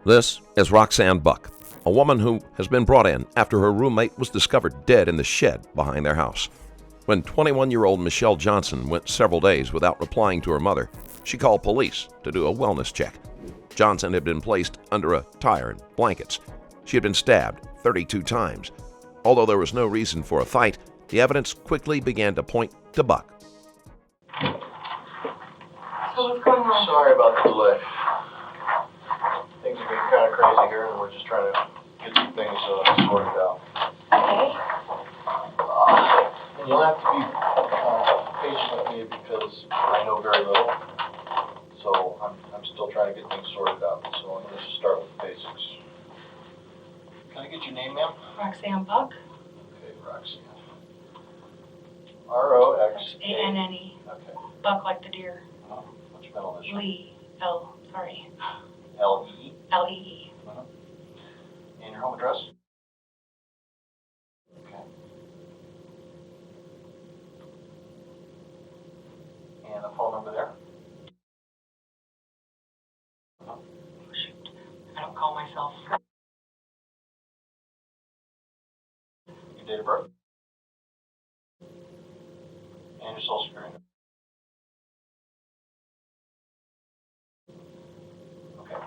This is Roxanne Buck, a woman who has been brought in after her roommate was discovered dead in the shed behind their house. When 21-year-old Michelle Johnson went several days without replying to her mother, she called police to do a wellness check. Johnson had been placed under a tire and blankets. She had been stabbed 32 times. Although there was no reason for a fight, the evidence quickly began to point to Buck. So what's going on? Sorry about the delay. Things are getting kind of crazy here, and we're just trying to get some things sorted out. Okay. And you'll have to be patient with me because I know very little. So I'm still trying to get things sorted out. So I'm going to just start with the basics. Can I get your name, ma'am? Roxanne Buck. Okay, Roxanne. R-O-X-A. A-N-N-E. Okay. Buck like the deer. What's your middle initial? Lee. L-E. L-E-E. And your home address? Okay. And a phone number there? Oh, shoot. I don't call myself. Your date of birth? And your social security number? Okay.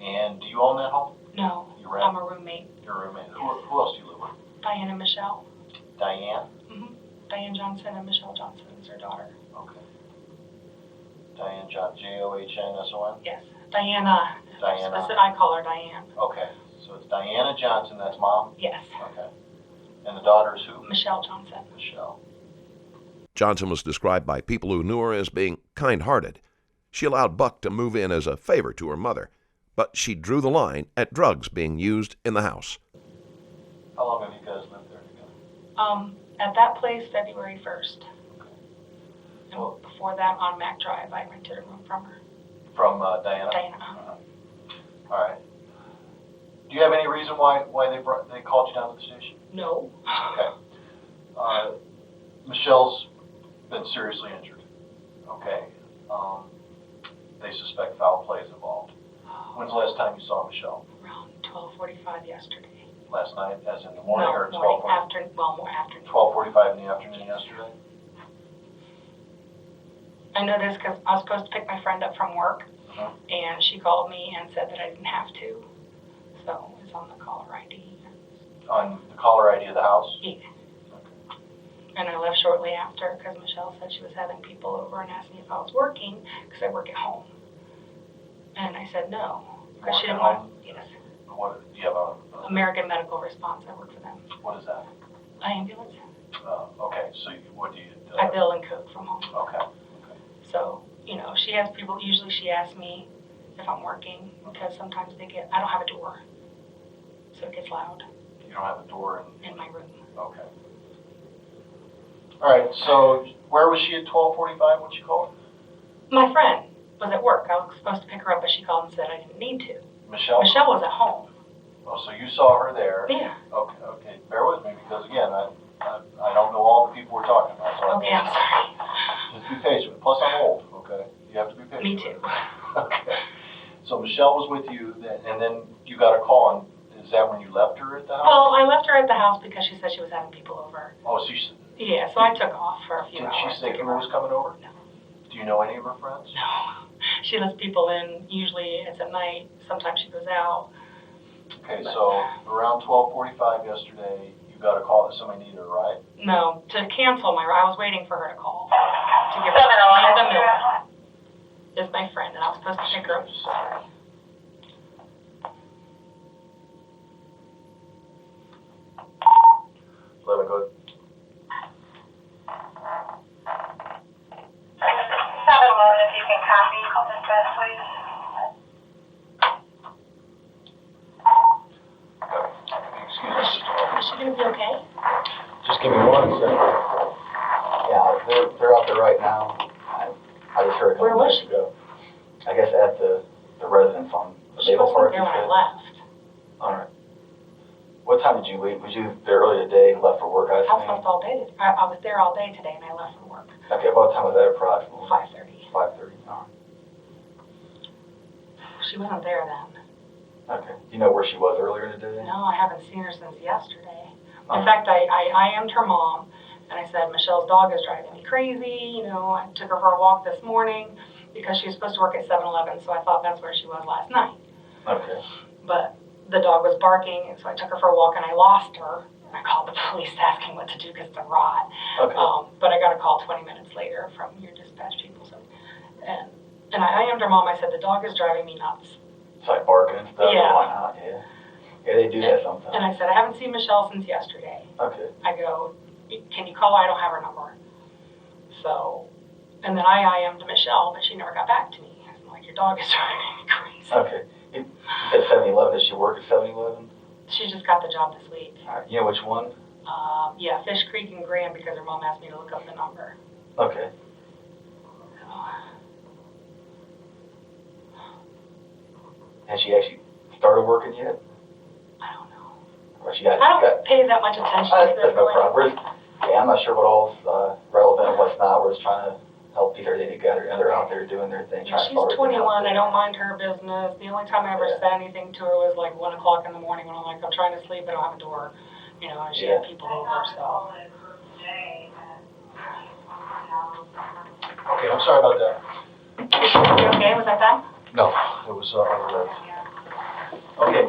And do you own that home? No. You rent? I'm a roommate. You're a roommate. Who else do you live with? Diane and Michelle. Diane? Diane Johnson and Michelle Johnson is her daughter. Okay. Diane J-O-H-N-S-O-N? Yes. Diana. Diana. I call her Diane. Okay. So it's Diana Johnson, that's mom? Yes. Okay. And the daughter is who? Michelle Johnson. Michelle. Johnson was described by people who knew her as being kind-hearted. She allowed Buck to move in as a favor to her mother, but she drew the line at drugs being used in the house. How long have you guys lived there together? At that place, February 1st. Okay. And before that, on Mac Drive, I rented a room from her. From Diana? Diana. All right. Do you have any reason why they called you down to the station? No. Okay. Michelle's been seriously injured. Okay. They suspect foul play is involved. When's the last time you saw Michelle? Around 12:45 yesterday. Last night, as in the morning, or morning, 12:45? more afternoon. 12:45 in the afternoon yesterday? I know this because I was supposed to pick my friend up from work, and she called me and said that I didn't have to. So it's on the caller ID. On the caller ID of the house? Yeah. Okay. And I left shortly after because Michelle said she was having people over and asked me if I was working because I work at home. And I said no. Because she didn't want to. Yes. What, do you have a... American Medical Response, I work for them. What is that? Ambulance. Okay, so what do you... I bill and code from home. Okay. So, she has people, usually she asks me if I'm working because sometimes I don't have a door. So it gets loud. You don't have a door in my room. Okay. All right, so where was she at 12:45 when she called? My friend was at work. I was supposed to pick her up, but she called and said I didn't need to. Michelle? Michelle was at home. Oh, so you saw her there? Yeah. Okay. Bear with me because, again, I don't know all the people we're talking about. So Okay, I'm sorry. Just be patient. Plus, I'm old, okay? You have to be patient. Me too. Okay. So Michelle was with you, and then you got a call, and is that when you left her at the house? Well, I left her at the house because she said she was having people over. Oh, so Yeah, so I took off for a few hours. Did she say who was coming over? No. Do you know any of her friends? No. She lets people in. Usually it's at night. Sometimes she goes out. Okay, so around 12:45 yesterday, you got a call that somebody needed a ride? No, to cancel I was waiting for her to call to give her Amanda Miller is my friend, and I was supposed to pick her up. Sorry. Let me go. 711, if you can copy dispatch, please. Excuse me just a moment. Is she going to be okay? Just give me 1 second. Yeah, they're out there right now. I just heard a Where couple was minutes ago. I guess at the residence on the She Naval wasn't Park. there when I left. All right. What time did you leave? Was you there early today and left for work, I I was assume? left all day. I was there all day today, and I left for work. Okay, what time was that approximately? 5:30. 5:30. All right. She She wasn't there then. Okay. Do you know where she was earlier in the day? No, I haven't seen her since yesterday. In Okay. fact, I IM'd her mom, and I said, Michelle's dog is driving me crazy. You know, I took her for a walk this morning because she was supposed to work at 7-Eleven, so I thought that's where she was last night. Okay. But the dog was barking, and so I took her for a walk, and I lost her. I called the police asking what to do because it's a rot. Okay. But I got a call 20 minutes later from your dispatch people. So, and I IM'd her mom. I said, the dog is driving me nuts. It's like barking and stuff. Yeah. Why not? Yeah. Yeah, they do that sometimes. And I said, I haven't seen Michelle since yesterday. Okay. I go, can you call her? I don't have her number. So, and then I IM'd Michelle, but she never got back to me. I'm like, your dog is driving me crazy. Okay. You said 7-Eleven. Does she work at 7-Eleven? She just got the job this week. You know which one? Yeah, Fish Creek and Graham, because her mom asked me to look up the number. Okay. So, Has she actually started working yet? I don't know. Or she got, I don't pay that much attention to that's this. no Really. problem. Yeah, I'm not sure what all's relevant and what's not. We're just trying to help piece our day together, and they're out there doing their thing. Trying to She's solve everything 21. out I there. don't mind her business. The only time I ever Yeah. said anything to her was like 1 o'clock in the morning when I'm like, I'm trying to sleep, I don't have a door. You know, and she had people over, so. Okay, I'm sorry about that. You okay? Was that that? No, it was unrelated. Okay,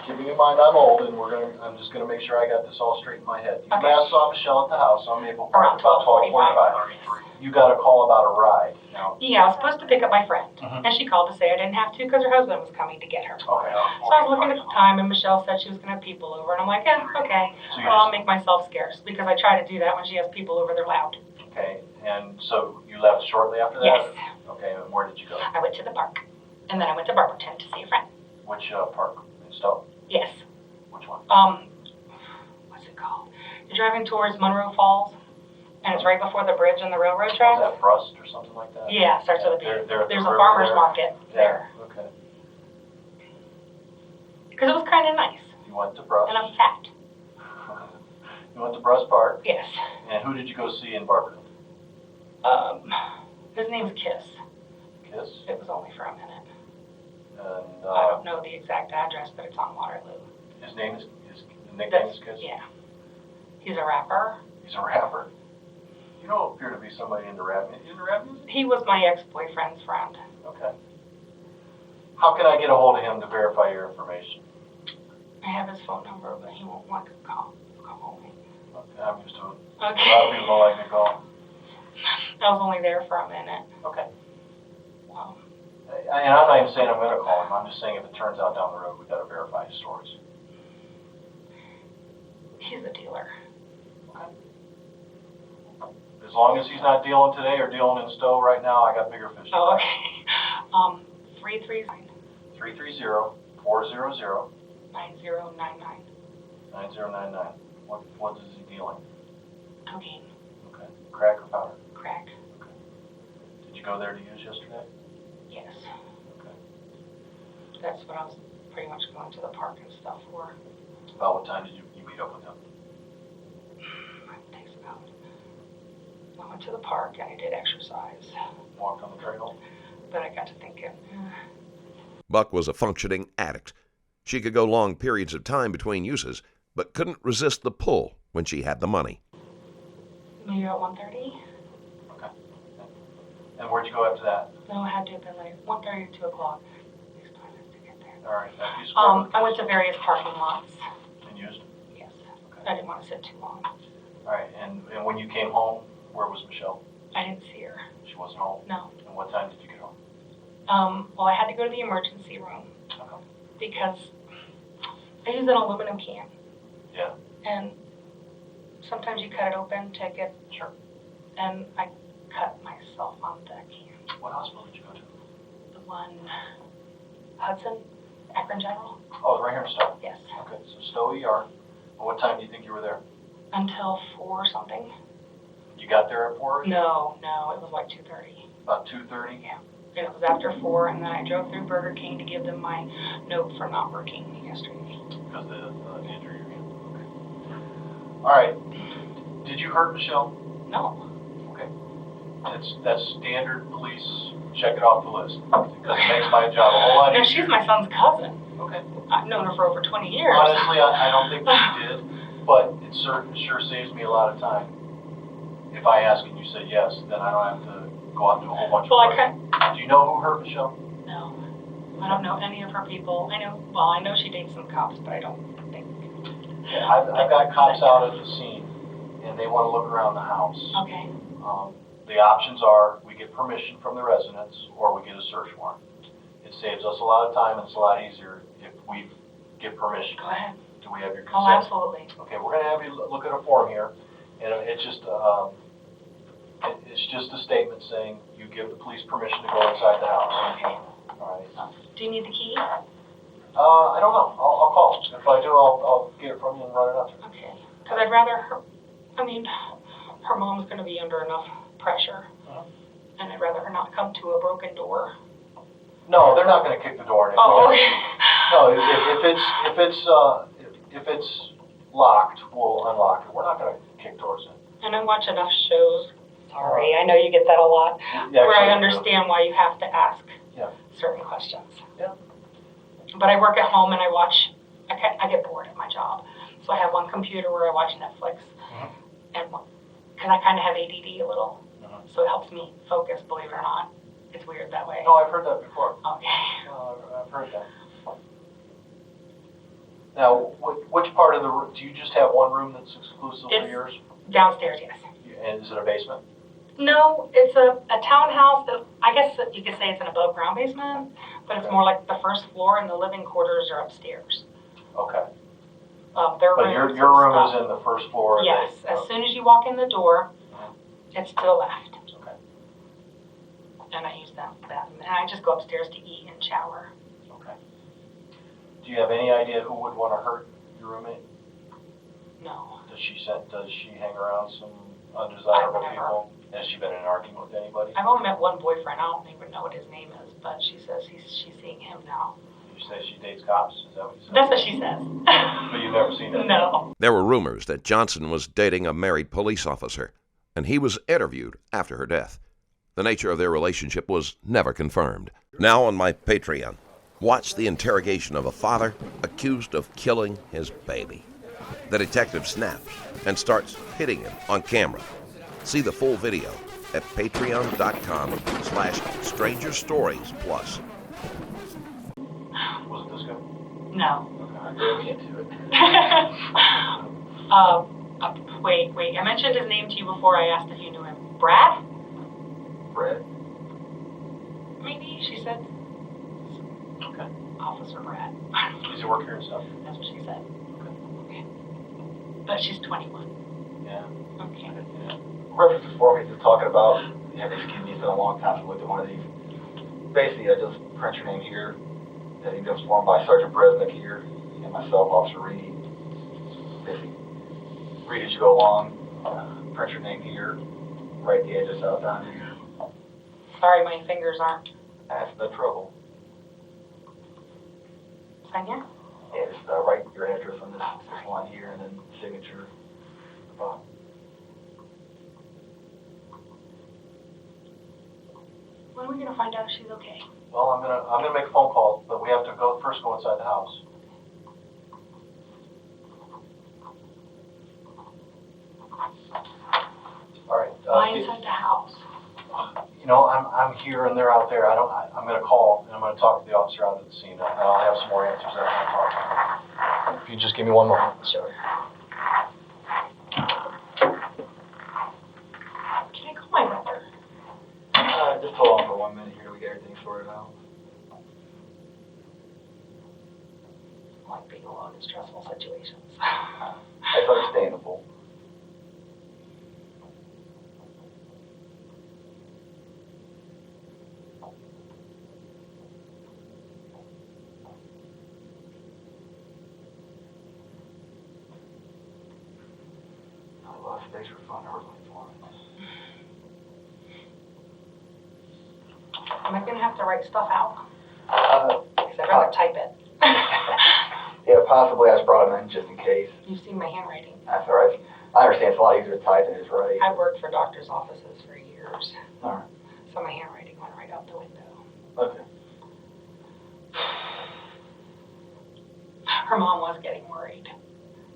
keeping in mind I'm old, and I'm just gonna make sure I got this all straight in my head. You Okay. last saw Michelle at the house on Maple Park Around about 12:45. You got a call about a ride. Now, Yeah, I was supposed to pick up my friend, Mhm. and she called to say I didn't have to because her husband was coming to get her. okay. So I was looking at the time, and Michelle said she was going to have people over, and I'm like, yeah, okay. So Well, I'll make myself scarce because I try to do that when she has people over. They're loud. Okay, and so you left shortly after that? Yes. Okay, and where did you go? I went to the park, and then I went to Barberton to see a friend. Which park? In Stowe? Yes. Which one? What's it called? You're driving towards Monroe Falls, and it's right before the bridge and the railroad Is tracks. that Brust or something like that? Yeah, it starts with a B. There- There's the a river farmer's there? market there. Yeah, okay. Because it was kind of nice, You went to Brust. and I'm fat. You went to Brust Park, Yes. and who did you go see in Barberton? His name's Kiss. Kiss? It was only for a minute. And I don't know the exact address, but it's on Waterloo. his name is, the nickname is Kiss? Yeah. He's a rapper. He's a rapper. You don't appear to be somebody into rap. You into rap music? He was my ex-boyfriend's friend. Okay. How can I get a hold of him to verify your information? I have his phone number, but he won't want to call me. Okay, I'm used to it. Okay. A lot of people don't like me to call. I was only there for a minute. Okay. Well, And I'm not even saying I'm gonna call him, I'm just saying if it turns out down the road, we gotta verify his stories. he's a dealer. Okay. As long as he's not dealing today or dealing in Stowe right now, I got bigger fish to Oh, fry. okay. 339 330-400-9099. 9099. What is he dealing? Cocaine. Okay. Crack or powder? Crack. Did you go there to use yesterday? Yes. Okay. That's what I was pretty much going to the park and stuff for. About what time did you meet up with him? It takes about. I went to the park and I did exercise, Walked on the trail? but I got to thinking. Buck was a functioning addict. She could go long periods of time between uses, but couldn't resist the pull when she had the money. Maybe at 1:30. Okay. And where'd you go after that? No, it had to have been like 1:30 to 2 o'clock. Next time I have to get there. All right. After you scored I went to various parking lots. and used? Yes. Okay. I didn't want to sit too long. All right. And when you came home, where was Michelle? I didn't see her. She wasn't home? No. And what time did you get home? Well, I had to go to the emergency room because I use an aluminum can. Yeah. And sometimes you cut it open to get. Sure. And I cut myself on the can. What hospital did you go to? The one, Hudson, Akron General. Oh, right here in Stowe? Yes. Okay, so Stowe ER. Well, what time do you think you were there? Until 4 something. You got there at 4? No, it was like 2:30. About 2:30? Yeah. And it was after 4, and then I drove through Burger King to give them my note for not working yesterday. Because of the injury. Okay. All right. Did you hurt Michelle? No. Okay. That's standard police, check it off the list, because it makes my job a whole lot No, easier. she's my son's cousin. Okay. I've known her for over 20 years. Honestly, I don't think that you did, but it sure saves me a lot of time. If I ask and you say yes, then I don't have to go out and do a whole bunch of Well, work. Do you know who hurt Michelle? No, I don't know any of her people. I know she dates some cops, but I don't think. Yeah, I've got cops out at the scene, and they want to look around the house. Okay. The options are we get permission from the residents or we get a search warrant. It saves us a lot of time and it's a lot easier if we get permission. Go ahead. Do we have your Oh, consent? absolutely. Okay, we're going to have you look at a form here, and it's just a statement saying you give the police permission to go inside the house. Okay. All right. Do you need the key? I don't know. I'll call. If I do, I'll get it from you and run it up. Okay. Because I'd rather her mom's going to be under enough pressure, and I'd rather her not come to a broken door. No, they're not going to kick the door in. Oh, okay. No, if it's locked, we'll unlock it. We're not going to kick doors in. And I watch enough shows. Sorry, I know you get that a lot. Yeah, where I actually, understand why you have to ask certain questions. Yeah. But I work at home and I watch. I get bored at my job, so I have one computer where I watch Netflix, and because I kind of have ADD a little, so it helps me focus. Believe it or not, it's weird that way. No, I've heard that before. Okay. No, I've heard that. Now, which part of the room? Do you just have one room that's exclusively It's yours? Downstairs, yes. And is it a basement? No, it's a townhouse. I guess you could say it's an above ground basement, but it's more like the first floor and the living quarters are upstairs. Okay. Their But rooms your and room stuff. is in the first floor? Yes, as soon as you walk in the door, it's to the left. Okay. And I use that, and I just go upstairs to eat and shower. Okay. Do you have any idea who would want to hurt your roommate? No. Does she hang around some undesirable I've never. people? Has she been in an argument with anybody? I've only met one boyfriend. I don't even know what his name is, but she says she's seeing him now. You say she dates cops? Is that what you said? That's what she says. But you've never seen it? No. There were rumors that Johnson was dating a married police officer, and he was interviewed after her death. The nature of their relationship was never confirmed. Now on my Patreon, watch the interrogation of a father accused of killing his baby. The detective snaps and starts hitting him on camera. See the full video at patreon.com/strangerstoriesplus. Was it this guy? No. I'm really into it. Wait. I mentioned his name to you before I asked if you knew him. Brad? Brad? Maybe, she said. Okay. Officer Brad. Does he work here and stuff? That's what she said. Okay. But she's 21. Yeah. Okay. Yeah. Reference before me just talking about, excuse me, it's been a long time since I looked at one of these. Basically, I just print your name here, and you just formed by Sergeant Bresnick here, and myself, Officer Reed. Basically, read as you go along, print your name here, write the address out down here. Sorry, my fingers aren't. That's no trouble. Sign here? Yeah, just write your address on this line here, and then signature at the bottom. When are we gonna find out if she's okay? Well, I'm gonna make a phone call, but we have to first go inside the house. All right. Why inside the house? You know, I'm here and they're out there. I'm gonna call and I'm gonna talk to the officer out at the scene. And I'll have some more answers that I can talk. If you just give me one moment. Sure. Can I call my brother? Just hold on for 1 minute here, we get everything sorted out. I like being alone in stressful situations. That's understandable. Not a lot of space for fun or performance. Am I gonna have to write stuff out? Because I'd Uh, rather type it. Yeah, possibly. I just brought them in just in case. You've seen my handwriting. That's all right. I understand it's a lot easier to type than it is write. I've worked for doctors' offices for years. All right. So my handwriting went right out the window. Okay. Her mom was getting worried.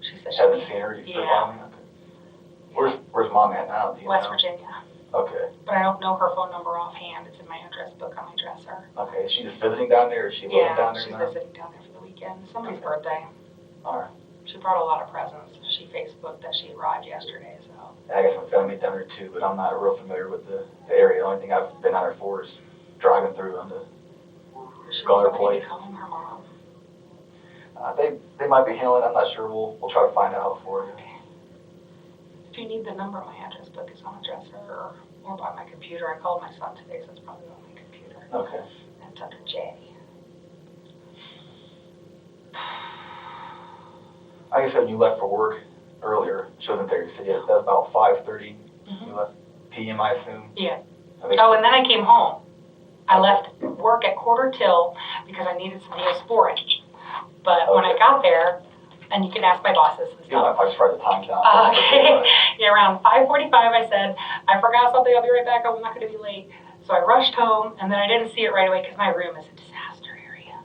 She said Haven't seen her? You still Yeah. calling me? Okay. Where's mom at now? Do you West know? Virginia. Okay. But I don't know her phone number offhand. It's in my address book on my dresser. Okay. Is she just visiting down there, or is she living down there she's now? visiting down there for the weekend. Somebody's birthday. All right. She brought a lot of presents. She Facebooked that she arrived yesterday, so. I guess my family down there too, but I'm not real familiar with the area. The only thing I've been out there for is driving through on the She Go to her was place. calling her mom. They might be handling it. I'm not sure. We'll try to find out for you. If you need the number, my address book is on the dresser or by my computer. I called my son today, so it's probably on my computer. Okay. And it's under J. I guess when you left for work earlier, she wasn't there. You said yeah, that's about 5:30. You left p.m. I assume. Yeah. I think Oh, and then I came home. I left work at 1:45 because I needed some Neosporin. But when I got there, and you can ask my bosses and yeah, stuff. I just write the time down. Okay. Yeah, around 5:45, I said, I forgot something. I'll be right back. I'm not going to be late. So I rushed home, and then I didn't see it right away because my room is a disaster area.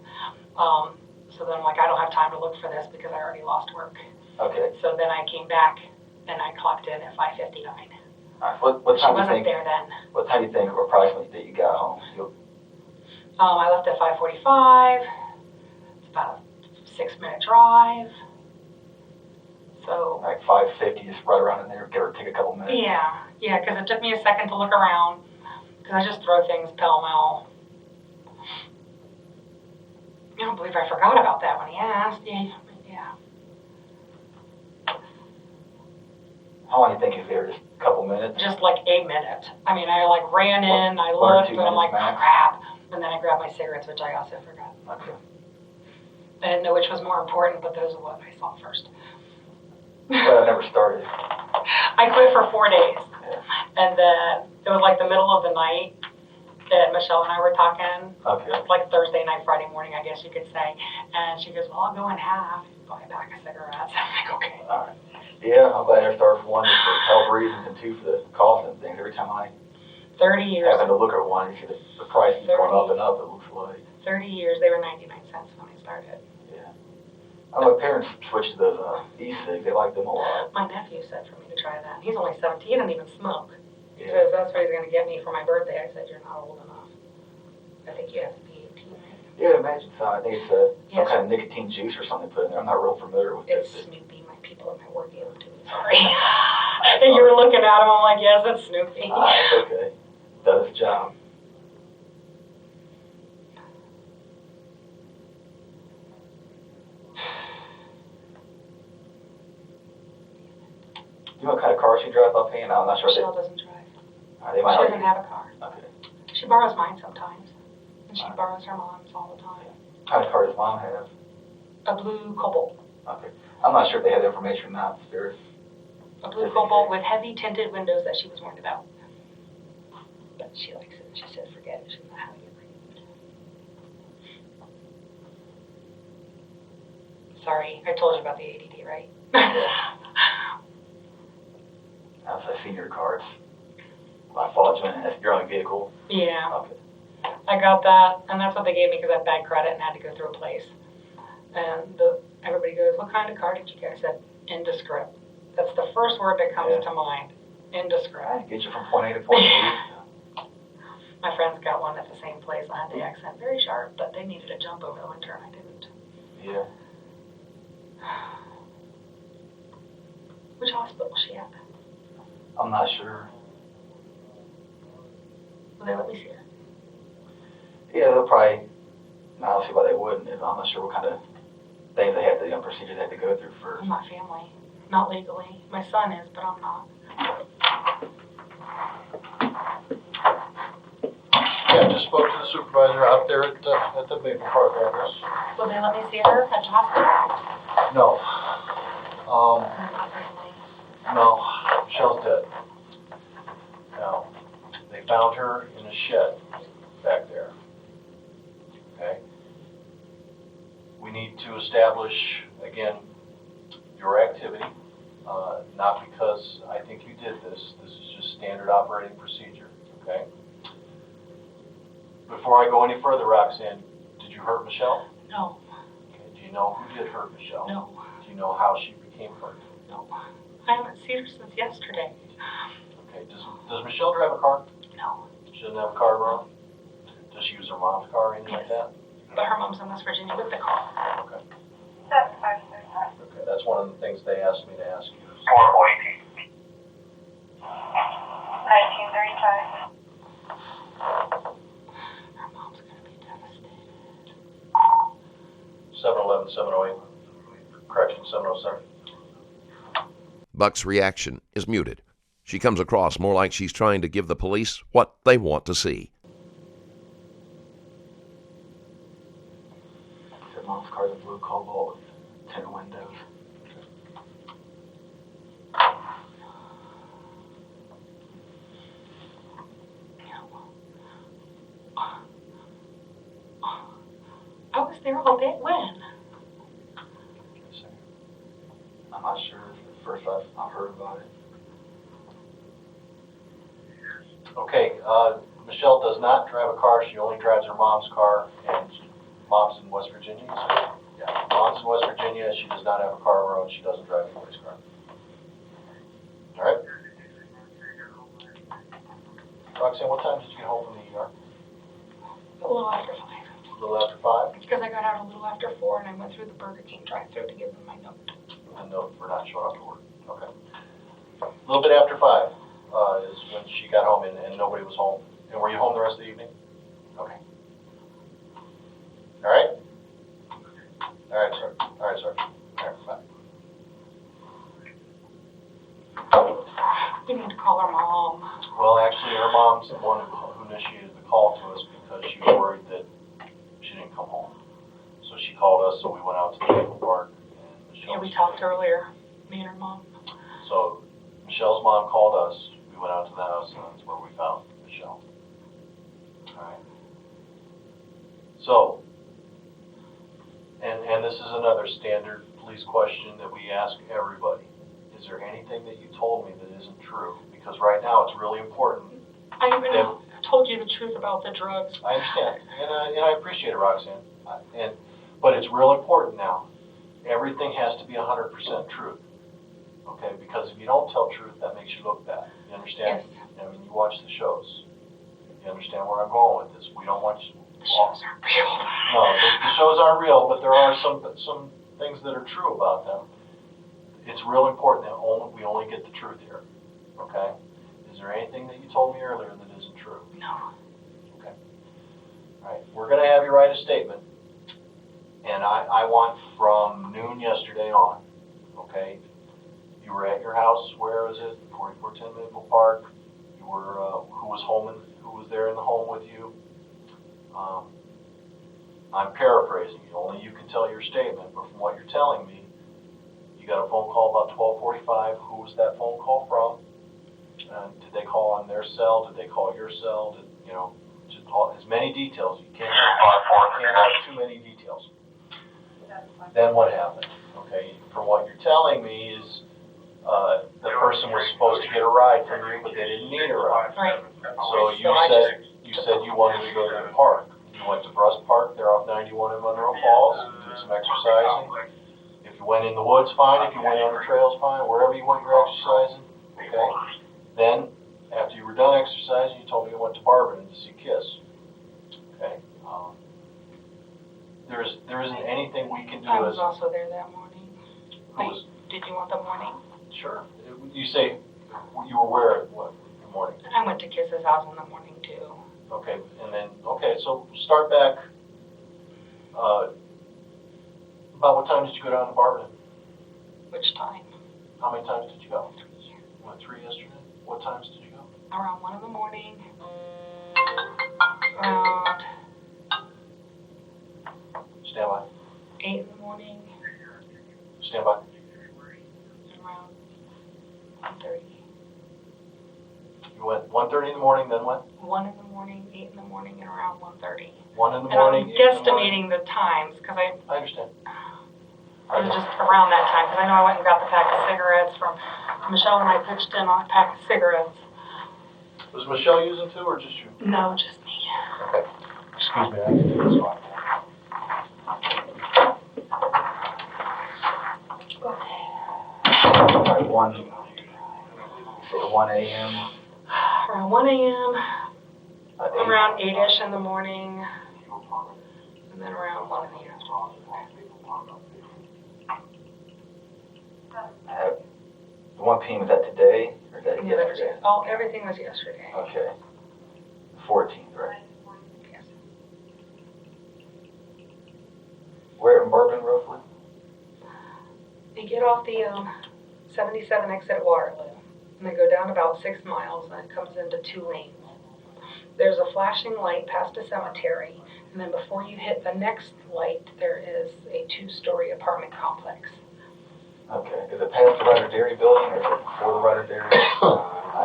So then I'm like, I don't have time to look for this because I already lost work. Okay. So then I came back, and I clocked in at 5:59. All right. What She time do you wasn't think? there then. What time do you think approximately that you got home? I left at 5:45. It's about a 6-minute drive. So. Like 5:50, just right around in there. Give or take a couple minutes. Yeah, because it took me a second to look around. Because I just throw things pell-mell. I don't believe I forgot about that when he asked. Yeah. How long do you think is there? Just a couple minutes? Just like a minute. I mean, I like ran in, I 1 or looked, 2 and I'm like, minutes max? crap. And then I grabbed my cigarettes, which I also forgot. Okay. I didn't know which was more important, but those are what I saw first. Well, I never started. I quit for 4 days. And then it was like the middle of the night that Michelle and I were talking. Okay. Like Thursday night, Friday morning, I guess you could say. And she goes, well, I'll go in half, buy a pack of cigarettes. I'm like, okay. All right. Yeah, I'm glad I started for one, just for health reasons, and two, for the cost and things. Every time I 30 years. happen to look at one, you see the price is going up and up, it looks like. 30 years, they were 99 cents when I started. Yeah. My parents switched to those e-cigs. They like them a lot. My nephew said for me to try that. He's only 17, he doesn't even smoke. He Yeah. says that's what he's going to get me for my birthday. I said, you're not old enough. I think you have to be 18, right? Yeah, I'd imagine so. I think it's some kind of nicotine juice or something put in there. I'm not real familiar with It's it. Snoopy. My people at my work gave them to me. Sorry. And you were looking at him, I'm like, yes, it's Snoopy. It's okay. Does its job. You know what kind of car she drives offhand? I'm not sure. Michelle doesn't drive. They might She not doesn't have a car. Okay. She borrows mine sometimes. And she borrows her mom's all the time. What kind of car does mom have? A blue Cobalt. Okay. I'm not sure if they have the information or not. There's A blue Cobalt with heavy tinted windows that she was warned about. But she likes it. She said, forget it. She's not having it removed. Sorry, I told you about the ADD, right? That's a senior car. My fault, that's your only vehicle. Yeah. Okay. I got that, and that's what they gave me because I had bad credit and had to go through a place. And everybody goes, what kind of car did you get? I said, indescript. That's the first word that comes to mind. Indescript. Get you from point A to point B. My friends got one at the same place. I had the accent very sharp, but they needed a jump over the winter, and I didn't. Yeah. Which hospital was she at? I'm not sure. Will they let me see her? Yeah, they'll probably. I don't see why they wouldn't. I'm not sure what kind of things they have to, procedures they have to go through first. I'm not family. Not legally. My son is, but I'm not. Yeah, just spoke to the supervisor out there at the Maple Park address. Will they let me see her at the hospital? No. I'm not family. No, Michelle's dead. Now, they found her in a shed back there. Okay? We need to establish, again, your activity, not because I think you did this. This is just standard operating procedure. Okay. Before I go any further, Roxanne, did you hurt Michelle? No, Okay. Do you know who did hurt Michelle? no, Do you know how she became hurt? no. I haven't seen her since yesterday. Okay. Does Michelle drive a car? No, She doesn't have a car of her own? Does she use her mom's car or anything like that? but her mom's in West Virginia with the car. Okay. 7535. Okay. That's one of the things they asked me to ask you. 1935. Her mom's gonna be devastated. 711, 708. Correction, 707. Buck's reaction is muted. She comes across more like she's trying to give the police what they want to see. Said mom's car's a blue Cobalt with tinted windows. I was there all day. When? I'm not sure. It's the first I've heard about it. Okay, Michelle does not drive a car. She only drives her mom's car, and mom's in West Virginia. So, yeah, mom's in West Virginia. She does not have a car of her own. She doesn't drive anybody's car. All right. Roxanne, what time did you get home from the ER? A little after 5. A little after 5. Because I got out a little after 4 and I went through the Burger King drive-thru to give them my note. A note for not showing up to work. Okay. A little bit after 5 is when she got home, and nobody was home. And were you home the rest of the evening? Okay. All right. All right, sir. All right, sir. All right, bye. We need to call her mom. Well, actually, her mom's the one who initiated the call to us because she was worried that she didn't come home. So she called us, so we went out to the local park. And Michelle Yeah, we talked earlier, me and her mom. So Michelle's mom called us. We went out to the house, and that's where we found Michelle. All right. So, and this is another standard police question that we ask everybody. Is there anything that you told me that isn't true? Because right now it's really important. I even told you the truth about the drugs. I understand, and I appreciate it, Roxanne. But it's real important now. Everything has to be 100% truth. Okay, because if you don't tell truth, that makes you look bad. You understand? Yes. I mean, you watch the shows. You understand where I'm going with this. We don't want you. The shows aren't real. No, the shows aren't real, but there are some things that are true about them. It's real important that we only get the truth here. Okay? Is there anything that you told me earlier that isn't true? No. Okay. All right. We're going to have you write a statement, and I want from noon yesterday on. Okay? You were at your house. Where is it? 4410 Maple Park. You were who was there in the home with you? I'm paraphrasing you. Only you can tell your statement, but from what you're telling me, you got a phone call about 12:45. Who was that phone call from? Did they call on their cell? Did they call your cell? Just as many details. You can't have too many details. Then what happened? Okay, from what you're telling me is the person was supposed to get a ride from you, but they didn't need a ride. Right. So you said you wanted to go to the park. You went to Bruss Park. They're off 91 in Monroe Falls. You did some exercising. If you went in the woods, fine. If you went on the trails, fine. Wherever you went, you're exercising. Okay. Then, after you were done exercising, you told me you went to Barberton to see Kiss. Okay. There isn't anything we can do I was also there that morning. Did you want the morning? Sure. You say you were where in the morning? I went to Kiss's house in the morning too. Okay, and then, so start back, about what time did you go down to Barberton? Which time? How many times did you go? 3. You went 3 yesterday? What times did you go? Around 1 in the morning. Around Stand by. 8 in the morning. Stand by. And around 1:30. You went 1:30 in the morning, then what? 1 in the morning, 8 in the morning, and around 1:30. 1 in the And morning, I'm 8 in the morning? guesstimating the times, because I understand. it was just around that time, because I know I went and got the pack of cigarettes from Michelle, and I pitched in on a pack of cigarettes. Was Michelle using too, or just you? No, just me. Okay. Excuse me, I can do this one. Alright, 1 a.m. Around 1 a.m., 8. around 8-ish in the morning, and then around 1 in the afternoon. 1 p.m. is that today or is that Yeah, that was yesterday? Oh, everything was yesterday. Okay. 14th, right? Yes. Where in Bourbon, roughly? You get off the 77 exit at Waterloo, and then go down about 6 miles, and it comes into 2 lanes. There's a flashing light past a cemetery, and then before you hit the next light, there is a 2-story apartment complex. Okay. Is it past the Ryder Dairy building or is it before the Ryder Dairy?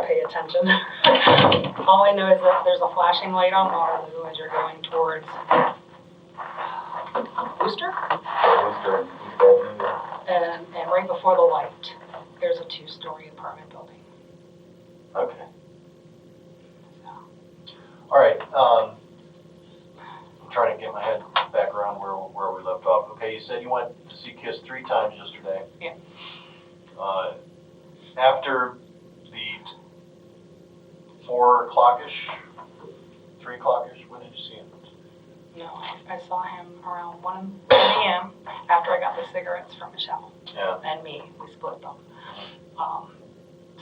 Pay attention. All I know is that there's a flashing light on Waterloo as you're going towards Booster, and right before the light, there's a 2-story apartment building. Okay. All right, I'm trying to get my head back around where we left off. Okay, you said you went to see Kiss 3 times yesterday. Yeah. After the 4 o'clock-ish, 3 o'clock-ish, when did you see him? No, I saw him around 1 a.m. after I got the cigarettes from Michelle. Yeah. And me. We split them.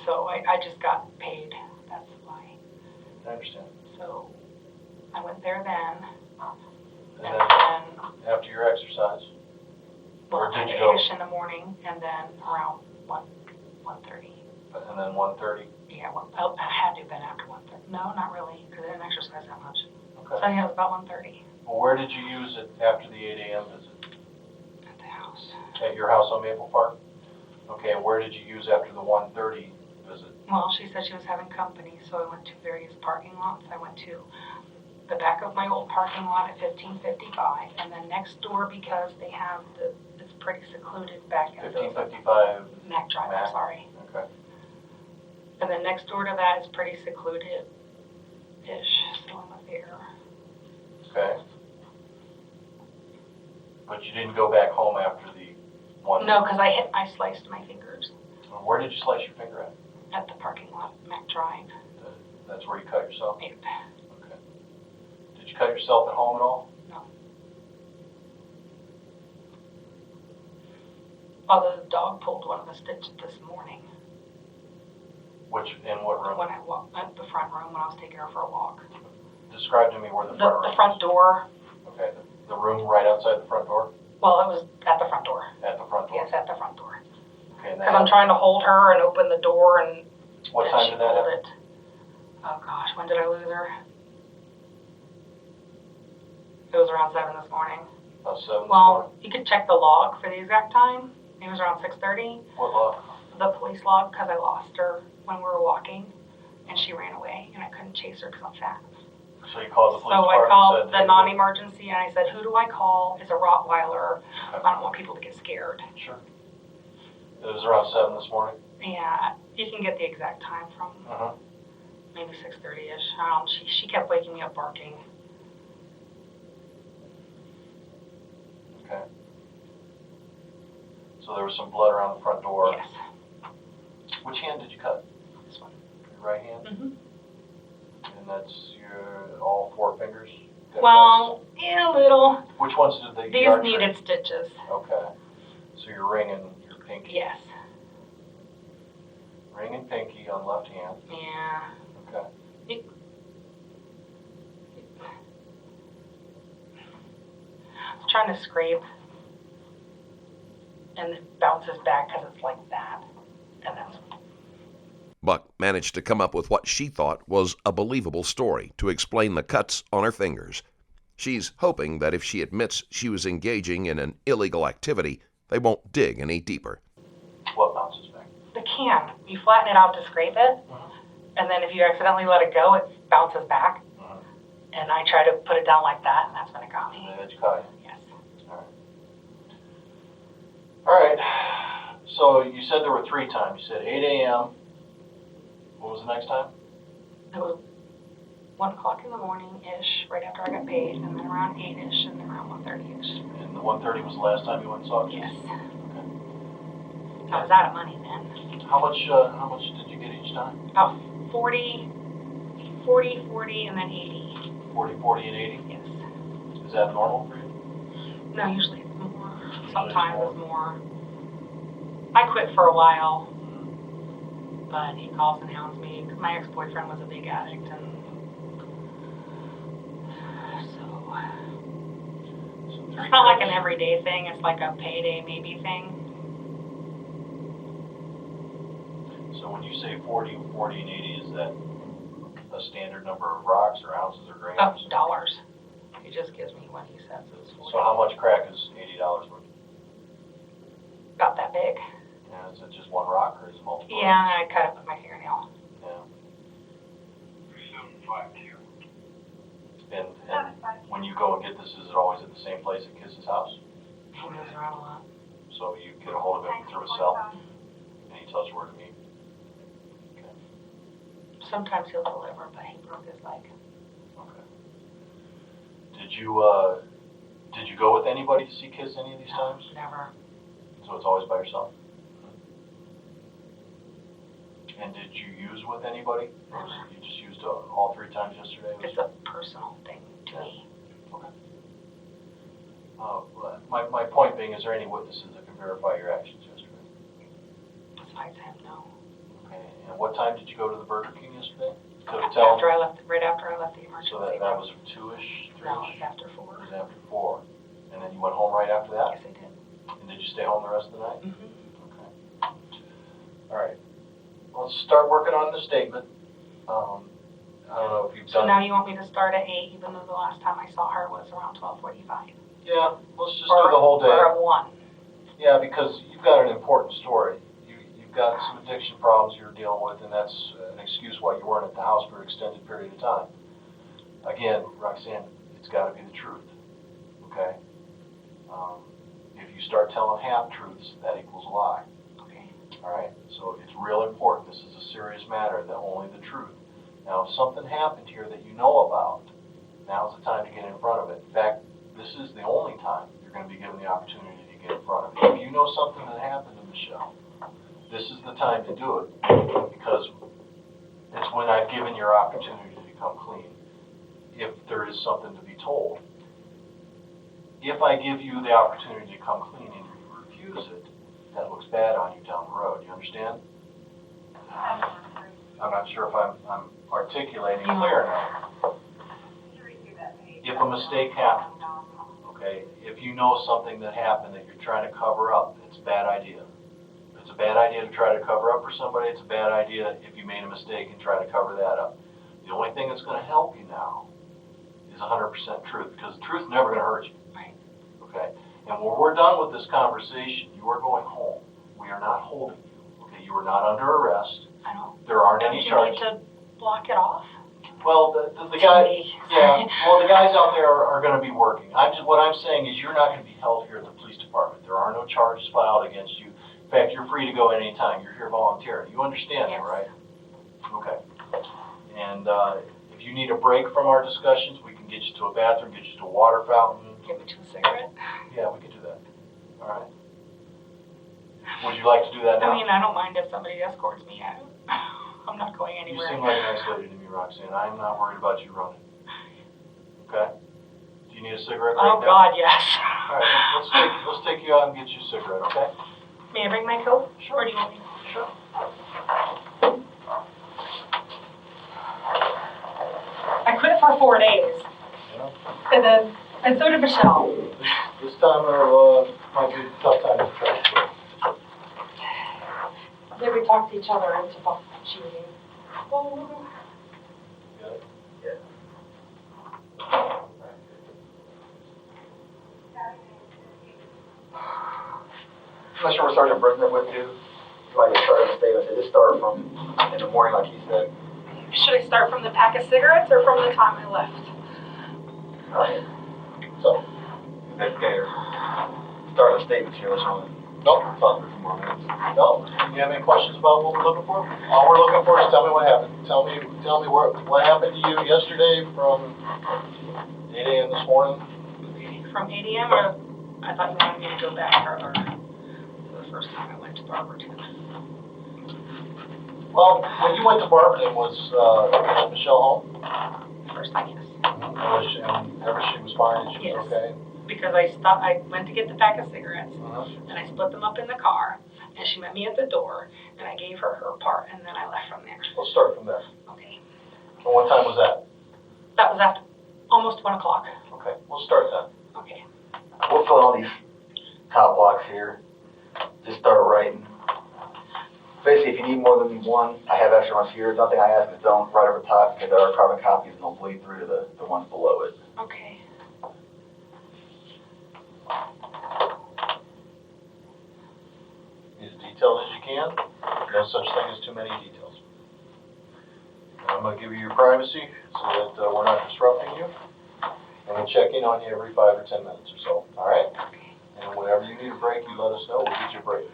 So I just got paid. That's why. I understand. So I went there then. And then after your exercise? Well, Or did you go? 8-ish in the morning, and then around 1:30. And then 1:30? Yeah, I had to have been after 1:30. No, not really, because I didn't exercise that much. So Okay. yeah, it was about 1:30 Well, where did you use it after the 8 a.m. visit? at the house. At your house on Maple Park? Okay, and where did you use after the 1:30 visit? Well, she said she was having company, so I went to various parking lots. I went to the back of my old parking lot at 1555, and then next door because they have it's pretty secluded back in 1555. Mac Drive, Mac. I'm sorry. Okay. And then next door to that is pretty secluded-ish, so I'm up there. Okay. But you didn't go back home after the 1? No, because I sliced my fingers Where did you slice your finger at? at the parking lot, Mac Drive. That's where you cut yourself? Yep. Okay. Did you cut yourself at home at all? No. Although the dog pulled one of the stitches this morning In what room? when I walked at the front room when I was taking her for a walk. Describe to me where the front room The front door. Okay, the room right outside the front door? Well, it was at the front door. At the front door? Yes, at the front door. Okay, and Because I'm trying to hold her and open the door, and what then time she did that pulled happen? it. Oh gosh, when did I lose her? It was around 7 this morning. About 7 this morning? Well, you could check the log for the exact time. It was around 6:30. What log? The police log, because I lost her when we were walking, and she ran away, and I couldn't chase her because I'm fat. So you called the police So I department called and the said... non-emergency, and I said, who do I call? It's a Rottweiler. Okay. I don't want people to get scared. Sure. It was around 7 this morning? Yeah, you can get the exact time from Uh-huh. maybe 6:30-ish. She kept waking me up barking. Okay. So there was some blood around the front door. Yes. Which hand did you cut? This one. Your right hand? Mm-hmm. And that's all 4 fingers? Got Well, yeah, a little. cuts? Which ones did the These archer- needed stitches. Okay. So your ring and your pinky. Yes. Ring and pinky on left hand. Yeah. Okay. I was trying to scrape, and it bounces back because it's like that. And that's Buck managed to come up with what she thought was a believable story to explain the cuts on her fingers. She's hoping that if she admits she was engaging in an illegal activity, they won't dig any deeper. What bounces back? the can. You flatten it out to scrape it, and then if you accidentally let it go, it bounces back. And I try to put it down like that, and that's when it got me. The edge caught you. Yes. All right. So you said there were 3 times. You said 8 a.m. What was the next time? It was 1 o'clock in the morning-ish, right after I got paid, and then around 8-ish, and then around 1:30-ish. And the 1:30 was the last time you went and saw it? Yes. Okay. I was out of money then. How much did you get each time? About 40, and then 80. 40, 40, and 80? Yes. Is that normal for you? No, usually it's more. Sometimes it's more. I quit for a while, but he calls and hounds me. My ex-boyfriend was a big addict, and so it's not like an everyday thing. It's like a payday maybe thing. So when you say 40, 40, and 80, is that a standard number of rocks or ounces or grams? Oh, dollars. He just gives me what he says is 40. So how much crack is $80 worth? About that big. Yeah, is it just one rock or is it multiple? Yeah, I cut it with my fingernail. Yeah. And when you go and get this, is it always at the same place at Kiss's house? He moves around a lot. So you get a hold of him through his cell, and he tells you where to meet? Okay. Sometimes he'll deliver, but he broke his leg. Okay. Did you go with anybody to see Kiss any of these times? Never. So it's always by yourself? And did you use with anybody? Or you just used all 3 times yesterday? It's a personal thing to me. Okay. My point being, is there any witnesses that can verify your actions yesterday? Besides him, no. Okay. And what time did you go to the Burger King yesterday? Tell After I left, right after I left the emergency So that was 2-ish, 3-ish? No, it was after 4. It was after 4. And then you went home right after that? Yes, I did. And did you stay home the rest of the night? Mm-hmm. Okay. All right. Let's start working on the statement. I don't know if you've So done. now you want me to start at 8, even though the last time I saw her was around 12:45? Yeah, let's just do the whole day. Or at 1. Yeah, because you've got an important story. You've got some addiction problems you're dealing with, and that's an excuse why you weren't at the house for an extended period of time. Again, Roxanne, it's got to be the truth. Okay? If you start telling half-truths, that equals a lie. Okay. All right? So it's real important. This is a serious matter, that only the truth. Now, if something happened here that you know about, now's the time to get in front of it. In fact, this is the only time you're going to be given the opportunity to get in front of it. If you know something that happened to Michelle, this is the time to do it, because it's when I've given your opportunity to become clean, if there is something to be told. If I give you the opportunity to come clean and you refuse it, that looks bad on you down the road. You understand? I'm not sure if I'm articulating clear enough. If a mistake happens, okay, if you know something that happened that you're trying to cover up, it's a bad idea. It's a bad idea to try to cover up for somebody. It's a bad idea if you made a mistake and try to cover that up. The only thing that's going to help you now is 100% truth, because the truth's never going to hurt you. Right. Okay? And when we're done with this conversation, you are going home. We are not holding you. Okay? You are not under arrest. I don't. There aren't any charges. Don't you need to block it off? Well, the guy, yeah. Well, the guys out there are going to be working. What I'm saying is, you're not going to be held here at the police department. There are no charges filed against you. In fact, you're free to go at any time. You're here voluntarily. You understand that, right? Okay. And if you need a break from our discussions, we can get you to a bathroom, get you to a water fountain. Give me a cigarette. Yeah, we could do that. All right. Would you like to do that now? I mean, I don't mind if somebody escorts me. I'm not going You anywhere. seem like a nice lady to me, Roxanne. I'm not worried about you running. Okay? Do you need a cigarette right now? Oh God, yes. All right, let's take you out and get you a cigarette, okay? May I bring my coat? Sure. Or do you want me? Sure. I quit for 4 days, Yeah. and so did Michelle. This time might be a tough time to try. Then we talked each other into cheating. Oh. Got it? I'm not sure where Sergeant Bresnick went to. Like I started a statement. Did it start from in the morning, like he said? Should I start from the pack of cigarettes or from the time I left? So, investigator, starting the statements here. Let's one. Nope. Talk for a few more minutes. No? You have any questions about what we're looking for? All we're looking for is tell me what happened. Tell me what happened to you yesterday from 8 a.m. this morning. From 8 a.m. or I thought you wanted me to go back further. For the first time I went to Barberton. Well, when you went to Barberton, was Michelle home? First time, yes. She was fine and she was okay? Because I went to get the pack of cigarettes, and I split them up in the car, and she met me at the door, and I gave her her part, and then I left from there. Let's start from there. Okay. And what time was that? That was after almost 1 o'clock. Okay, we'll start then. Okay. We'll fill all these top blocks here. Just start writing. Basically, if you need more than one, I have extra ones here. Nothing I ask is don't write over top because there are carbon copies and they'll bleed through to the ones below it. Okay. Be as detailed as you can. No such thing as too many details. I'm going to give you your privacy so that we're not disrupting you. And we'll check in on you every 5 or 10 minutes or so. All right? Okay. And whenever you need a break, you let us know. We'll get you a break.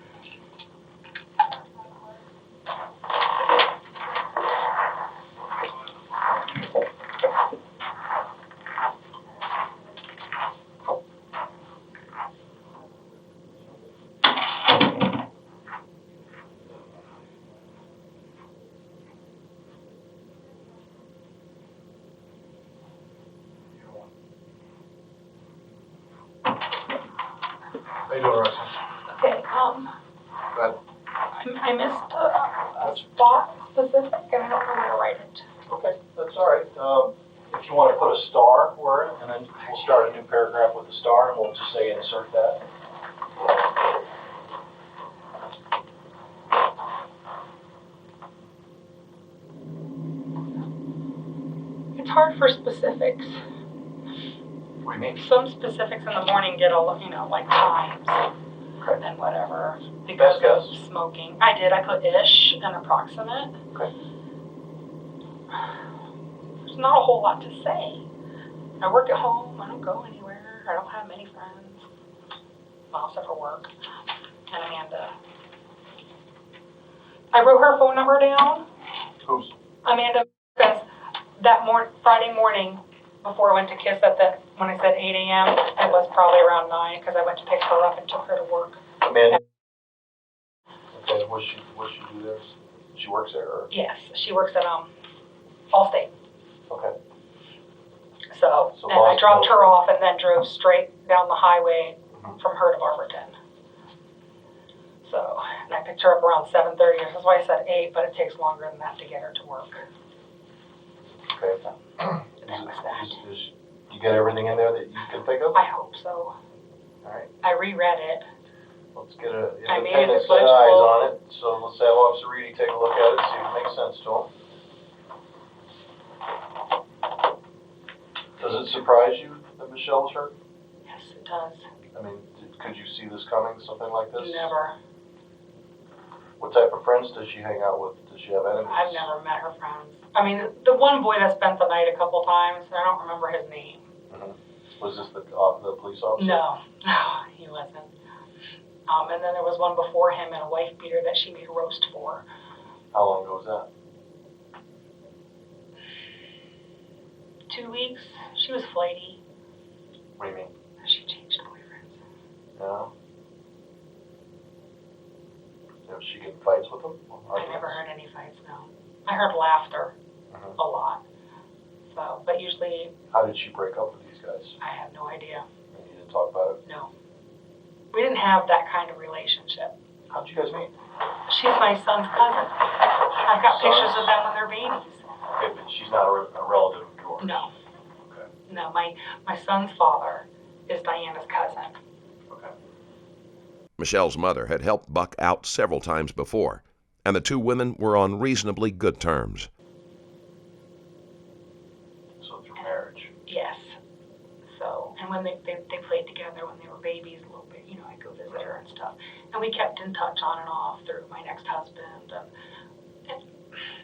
How you doing, Roxanne? Okay. Go ahead. I missed a spot specific, and I don't know where to write it. Okay, that's all right. If you want to put a star where it, and then we'll start a new paragraph with a star, and we'll just say insert that. It's hard for specifics. What do you mean? Some specifics in the morning get like times Okay. and whatever because Best of guess? smoking. I did. I put ish and approximate. Okay. There's not a whole lot to say. I work at home. I don't go anywhere. I don't have many friends. Well, except for work. And Amanda. I wrote her phone number down. Who's? Amanda, because that Friday morning, before I went to Kiss when I said 8 a.m., it was probably around 9 because I went to pick her up and took her to work. Amanda? Okay, what's she do there? She works there, or? Yes, she works at Allstate. Okay. So and I dropped her off and then drove straight down the highway from her to Barberton. So, and I picked her up around 7:30. That's why I said 8, but it takes longer than that to get her to work. Okay. That was that. You get everything in there that you can think of? I hope so. All right. I reread it. Let's get an I made it independent as set of eyes legible. on it. So let's have Officer Reedy take a look at it, see if it makes sense to him. Does it surprise you that Michelle was hurt? Yes, it does. I mean, could you see this coming, something like this? Never. What type of friends does she hang out with? Does she have enemies? I've never met her friends. I mean, the one boy that spent the night a couple times, I don't remember his name. Mm-hmm. Was this the police officer? No, he wasn't. And then there was one before him in a wife beater that she made roast for. How long ago was that? 2 weeks. She was flighty. What do you mean? She changed boyfriends. Yeah. Did she get in fights with them? I never heard any fights, no. I heard laughter a lot. So, but usually. How did she break up with these guys? I have no idea. You didn't talk about it? No. We didn't have that kind of relationship. How'd you guys meet? She's my son's cousin. I've got pictures of them when they're babies. Okay, but she's not a relative of yours? No. Okay. No, my son's father is Diana's cousin. Okay. Michelle's mother had helped Buck out several times before, and the two women were on reasonably good terms. So through marriage? Yes. So, and when they played together when they were babies a little bit, I'd go visit her and stuff. And we kept in touch on and off through my next husband. And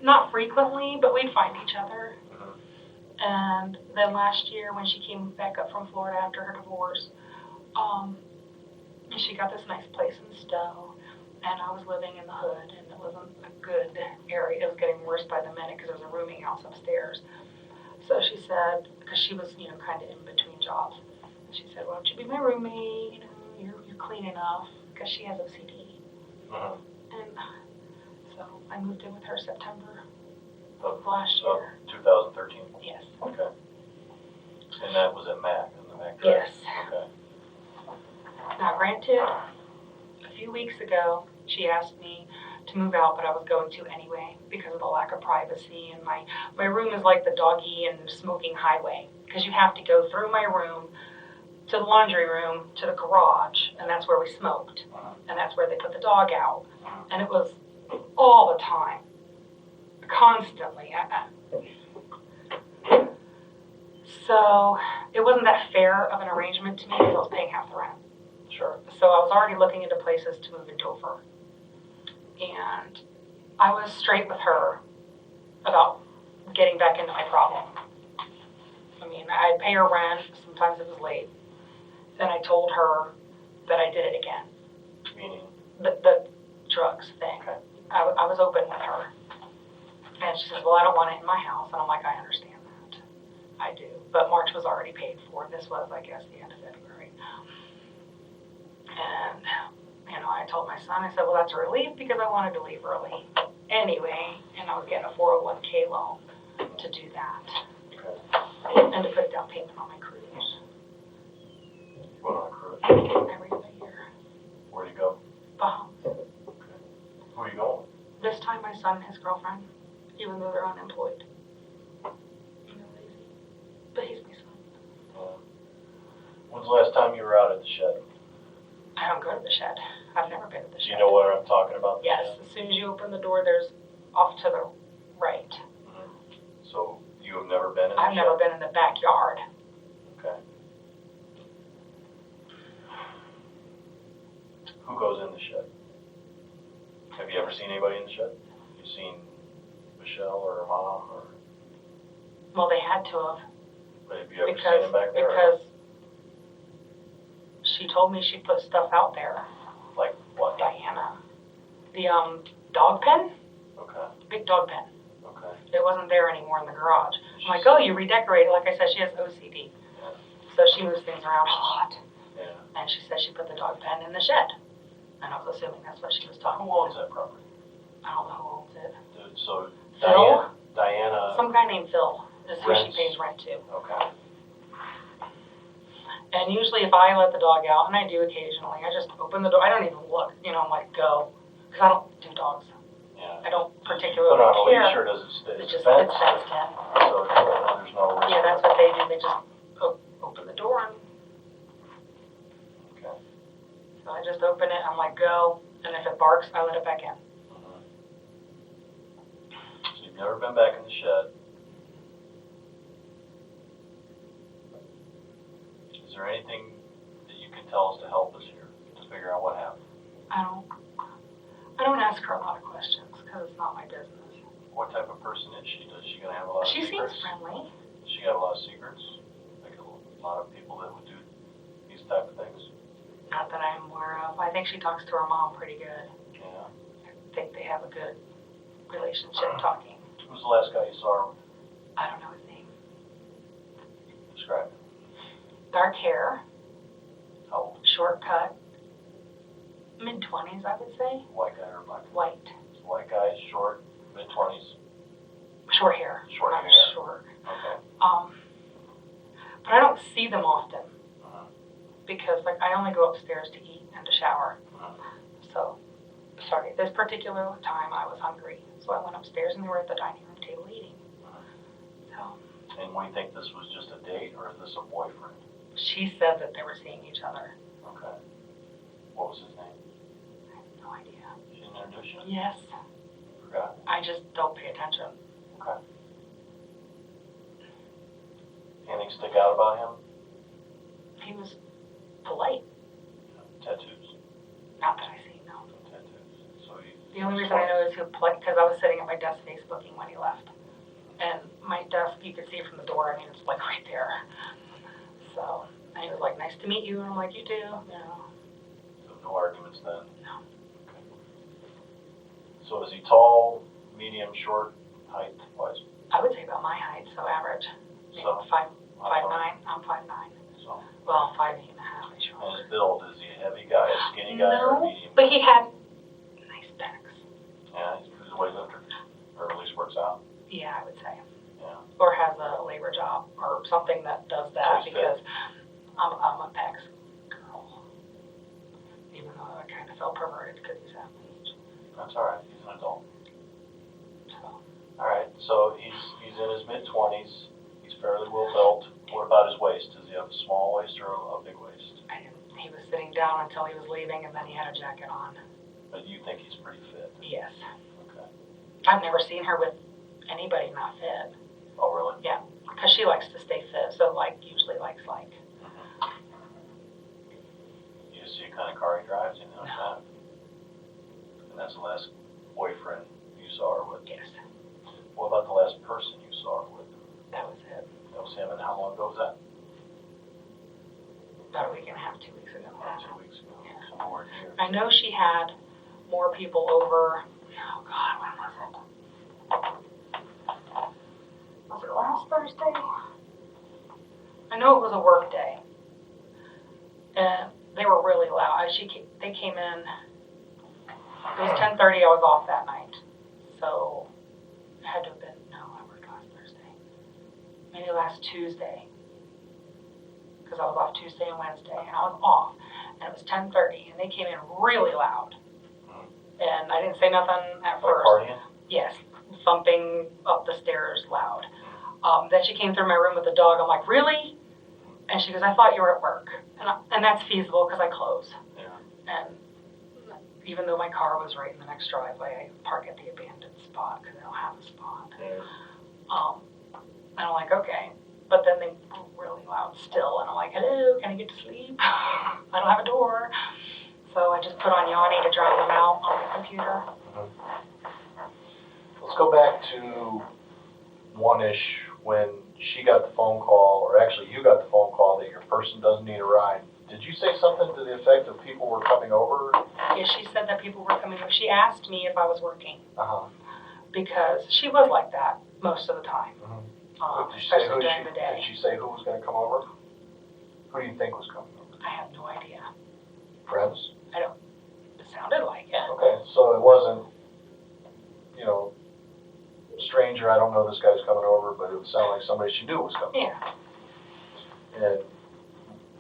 not frequently, but we'd find each other. And then last year when she came back up from Florida after her divorce, And she got this nice place in Stowe, and I was living in the hood, and it wasn't a good area. It was getting worse by the minute because there was a rooming house upstairs. So she said, because she was, kind of in between jobs, she said, "Why don't you be my roommate? You're clean enough," because she has OCD. Uh-huh. And so I moved in with her September of last Of year. 2013? Yes. Okay. And that was at Mac, in the Mac Drive? Yes. Okay. Now, granted, a few weeks ago, she asked me to move out, but I was going to anyway because of the lack of privacy. And my room is like the doggy and smoking highway because you have to go through my room to the laundry room to the garage, and that's where we smoked, and that's where they put the dog out. And it was all the time, constantly. So it wasn't that fair of an arrangement to me because I was paying half the rent. Sure. So I was already looking into places to move in Dover. And I was straight with her about getting back into my problem. I mean, I'd pay her rent, sometimes it was late. Then I told her that I did it again. Meaning? The drugs thing. Okay. I was open with her. And she says, "Well, I don't want it in my house." And I'm like, "I understand that. I do." But March was already paid for. This was, I guess, the end of February. And, I told my son, I said, "Well, that's a relief because I wanted to leave early anyway." And I was getting a 401k loan to do that. Okay. And to put down payment on my cruise. You went on a cruise? Every other year. Where'd you go? Bahamas. Okay. Who are you going with? This time my son and his girlfriend, even though they're unemployed. Lazy. But he's my son. When's the last time you were out at the shed? I don't go to the shed. I've never been to the Do shed. you know what I'm talking about? Yes, as soon as you open the door, there's off to the right. Mm-hmm. So you have never been in the I've shed? never been in the backyard. Okay. Who goes in the shed? Have you ever seen anybody in the shed? You seen Michelle or her mom or? Well, they had to have. But have you ever seen them back there? Because she told me she put stuff out there. Like what? Diana. The dog pen? Okay. Big dog pen. Okay. It wasn't there anymore in the garage. I'm like, "Oh, you redecorated." Like I said, she has OCD. Yeah. So she moves things around a lot. Yeah. And she said she put the dog pen in the shed. And I was assuming that's what she was talking Who about. owns that property? I don't know who owns it. So Phil? Diana. Some guy named Phil is who she Rents. pays rent to. Okay. And usually if I let the dog out, and I do occasionally, I just open the door. I don't even look. I'm like, go. Because I don't do dogs. Yeah. I don't Put particularly it on a care. leash or does it stay? It's just, fenced? it's fenced in. So there's no risk. Yeah, that's what they do. They just open the door and Okay. so I just open it. I'm like, go. And if it barks, I let it back in. Mm-hmm. So you've never been back in the shed. Is there anything that you can tell us to help us here to figure out what happened? I don't ask her a lot of questions because it's not my business. What type of person is she? Does she gonna have a lot of She seems secrets? friendly. Does she got a lot of secrets? Like a lot of people that would do these type of things? Not that I'm aware of. I think she talks to her mom pretty good. Yeah. I think they have a good relationship talking. Who's the last guy you saw her with? I don't know his name. Describe it. Dark hair, How old? short cut, mid-20s, I would say. White guy or black guy? White. White guy, short, mid-20s. Short hair. Short not hair. Short. Okay. But I don't see them often Uh-huh. because, I only go upstairs to eat and to shower. Uh-huh. So, sorry, this particular time I was hungry. So I went upstairs and they were at the dining room table eating. So, And we think this was just a date, or is this a boyfriend? she said that they were seeing each other. Okay. What was his name? I have no idea. She didn't introduce you? Yes, Forgot. I just don't pay attention. Okay. Anything stick out about him? He was polite. Tattoos? Not that I see, no. No tattoos. So he. The only reason I know is he was polite because I was sitting at my desk Facebooking when he left. And my desk, you could see it from the door. I mean, it's right there. So, and he was like, "Nice to meet you." And I'm like, "You too." So since then? No. Okay. So is he tall, medium, short, height-wise? I would say about my height, so average. You know, So, 5'9". I'm 5'9". So, Well, 5'8.5", I and sure. his build, is he a heavy guy, a skinny guy, or a No, medium? but he had nice pecs. Yeah, he's a weightlifter, or at least works out. Yeah, I would say. Yeah. Or has a labor job or something that does that, So he's because I'm a pecs girl. Even though I kind of felt perverted because he's that age. That's all right, he's an adult. So, All right, so he's in his mid-20s, he's fairly well-built. What about his waist? Does he have a small waist or a big waist? he was sitting down until he was leaving, and then he had a jacket on. But you think he's pretty fit? Yes. Okay. I've never seen her with anybody not fit. Oh, really? Yeah, because she likes to stay fit, so usually likes You see what kind of car he drives, you know No. that? And that's the last boyfriend you saw her with? Yes, What about the last person you saw her with? that was it. That was him, and how long ago was that? About a week and a half, 2 weeks ago. 2 weeks ago, so nowhere near. I know she had more people over. Oh God, when was it? Was it last Thursday? I know it was a work day, and they were really loud. They came in. It was 10:30. I was off that night, so it had to have been I worked last Thursday. Maybe last Tuesday, because I was off Tuesday and Wednesday, and I was off, and it was 10:30, and they came in really loud. And I didn't say nothing at Like first. partying? Yes, thumping up the stairs loud. Then she came through my room with the dog. I'm like, really? And she goes, I thought you were at work. And that's feasible because I close. Yeah. And even though my car was right in the next driveway, I park at the abandoned spot because I don't have a spot. Yeah. And I'm like, okay. But then they were really loud still. And I'm like, hello, can I get to sleep? I don't have a door. So I just put on Yanni to drown them out on the computer. Let's go back to 1-ish when she got the phone call, or actually you got the phone call that your person doesn't need a ride. Did you say something to the effect of people were coming over? Yeah, she said that people were coming over. She asked me if I was working Uh-huh. because she was like that most of the time, Did she say especially during the Did day. she say who was going to come over? Who do you think was coming over? I have no idea. Friends? It sounded like it. Okay, so it wasn't, stranger, I don't know this guy's coming over, but it would sound like somebody she knew was coming. Yeah. And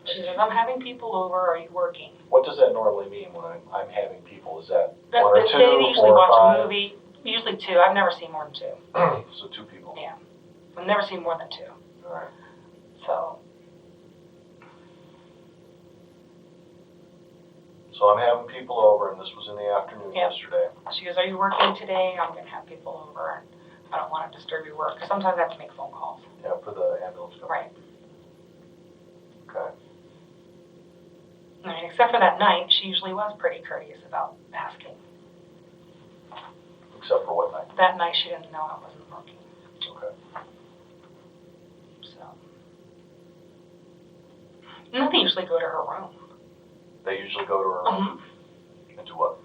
She says, I'm having people over. Are you working? what does that normally mean when I'm having people? Is that But one or they two, usually 4 or watch 5? a movie. Usually 2. I've never seen more than 2. So 2 people. Yeah. I've never seen more than 2. All right. So I'm having people over, and this was in the afternoon Yeah. yesterday. She goes, are you working today? I'm going to have people over. And I don't want to disturb your work because sometimes I have to make phone calls. Yeah, for the ambulance company. Right. Okay. I mean, except for that night, she usually was pretty courteous about asking. Except for what night? That night, she didn't know I wasn't working. Okay. So. And then they usually go to her room. They usually go to her room and do what?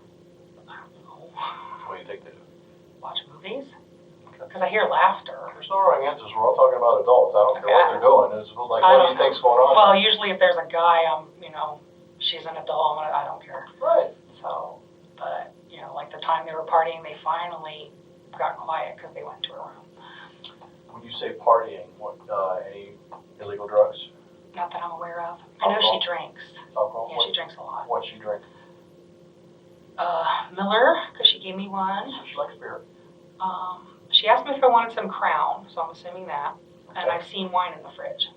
I don't know. What do you think they do? Watch movies. Okay. Because I hear laughter. There's no wrong answers. We're all talking about adults. I don't care what they're doing. It's like, I what do don't you think's going on? Well, usually if there's a guy, she's an adult, I don't care. Right. So, but, like the time they were partying, they finally got quiet because they went to her room. When you say partying, what, any illegal drugs? Not that I'm aware of. I know she drinks. Alcohol? Yeah, she drinks a lot. What's she drink? Miller, because she gave me one. She likes beer. She asked me if I wanted some Crown, so I'm assuming that. And Okay. I've seen wine in the fridge.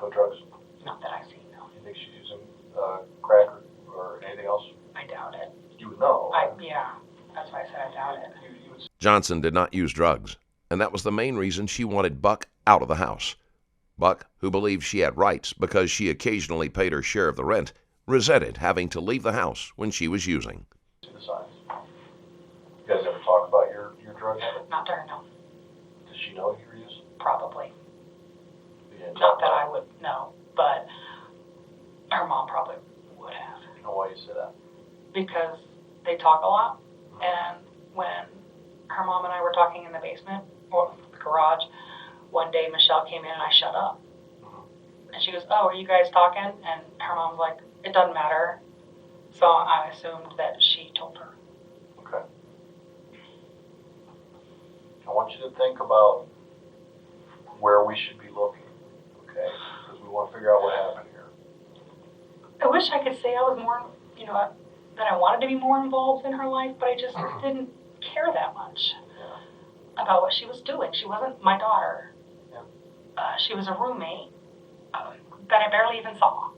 No drugs? Not that I've seen, no. You think she's using crack or anything else? I doubt it. You would know. Yeah, that's why I said I doubt it. You would Johnson did not use drugs, and that was the main reason she wanted Buck out of the house. Buck, who believed she had rights because she occasionally paid her share of the rent, resented having to leave the house when she was using. see the signs. You guys ever talk about your drug habit? Not to her, no. Does she know you were using? Probably. You didn't Not talk that about I would know, but her mom probably would have. it. You know why you say that? because they talk a lot. And when her mom and I were talking in the basement or the garage, one day Michelle came in and I shut up. And she goes, "Oh, are you guys talking?" And her mom's like, "It doesn't matter." So I assumed that she told her. Okay. I want you to think about where we should be looking, okay? Because we want to figure out what happened here. I wish I could say I was more, that I wanted to be more involved in her life, but I just didn't care that much about what she was doing. She wasn't my daughter. Yeah. She was a roommate that I barely even saw.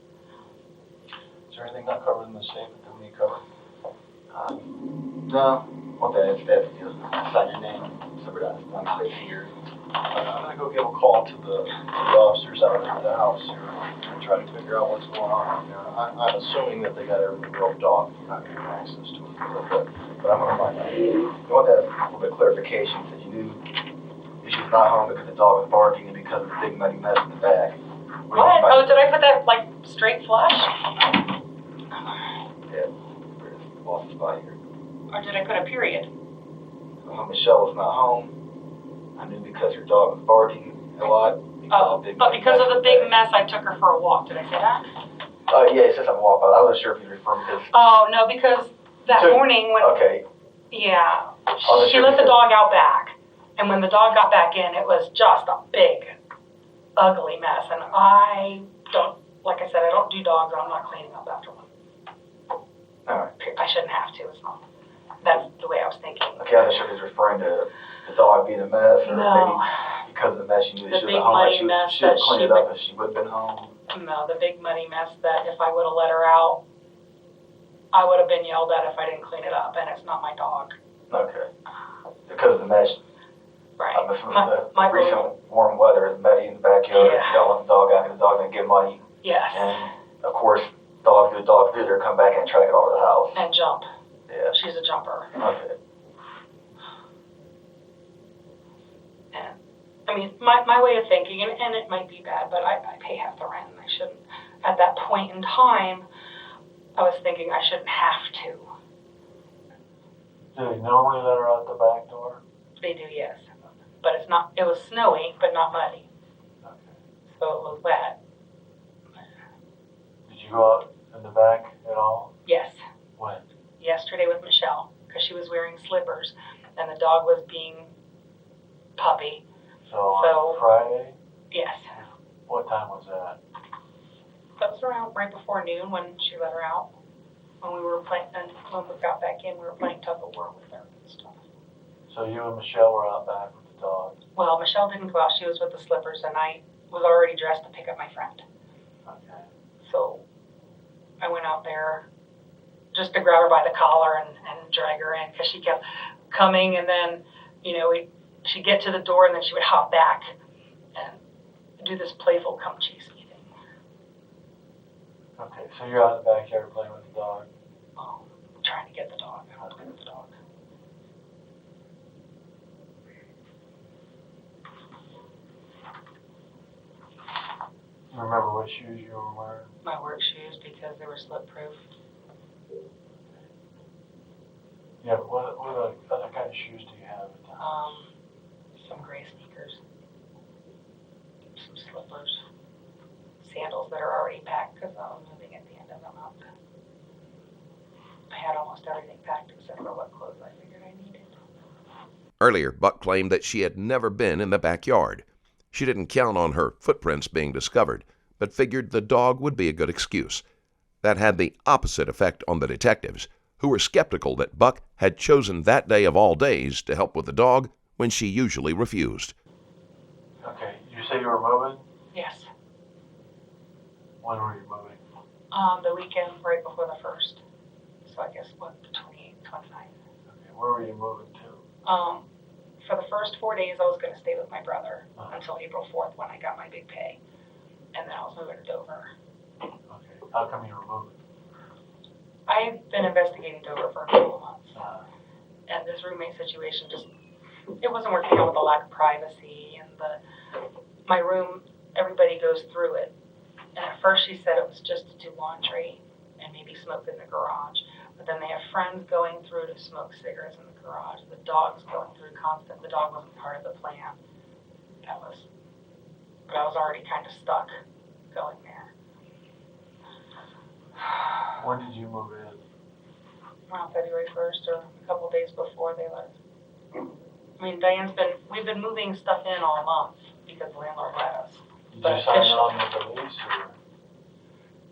Is there anything not covered in the statement that we need covered? No. Okay, that's just sign your name, somebody else, one space here. I'm gonna go give a call to the officers out at the house here and try to figure out what's going on there. I'm assuming that they got everything roped off. You're not gonna have access to it, but I'm gonna find out. I want that a little bit of clarification, that you knew she was not home because the dog was barking and because of the big muddy mess in the back. What? Oh, did I put that straight flush? Yeah, lost the spot here. Or did I put a period? Michelle was not home. I knew because her dog was barking a lot. But because of the big mess, I took her for a walk. Did I say that? Yeah, it says I'm walking. I wasn't sure if you were referring to this. Oh, no, because that morning when... Okay. Yeah. She let the dog out back. And when the dog got back in, it was just a big, ugly mess. And I don't, like I said, I don't do dogs, and I'm not cleaning up after one. All right. I shouldn't have to. It's not. That's the way I was thinking. Okay, I wasn't sure if he was referring to the dog being a mess, or maybe because of the mess you knew she was at home. Like she would clean it up if she would have been home. No, the big muddy mess that if I would have let her out, I would have been yelled at if I didn't clean it up, and it's not my dog. Okay. Because of the mess. Right. From the recent warm weather, it's muddy in the backyard. Yeah. You don't let the dog out because the dog's going to get muddy. Yes. And, of course, dogs do, they're come back and track it all over the house. And jump. Yeah. She's a jumper. Okay. And, I mean, my way of thinking, and it might be bad, but I pay half the rent, and I shouldn't. At that point in time, I was thinking I shouldn't have to. Do they normally let her out the back door? They do, yes. But it was snowy, but not muddy. Okay. So it was wet. Did you go out in the back at all? Yes. When? Yesterday with Michelle, because she was wearing slippers, and the dog was being puppy. So on Friday? Yes. What time was that? That was around right before noon when she let her out. When we were playing, and when we got back in, we were playing tug of war with her and stuff. So you and Michelle were out back with the dog? Well, Michelle didn't go out. She was with the slippers, and I was already dressed to pick up my friend. Okay. So I went out there just to grab her by the collar and drag her in, because she kept coming, and then, she'd get to the door, and then she would hop back and do this playful come chase me thing. Okay, so you're out in the backyard playing with the dog? Oh, trying to get the dog. I don't play with the dog. You remember what shoes you were wearing? My work shoes, because they were slip-proof. Yeah, what other kind of shoes do you have at the house? Some gray sneakers, some slippers, sandals that are already packed because I was moving at the end of the month. I had almost everything packed except for what clothes I figured I needed. Earlier, Buck claimed that she had never been in the backyard. She didn't count on her footprints being discovered, but figured the dog would be a good excuse. That had the opposite effect on the detectives, who were skeptical that Buck had chosen that day of all days to help with the dog when she usually refused. Okay, you say you were moving? Yes. When were you moving? The weekend right before the 1st. So I guess, the 28th, 29th. Okay, where were you moving to? For the first 4 days, I was going to stay with my brother until April 4th when I got my big pay. And then I was moving to Dover. Okay, how come you were moving? I've been investigating Dover for a couple of months. And this roommate situation it wasn't working out with the lack of privacy and my room, everybody goes through it. And at first she said it was just to do laundry and maybe smoke in the garage. But then they have friends going through to smoke cigarettes in the garage. The dog's going through constant. The dog wasn't part of the plan. But I was already kind of stuck going there. When did you move in? Around February 1st or a couple days before they left. I mean, we've been moving stuff in all month because the landlord let us. Did But you sign officially- on with the lease, or,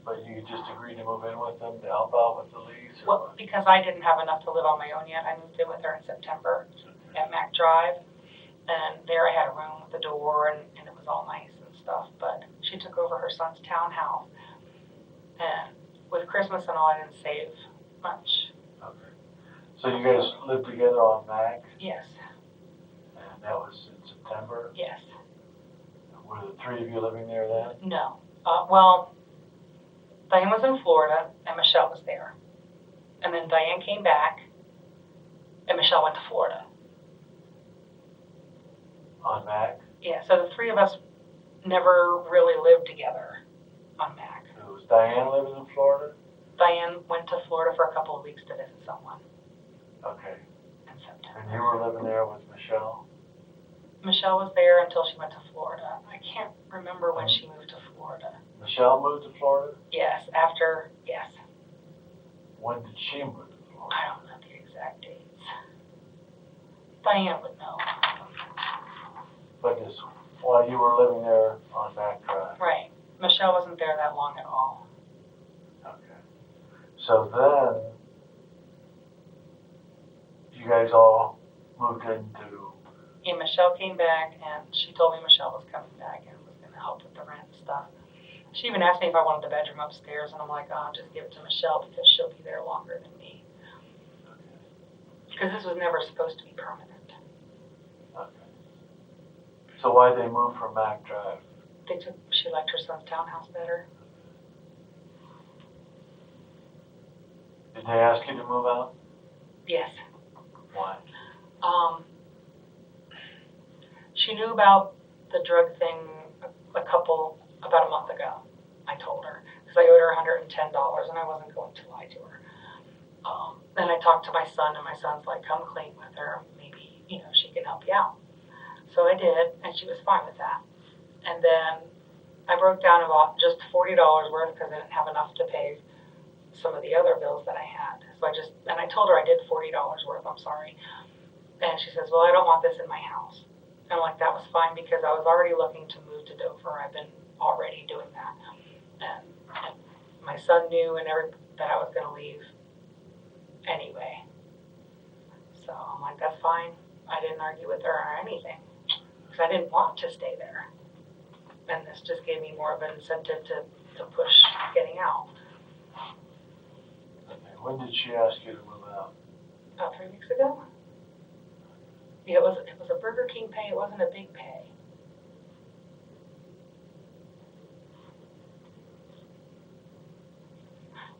but you just agreed to move in with them to help out with the lease? Or Well, what? because I didn't have enough to live on my own yet, I moved in with her in September at Mac Drive. And there I had a room with a door and it was all nice and stuff. But she took over her son's townhouse. And with Christmas and all, I didn't save much. Okay. So you guys lived together on Mac, Yes, and that was in September? yes, Were the three of you living there then? no. Well, Diane was in Florida and Michelle was there. And then Diane came back and Michelle went to Florida. On Mac? Yeah, so the three of us never really lived together on Mac. So was Diane living in Florida? Diane went to Florida for a couple of weeks to visit someone Okay. in September. And you were living there with Michelle? Michelle was there until she went to Florida. I can't remember when she moved to Florida. Michelle moved to Florida? Yes. When did she move to Florida? I don't know the exact dates. Diane would know. But this, while you were living there on Mac Drive? Right. Michelle wasn't there that long at all. Okay. So then, you guys all moved into, Yeah, Michelle came back and she told me Michelle was coming back and was going to help with the rent and stuff. She even asked me if I wanted the bedroom upstairs, and I'm like, oh, just give it to Michelle because she'll be there longer than me. Because this was never supposed to be permanent. okay. So why'd they move from Mac Drive? She liked her son's townhouse better. Did they ask you to move out? Yes. Why? She knew about the drug thing about a month ago. I told her because I owed her $110 and I wasn't going to lie to her. Then I talked to my son and my son's like, come clean with her. Maybe, she can help you out. So I did and she was fine with that. And then I broke down about just $40 worth because I didn't have enough to pay some of the other bills that I had. So I told her I did $40 worth, I'm sorry. And she says, well, I don't want this in my house. And I'm like, that was fine because I was already looking to move to Dover. I've been already doing that. And my son knew that I was going to leave anyway. So I'm like, that's fine. I didn't argue with her or anything because I didn't want to stay there. And this just gave me more of an incentive to push getting out. Okay. When did she ask you to move out? About 3 weeks ago. Yeah, it was a Burger King pay. It wasn't a big pay.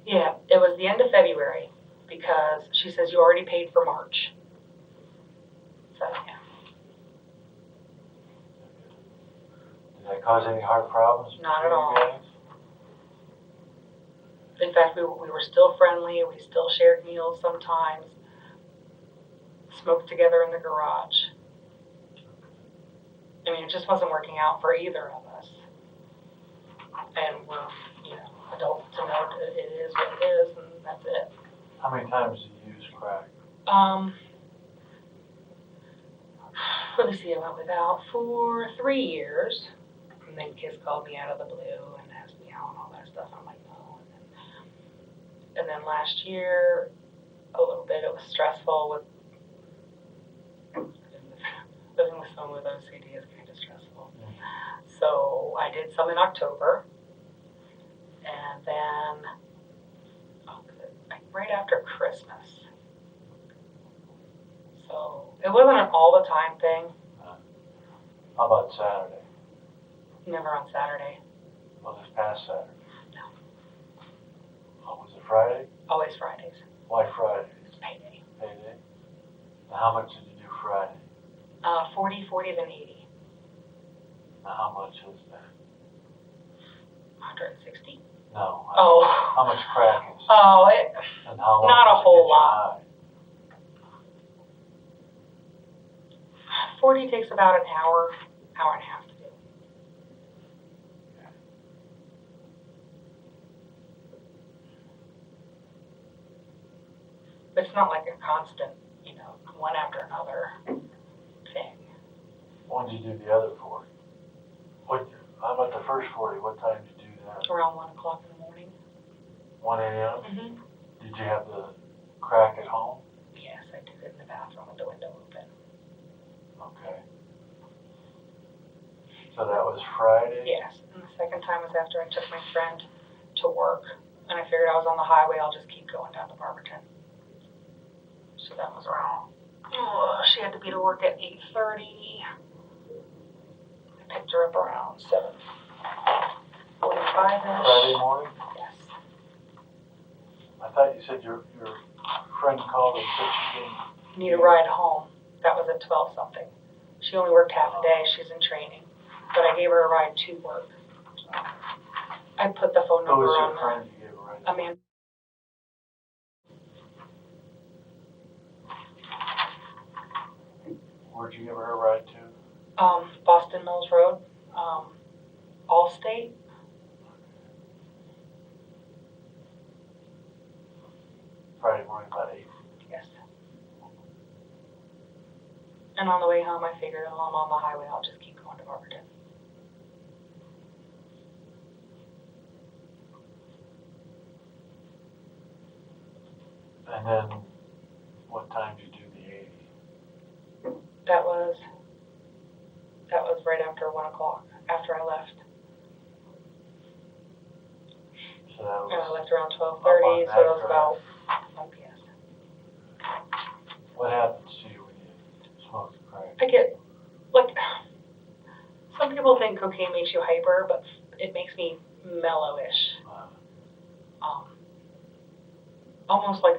Yeah, it was the end of February because she says you already paid for March. So yeah. Did that cause any heart problems? Not between at all. you guys? In fact, we were still friendly. We still shared meals sometimes. Smoked together in the garage. I mean, it just wasn't working out for either of us. And we're, adults to know that it is what it is, and that's it. How many times did you use crack? Let me see, I went without for 3 years. And then Kiss called me out of the blue and asked me out and all that stuff. I'm like, no. And then last year, a little bit, it was stressful with living with someone with OCD is kind of stressful. So I did some in October. And then, right after Christmas. So it wasn't an all the time thing. How about Saturday? Never on Saturday. Well, this past Saturday? No. Oh, was it Friday? Always Fridays. Why Friday? It's payday. Payday? Now, how much did you do Friday? 40, then 80. Now, how much was that? 160. No. Oh. How much crack is Oh, And how long not a does it whole get you lot. high? 40 takes about an hour, hour and a half to do. But it's not like a constant, one after another thing. When did you do the other 40? How about the first 40? What time did you do that? Around 1 o'clock in the morning. 1 a.m.? Mm-hmm. Did you have the crack at home? Yes, I did it in the bathroom with the window open. Okay. So that was Friday? Yes, and the second time was after I took my friend to work, and I figured I was on the highway, I'll just keep going down to Barberton. So that was around, she had to be to work at 8:30. I picked her up around 7:45-ish. Friday morning? Yes. I thought you said your friend called and said she didn't. Need a ride home. That was at 12 something. She only worked half a day, she's in training. But I gave her a ride to work. I put the phone Who number was on your friend you gave a ride to? Amanda. Where'd you give her a ride to? Boston Mills Road, Allstate. Friday morning about 8. Yes. And on the way home, I figured, I'm on the highway, I'll just keep going to Barberton. And then, what time did you do the 80? That was right after 1 o'clock, after I left. So that And I was, left around 12:30, Up on so it that was about 1 p.m. what happens to you when you smoke the crack? I get, some people think cocaine makes you hyper, but it makes me mellowish. Almost like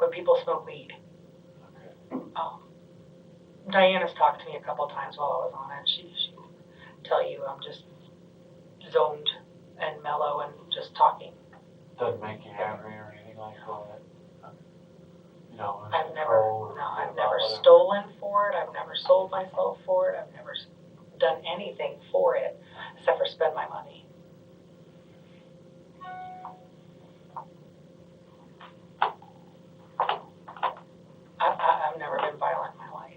when people smoke weed. Okay. Diana's talked to me a couple times while I was on it. She'd tell you I'm just zoned and mellow and just talking. Doesn't make you angry or anything like that? You know, I've never stolen for it. I've never sold myself for it. I've never done anything for it except for spend my money. I've never been violent in my life.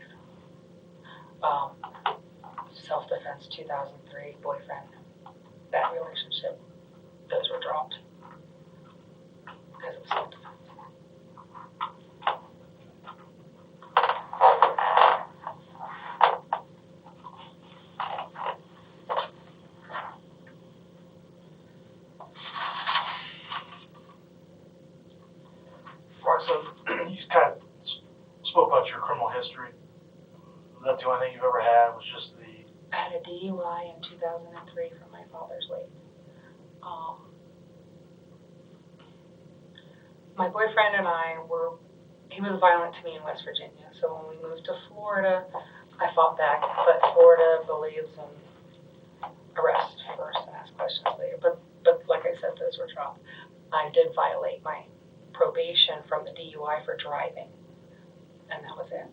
Self-defense 2003, boyfriend, bad relationship, those were dropped because of self-defense. Right, so you just kind of spoke about your criminal history. Was that the only thing you've ever had? Was just the... I had a DUI in 2003 from my father's weight. My boyfriend and he was violent to me in West Virginia, so when we moved to Florida, I fought back, but Florida believes in arrest first and ask questions later. But like I said, those were dropped. I did violate my probation from the DUI for driving, and that was it.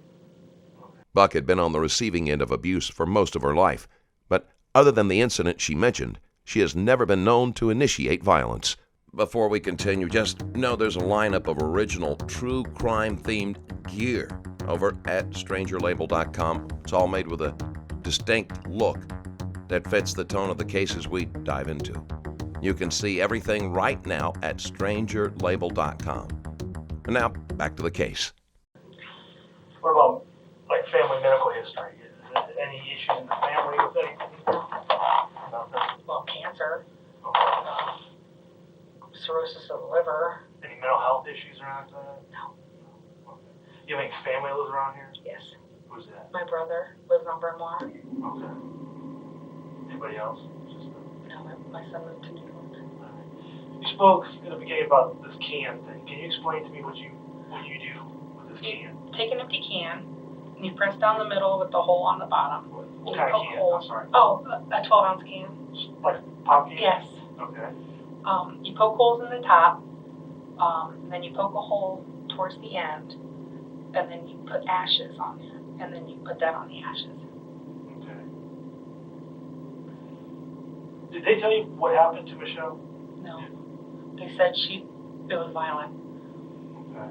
Buck had been on the receiving end of abuse for most of her life, but other than the incident she mentioned, she has never been known to initiate violence. Before we continue, just know there's a lineup of original true crime-themed gear over at strangerlabel.com. It's all made with a distinct look that fits the tone of the cases we dive into. You can see everything right now at strangerlabel.com. And now, back to the case. What about, like, family medical history? Is there any issues in the family with anything? Nothing? Well, cancer, Okay. cirrhosis of the liver. Any mental health issues or anything like that? No. Okay. You have any family lives around here? Yes. Who's that? My brother lives on Brenoir. Okay. Anybody else? Just No, my son moved to New York. You spoke in the beginning about this can thing. Can you explain to me what you do with this can? Take an empty can, and you press down the middle with the hole on the bottom. What kind of can? I'm sorry. Oh, a 12-ounce can. Like pop can? Yes. Okay. You poke holes in the top, and then you poke a hole towards the end, and then you put ashes on there, and then you put that on the ashes. Okay. Did they tell you what happened to Michelle? No. They said it was violent. Okay.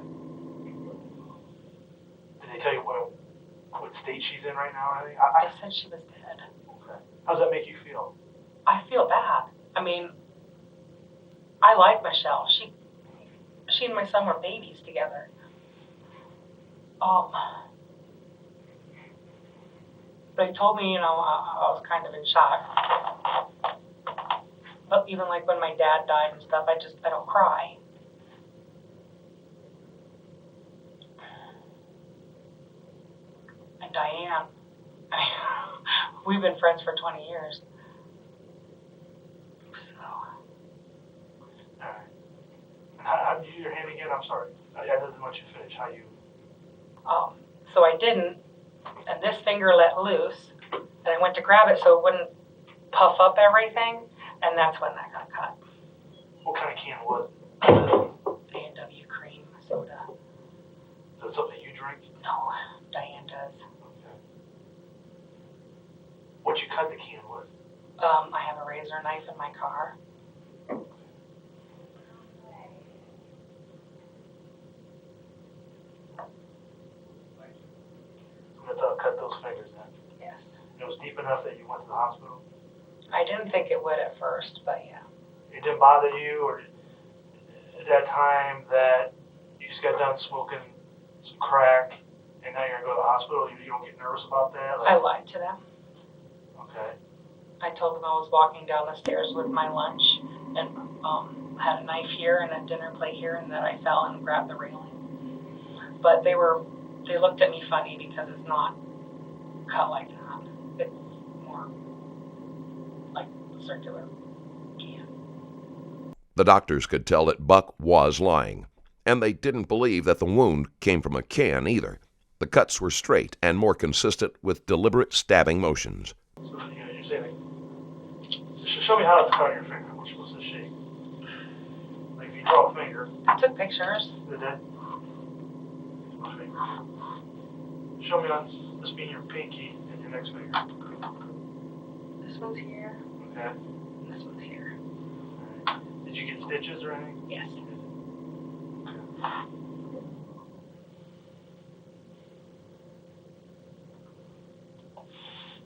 Did they tell you what state she's in right now or anything? They said she was dead. Okay. How does that make you feel? I feel bad. I mean, I like Michelle. She and my son were babies together. They told me, I was kind of in shock. But even like when my dad died and stuff, I don't cry. And Diane, we've been friends for 20 years. Alright. How did you use your hand again? I'm sorry. I didn't want you to finish. How you... So I didn't, and this finger let loose, and I went to grab it so it wouldn't puff up everything, and that's when that got cut. What kind of can was it? A&W cream soda. Is that something you drink? No, Diane does. Okay. What you cut the can with? I have a razor knife in my car. That's how I cut those fingers then. Yes. It was deep enough that you went to the hospital? I didn't think it would at first, but yeah. It didn't bother you, or at that time that you just got done smoking some crack and now you're going to go to the hospital, you don't get nervous about that? I lied to them. Okay. I told them I was walking down the stairs with my lunch and had a knife here and a dinner plate here, and that I fell and grabbed the railing. But they looked at me funny because it's not cut like that. It's more like circular can. The doctors could tell that Buck was lying, and they didn't believe that the wound came from a can either. The cuts were straight and more consistent with deliberate stabbing motions. So you're saying, show me how to cut your finger. We're supposed to shake. Like if you draw a finger. I took pictures. Did that? Show me on this being your pinky and your next finger. This one's here. Okay. And this one's here. Right. Did you get stitches or anything? Yes.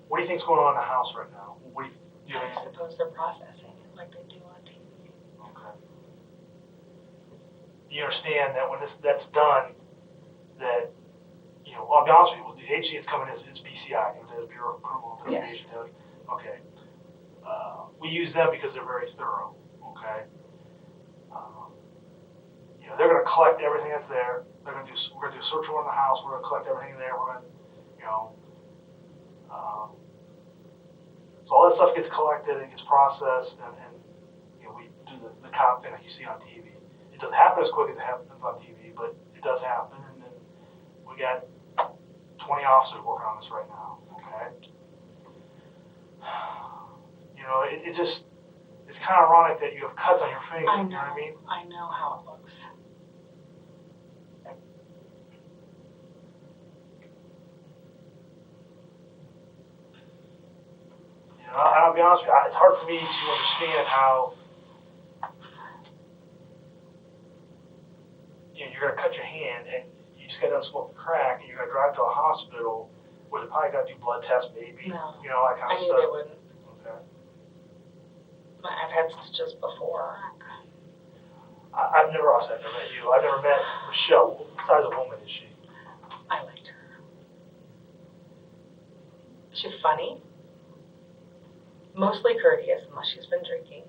What do you think's going on in the house right now? What do you I suppose they're processing it like they do on TV. Okay. You understand that when that's done, that, I'll be honest with you, the HC is coming as BCI, the Bureau of Criminal Investigation. Yes. Okay. We use them because they're very thorough. Okay. They're going to collect everything that's there. We're going to do a search warrant in the house. We're going to collect everything there. We're going to, so all that stuff gets collected and gets processed, and we do the cop thing like you see on TV. It doesn't happen as quick as it happens on TV, but it does happen, and then we got 20 officers working on this right now, okay? It's kind of ironic that you have cuts on your finger, I know. You know what I mean? I know how it looks. I'll be honest with you, it's hard for me to understand how you're going to cut your hand and you just got done smoking crack and you're going to drive to a hospital where they probably got to do blood tests maybe, No. That kind I of knew stuff. they wouldn't. Okay. I've had stitches before. I've never met you. I've never met Michelle. What size of woman is she? I liked her. She's funny. Mostly courteous, unless she's been drinking.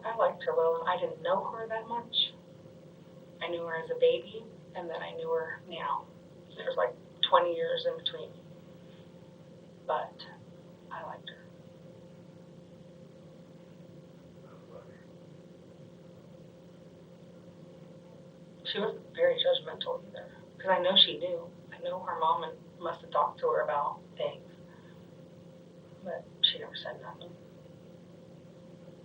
I liked her well. I didn't know her that much. I knew her as a baby, and then I knew her now. There's like 20 years in between. But I I liked her. She wasn't very judgmental either, because I know she knew. I know her mom must have talked to her about things, but she never said nothing.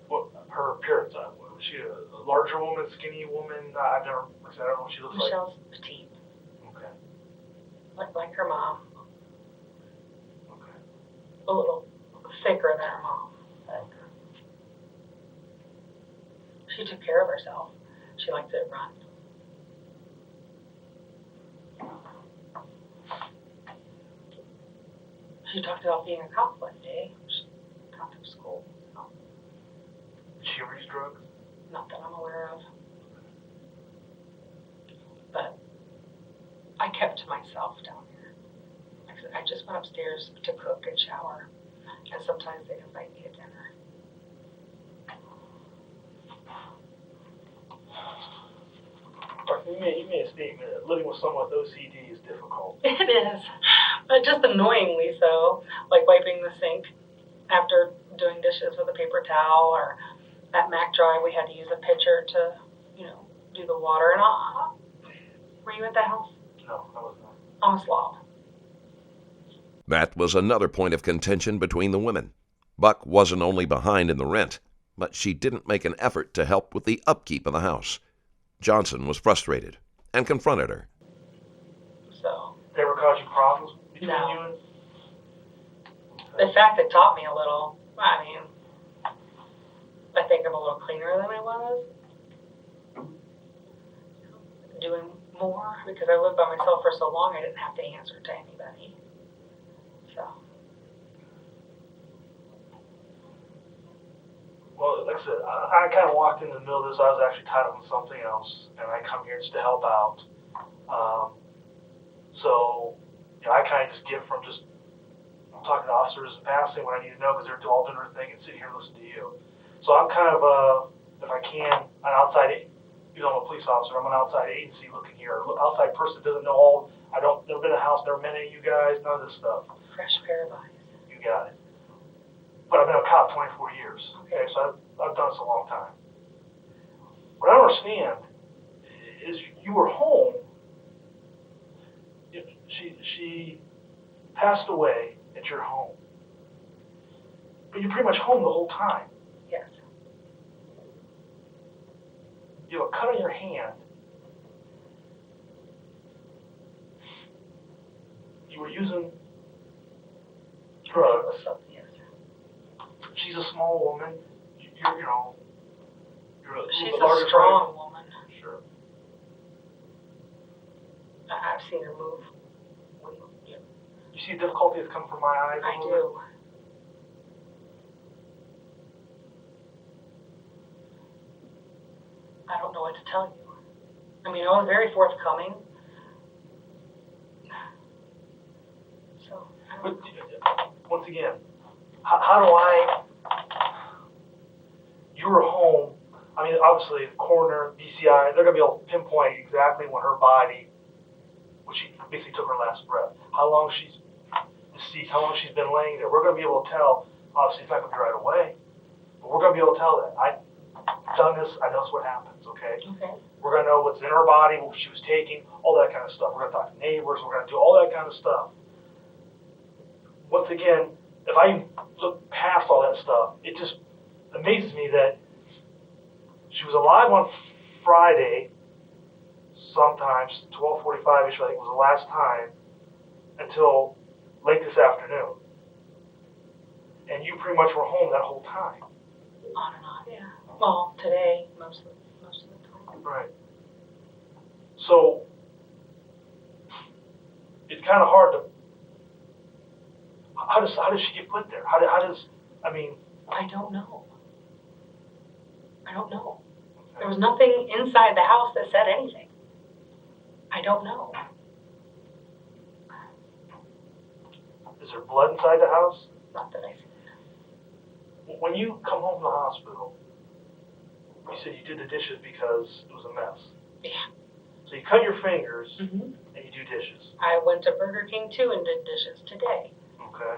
What, her appearance, was she a larger woman, skinny woman? I don't know what she looks Michelle's petite, like. Okay. like her mom, Okay. a little thicker than her mom. But she took care of herself. She liked to run. She talked about being a cop one day. She got through school. So. Did she ever use drugs? Not that I'm aware of. But I kept to myself down here. Like I said, I just went upstairs to cook and shower. And sometimes they'd invite me to dinner. You made a statement that living with someone with OCD is difficult. It is. But just annoyingly so. Like wiping the sink after doing dishes with a paper towel, or at Mac Drive we had to use a pitcher to, do the water. And were you at that house? No, I was not. I'm a slob. That was another point of contention between the women. Buck wasn't only behind in the rent, but she didn't make an effort to help with the upkeep of the house. Johnson was frustrated and confronted her. So. They ever cause you problems between No. you and? In fact, it taught me a little. I mean, I think I'm a little cleaner than I was. Doing more, because I lived by myself for so long, I didn't have to answer to anybody. So. Well, like I said, I kind of walked in the middle of this. I was actually tied up on something else, and I come here just to help out. So, I kind of just give from just talking to officers and passing what I need to know, because they're all doing their thing, and sitting here and listening to you. So I'm kind of, if I can, an outside, I'm a police officer, I'm an outside agency looking here, outside person doesn't know all, never been in a house, never met any of you guys, none of this stuff. Fresh pair of eyes. You got it. But I've been a cop 24 years, Okay. so I've done this a long time. What I don't understand is you were home, she passed away at your home, but you're pretty much home the whole time. Yes. You have a cut on your hand. You were using drugs. Yes. She's a small woman. You're She's a larger a strong woman. Sure. I've seen her move. You see the difficulty that's coming from my eyes? I do. I don't know what to tell you. I mean, I was very forthcoming. So, But once again, how do I? You were home. I mean, obviously, the coroner, BCI, they're gonna be able to pinpoint exactly when her body, when she basically took her last breath, how long she's deceased, how long she's been laying there. We're gonna be able to tell. Obviously, it's not gonna be right away, but we're gonna be able to tell that. I've done this. I know what happens. Okay. Okay. We're gonna know what's in her body, what she was taking, all that kind of stuff. We're gonna talk to neighbors. We're gonna do all that kind of stuff. Once again, if I look past all that stuff, it just amazes me that she was alive on Friday, sometimes 12:45ish, I think was the last time, until late this afternoon. And you pretty much were home that whole time. On and on, yeah. Well, today, most of the time. Right. So, it's kind of hard to, how does she get put there? How does, I mean. I don't know. There was nothing inside the house that said anything. I don't know. Is there blood inside the house? Not that I see. When you come home from the hospital, you said you did the dishes because it was a mess. Yeah. So you cut your fingers Mm-hmm. and you do dishes. I went to Burger King too and did dishes today. Okay.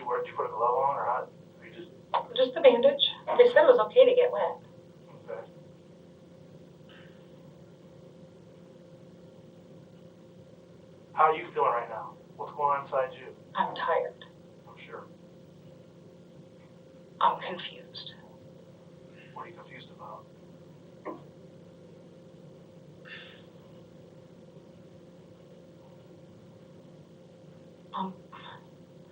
Did you put a glove on or not? Or you Just the bandage. They said it was okay to get wet. okay. How are you feeling right now? What's going on inside you? I'm tired. I'm sure. I'm confused. What are you confused about?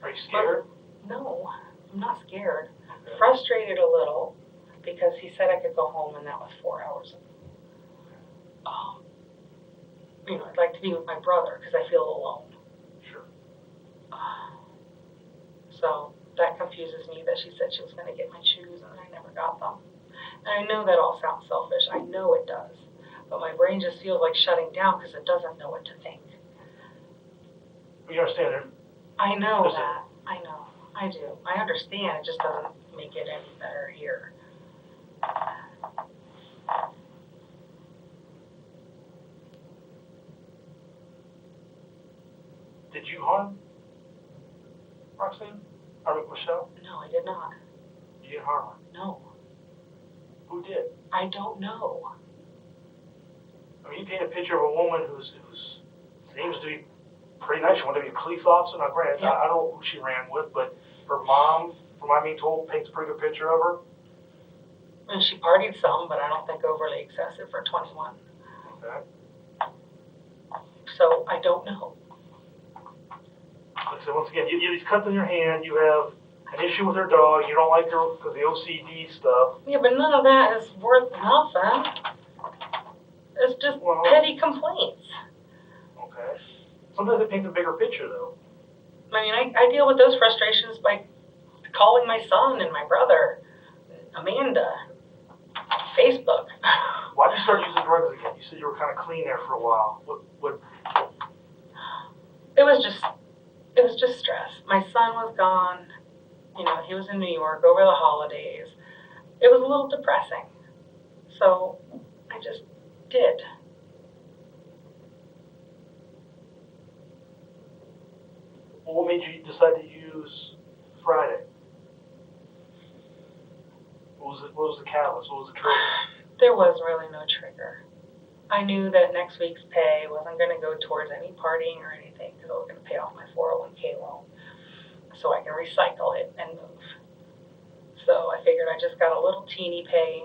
Are you scared? No, I'm not scared. Okay. Frustrated a little because he said I could go home and that was 4 hours. I'd like to be with my brother because I feel alone. Sure. So that confuses me that she said she was going to get my shoes and I never got them. And I know that all sounds selfish. I know it does. But my brain just feels like shutting down because it doesn't know what to think. But you understand there? I know Listen. that. I know. I do. I understand. It just doesn't make it any better here. Did you harm Roxanne? Or Michelle? No, I did not. You didn't harm her. No. Who did? I don't know. I mean, you paint a picture of a woman who's seems to be pretty nice. She wanted to be a police officer. Now, granted, Yeah. I don't know who she ran with, but her mom, from what I'm being told, paints a pretty good picture of her. And she partied some, but I don't think overly excessive for 21. Okay. So I don't know. Like I said, once again, you have these cuts in your hand. You have an issue with her dog. You don't like her because the OCD stuff. Yeah, but none of that is worth nothing. It's just Well- petty complaints. Okay. Sometimes it paints a bigger picture, though. I mean, I deal with those frustrations by calling my son and my brother, Amanda, Facebook. Why did you start using drugs again? You said you were kind of clean there for a while. What? It was just stress. My son was gone. He was in New York over the holidays. It was a little depressing. So I just did. Well, what made you decide to use Friday? What was the catalyst? What was the trigger? There was really no trigger. I knew that next week's pay wasn't going to go towards any partying or anything because I was going to pay off my 401k loan so I can recycle it and move. So I figured I just got a little teeny pay.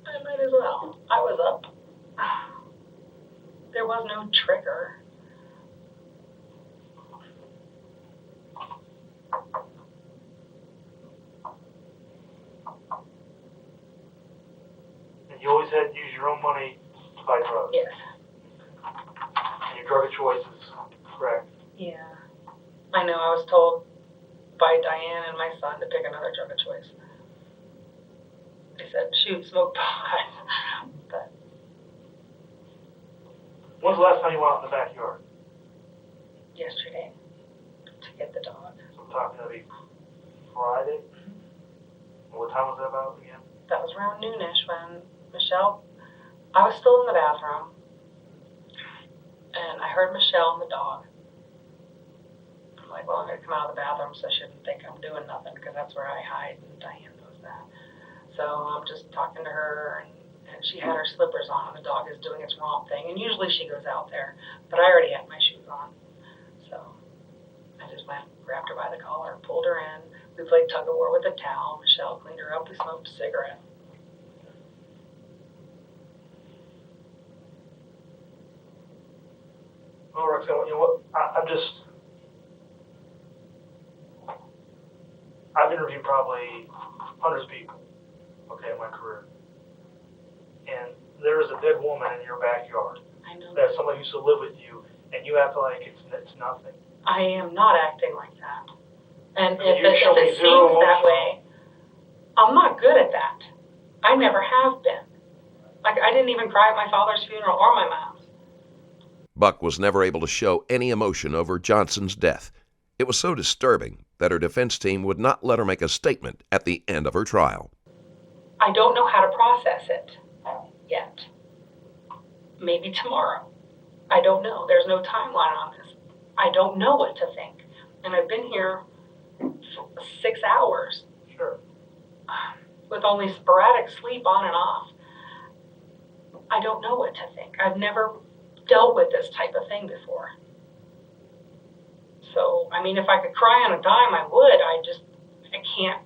I might as well. I was up. There was no trigger. And you always had to use your own money to buy drugs. Yes. And your drug of choice is correct. Yeah. I know. I was told by Diane and my son to pick another drug of choice. They said, shoot, smoke pot. But When's the last time you went out in the backyard? yesterday, to get the dog. Sometime maybe Friday? And what time was that about again? That was around noonish when Michelle, I was still in the bathroom, and I heard Michelle and the dog. I'm like, well, I'm going to come out of the bathroom, so I shouldn't think I'm doing nothing, because that's where I hide, and Diane knows that. So I'm just talking to her, and she had her slippers on, and the dog is doing its romp thing, and usually she goes out there, but I already had my shoes on. So I just went, grabbed her by the collar, pulled her in. We played tug of war with a towel. Michelle cleaned her up. We smoked a cigarette. Well, Roxanne, you know what? I've interviewed probably hundreds of people, okay, in my career. And there is a dead woman in your backyard. I know. That somebody used to live with you, and you act like it's nothing. I am not acting like that. And You if show me it zero seems that emotion. way, I'm not good at that. I never have been. Like, I didn't even cry at my father's funeral or my mom's. Buck was never able to show any emotion over Johnson's death. It was so disturbing that her defense team would not let her make a statement at the end of her trial. I don't know how to process it yet. Maybe tomorrow. I don't know. There's no timeline on this. I don't know what to think. And I've been here 6 hours Sure. with only sporadic sleep on and off. I don't know what to think. I've never dealt with this type of thing before. So, I mean, if I could cry on a dime, I would. I can't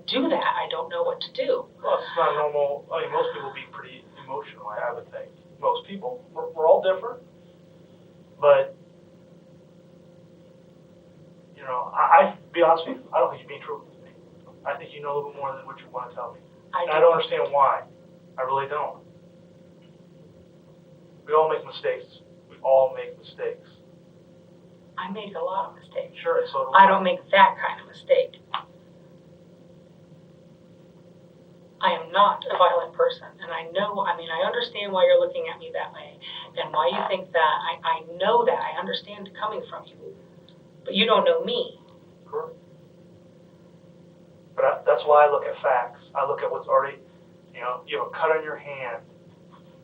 do that. I don't know what to do. Well, it's not normal. I mean, most people be pretty emotional, I would think. Most people. We're all different. But, you know, I be honest with you, I don't think you're being truthful with me. I think you know a little bit more than what you want to tell me. And I don't understand why. I really don't. We all make mistakes. We all make mistakes. I make a lot of mistakes. Sure, and so do I don't make that kind of mistake. I am not a violent person, and I understand why you're looking at me that way, and why you think that. I know that. I understand coming from you. But you don't know me. Correct. But that's why I look at facts. I look at what's already, you know, you have a cut on your hand,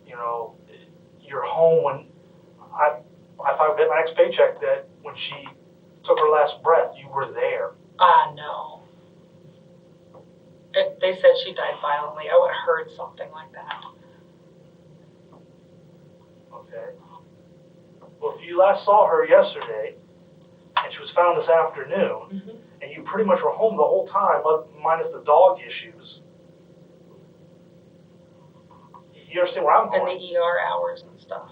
you know, you're home when if I get my next paycheck that when she took her last breath, you were there. No. They said she died violently. I would have heard something like that. Okay. Well, if you last saw her yesterday, and she was found this afternoon, and you pretty much were home the whole time, minus the dog issues, you understand where I'm going? And the ER hours and stuff.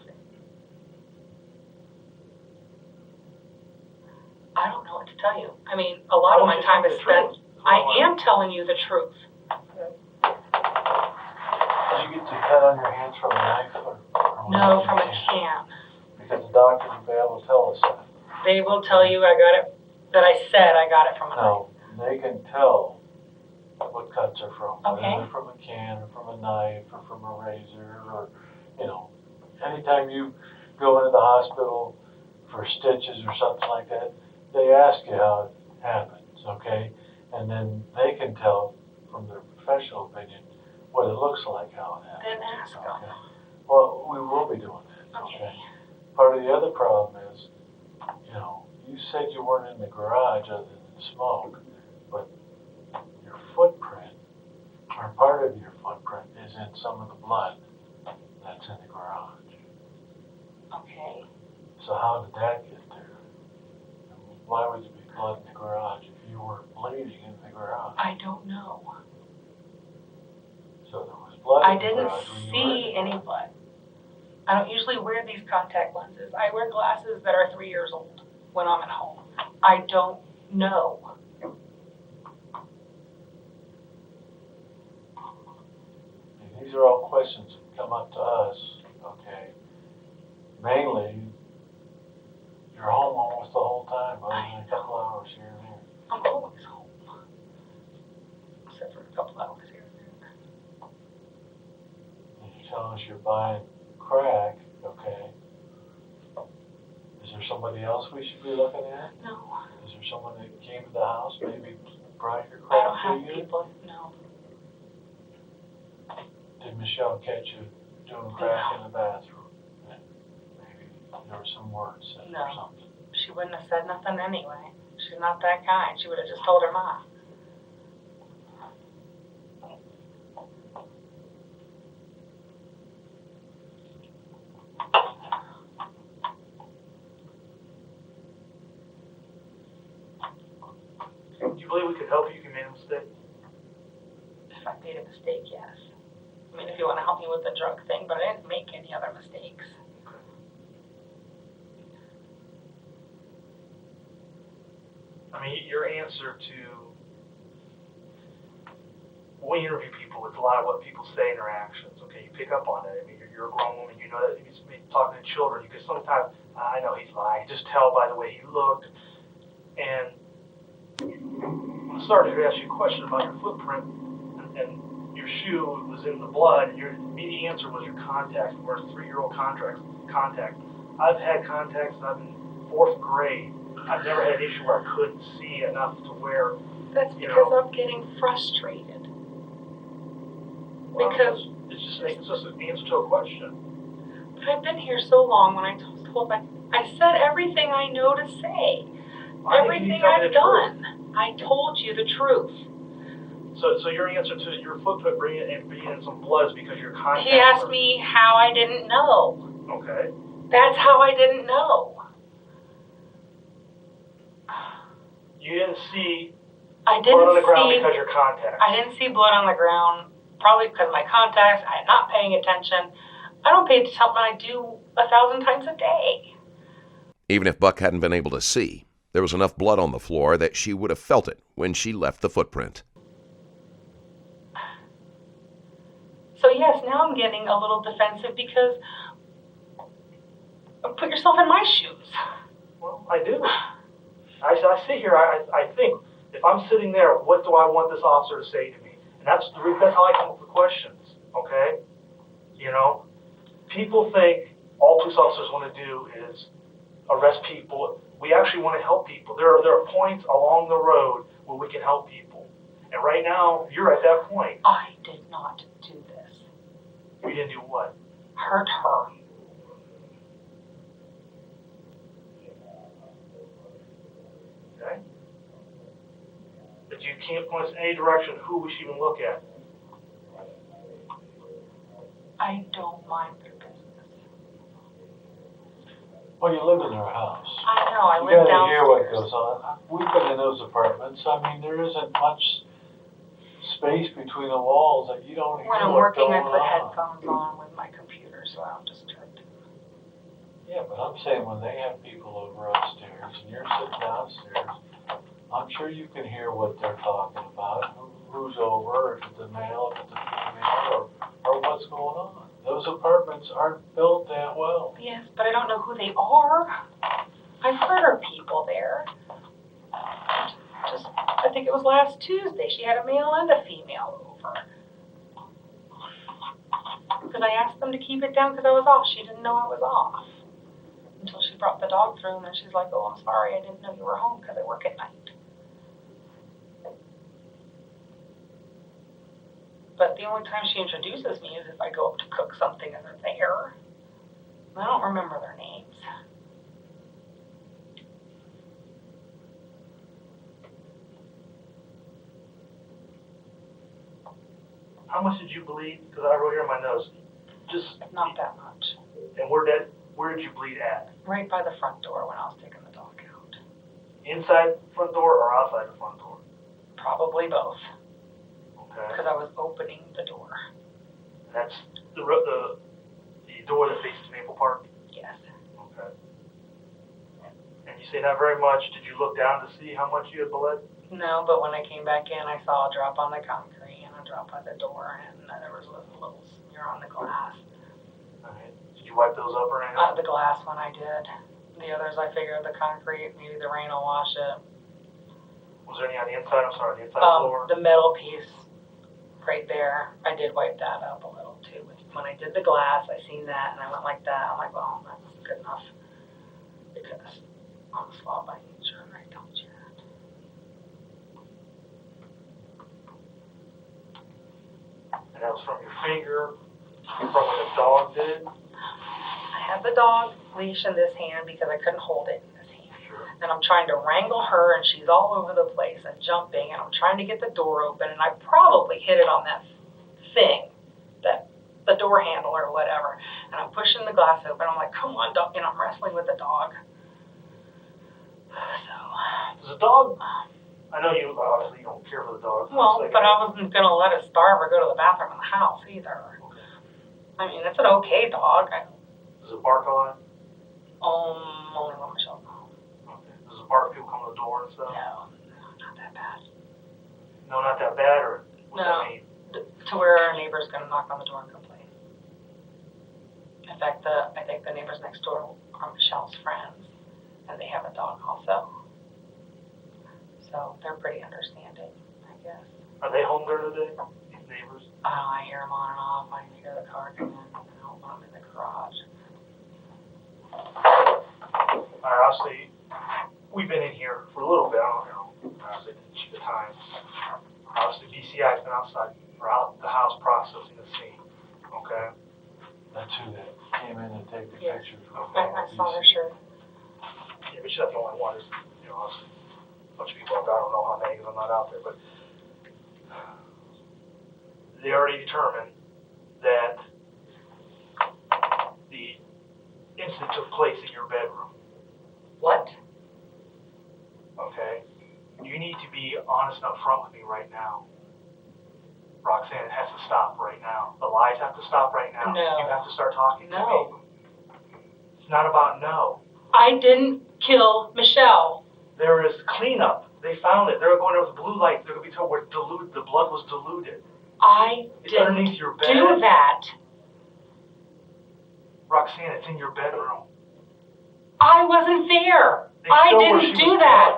I don't know what to tell you. I mean, a lot of my time is spent. I am telling you the truth. Did you get the cut on your hands from a knife or No, from a can. Because the doctors will be able to tell us that. They will tell you I got it, that I said I got it from a knife. No, they can tell what cuts are from. Okay. Whether they're from a can or from a knife or from a razor or, you know, anytime you go into the hospital for stitches or something like that, they ask you how it happens, okay? And then they can tell from their professional opinion what it looks like how it happens. Then ask them. Okay. Well, we will be doing that. Okay. Part of the other problem is, you know, you said you weren't in the garage other than smoke, but your footprint, or part of your footprint, is in some of the blood that's in the garage. Okay. So how did that get there? Why would there be blood in the garage if you were bleeding in the garage? I don't know. So there was blood I in the didn't garage when you were see in the any garage. blood. I don't usually wear these contact lenses. I wear glasses that are 3 years old when I'm at home. I don't know. And these are all questions that come up to us, okay? Mainly, you're home almost the whole time, other than a couple hours here and there. I'm always home. Except for a couple hours here and there. And you're telling us you're buying crack, okay? Is there somebody else we should be looking at? No. Is there someone that came to the house, maybe brought your I don't crack have to you? people. No. Did Michelle catch you doing crack in the bathroom? And maybe there were some words said or No. something. She wouldn't have said nothing anyway. She's not that kind. She would have just told her mom. Do you believe we could help you if you made a mistake? If I made a mistake, yes. I mean, if you want to help me with the drug thing, but I didn't make any other mistakes. I mean, your answer to, when you interview people, it's a lot of what people say in their actions, okay? You pick up on it. I mean, you're a grown woman, you know that. If he's talking to children, you can sometimes, I know he's lying, just tell by the way he looked. And when I started to ask you a question about your footprint, and your shoe was in the blood, and your immediate answer was your contacts, where 3-year-old contacts. I've had contacts, and I'm in 4th grade. I've never had an issue where I couldn't see enough to where. That's because I'm getting frustrated. Well, Because it's just an answer to a question. but I've been here so long. When I was told, I said everything I know to say, I think you need everything to tell me I've the truth. done. I told you the truth. So your answer to your footprint bringing in some blood is because your contacts He asked me how I didn't know. Okay. That's how I didn't know. You didn't see I blood on the didn't ground see. because your contacts. I didn't see blood on the ground. Probably because of my contacts. I'm not paying attention. I don't pay attention to something I do 1,000 times a day. Even if Buck hadn't been able to see, there was enough blood on the floor that she would have felt it when she left the footprint. So yes, now I'm getting a little defensive because put yourself in my shoes. Well, I do. I sit here, I think, if I'm sitting there, what do I want this officer to say to me? And that's how I come up with questions, okay? You know, people think all police officers want to do is arrest people. We actually want to help people. There are points along the road where we can help people. And right now, you're at that point. I did not do this. You didn't do what? Hurt her. Okay? But you can't point us in any direction who we should even look at. I don't mind their business. Well, you live in their house. I know, I You live gotta hear what downstairs. goes on. We've been in those apartments. I mean, there isn't much space between the walls that you don't hear When I'm what's working, going I put on. headphones on with my computer so I don't disturb them. Yeah, but I'm saying when they have people over upstairs and you're sitting downstairs, I'm sure you can hear what they're talking about, who's over, if it's a male, if it's a female, or what's going on. Those apartments aren't built that well. Yes, but I don't know who they are. I've heard of people there. Just, I think it was last Tuesday, she had a male and a female over. Because I asked them to keep it down because I was off. She didn't know I was off. Until she brought the dog through, and then she's like, oh, I'm sorry, I didn't know you were home because I work at night. But the only time she introduces me is if I go up to cook something and they're there. I don't remember their names. How much did you bleed? Because I wrote here in my notes. Just Not that much. And where did you bleed at? Right by the front door when I was taking the dog out. Inside the front door or outside the front door? Probably both. Okay. Because I was opening the door. That's the door that faces Maple Park? Yes. Okay. And you say not very much. Did you look down to see how much you had bled? No, but when I came back in, I saw a drop on the concrete and a drop by the door, and there was a little smear on the glass. Okay. Did you wipe those up or anything? The glass one I did. The others, I figured the concrete, maybe the rain will wash it. Was there any on the inside? I'm sorry, the inside floor? The metal piece right there, I did wipe that up a little too. When I did the glass, I seen that and I went like that. I'm like, well, that's good enough. Because I'm a slob by nature, and I told you that. And that was from your finger, from when the dog did? I had the dog leash in this hand because I couldn't hold it in this hand. Sure. And I'm trying to wrangle her, and she's all over the place and jumping, and I'm trying to get the door open, and I probably hit it on that thing, the door handle or whatever. And I'm pushing the glass open. I'm like, come on, dog. And I'm wrestling with the dog. So. Does the dog, I know you obviously don't care for the dog. Well, but I wasn't going to let it starve or go to the bathroom in the house either. Okay. I mean, it's an okay dog. Does it bark a lot? Only when Michelle's home. Okay. Does it bark if people come to the door and stuff? No, not that bad. No, not that bad, or what's No. that mean? To where our neighbor's going to knock on the door and complain. In fact, I think the neighbors next door are Michelle's friends, and they have a dog also. So they're pretty understanding, I guess. Are they home during the day, these neighbors? I hear them on and off. I hear the car come in and out when I'm in the garage. Obviously, we've been in here for a little bit, I don't know, obviously, the time. Obviously, BCI's been outside, or out the house processing the scene, okay? That's who that came in and take the Yes. pictures. I saw their shirt. Yeah, but she's not the only one, there's, obviously, a bunch of people, I don't know how many. out there, but they already determined that the incident took place in your bedroom, What? okay? You need to be honest and upfront with me right now. Roxanne, it has to stop right now. The lies have to stop right now. No. You have to start talking to me. No. It's not about no. I didn't kill Michelle. There is cleanup. They found it. They're going over the blue light. They're going to be told where the blood was diluted. I It's didn't underneath your bed. do that. Roxanne, it's in your bedroom. I wasn't there. They I show where didn't she do was that.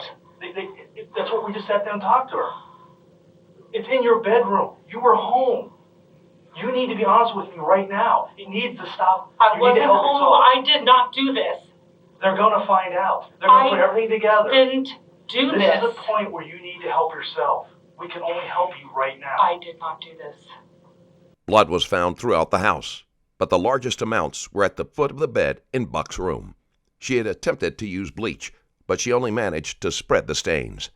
That's what we just sat down and talked to her. It's in your bedroom. You were home. You need to be honest with me right now. It needs to stop. I You need wasn't to help home. yourself. I did not do this. They're going to find out. They're going to put everything together. Didn't do This this. is the point where you need to help yourself. We can only help you right now. I did not do this. Blood was found throughout the house, but the largest amounts were at the foot of the bed in Buck's room. She had attempted to use bleach, but she only managed to spread the stains.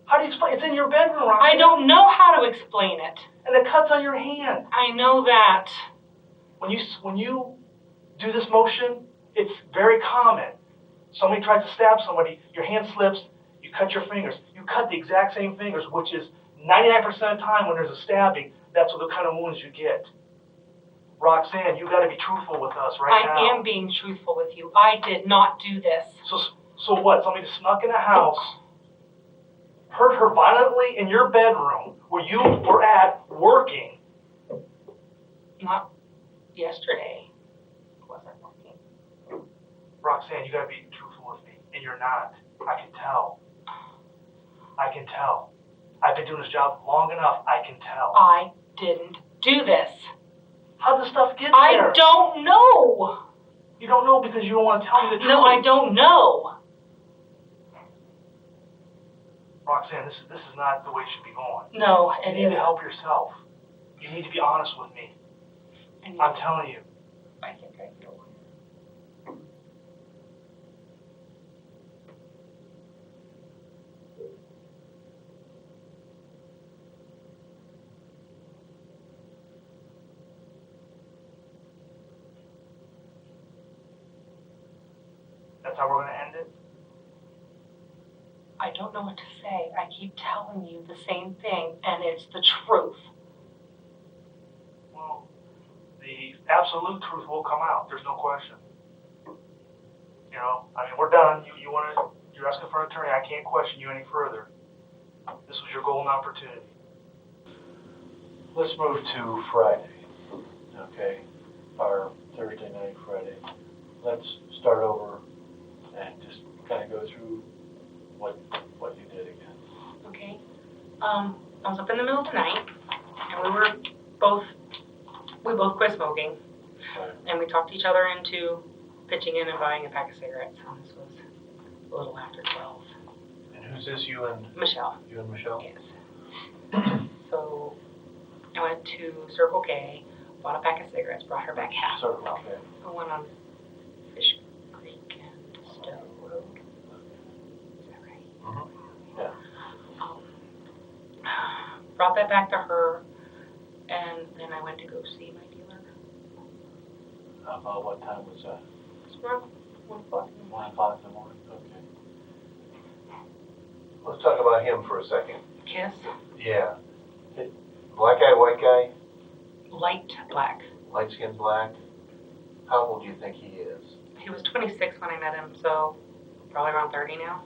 How do you explain? It's in your bedroom, Roxanne. I don't know how to explain it. And the cut's on your hand. I know that. When you do this motion, it's very common. Somebody tries to stab somebody, your hand slips, you cut your fingers. You cut the exact same fingers, which is 99% of the time when there's a stabbing, that's what the kind of wounds you get. Roxanne, you got to be truthful with us right now. I am being truthful with you. I did not do this. So what? Somebody snuck in the house, hurt her violently in your bedroom where you were at working. Not yesterday. I wasn't working. Roxanne, you got to be truthful with me, and you're not. I can tell. I can tell. I've been doing this job long enough. I can tell. I didn't do this. How'd the stuff get there? I don't know. You don't know because you don't want to tell me the truth. No, I don't know. Roxanne, this is not the way it should be going. No, You it need to is. help yourself. You need to be honest with me. I'm telling you. I think I feel. That's how we're going to end it? I don't know what to say. I keep telling you the same thing, and it's the truth. Well, the absolute truth will come out. There's no question. You know, I mean, we're done. You're asking for an attorney. I can't question you any further. This was your golden opportunity. Let's move to Friday, okay? Our Thursday night, Friday. Let's start over and just kind of go through what you did again. Okay. I was up in the middle of the night, and we both quit smoking, Right. and we talked each other into pitching in and buying a pack of cigarettes. This was a little after 12. And who's this, you and Michelle. Michelle? Yes. So I went to Circle K, bought a pack of cigarettes, brought her back half. Circle K. I went on Fish Creek and Stowe Road. Is that right? Mm-hmm. Yeah. Brought that back to her, and then I went to go see my dealer. About what time was that? It's around 1 o'clock. 1 o'clock in the morning? Okay. Let's talk about him for a second. Kiss. Yeah. Black guy, white guy, Light black. light skinned black. How old do you think he is? He was 26 when I met him, so probably around 30 now.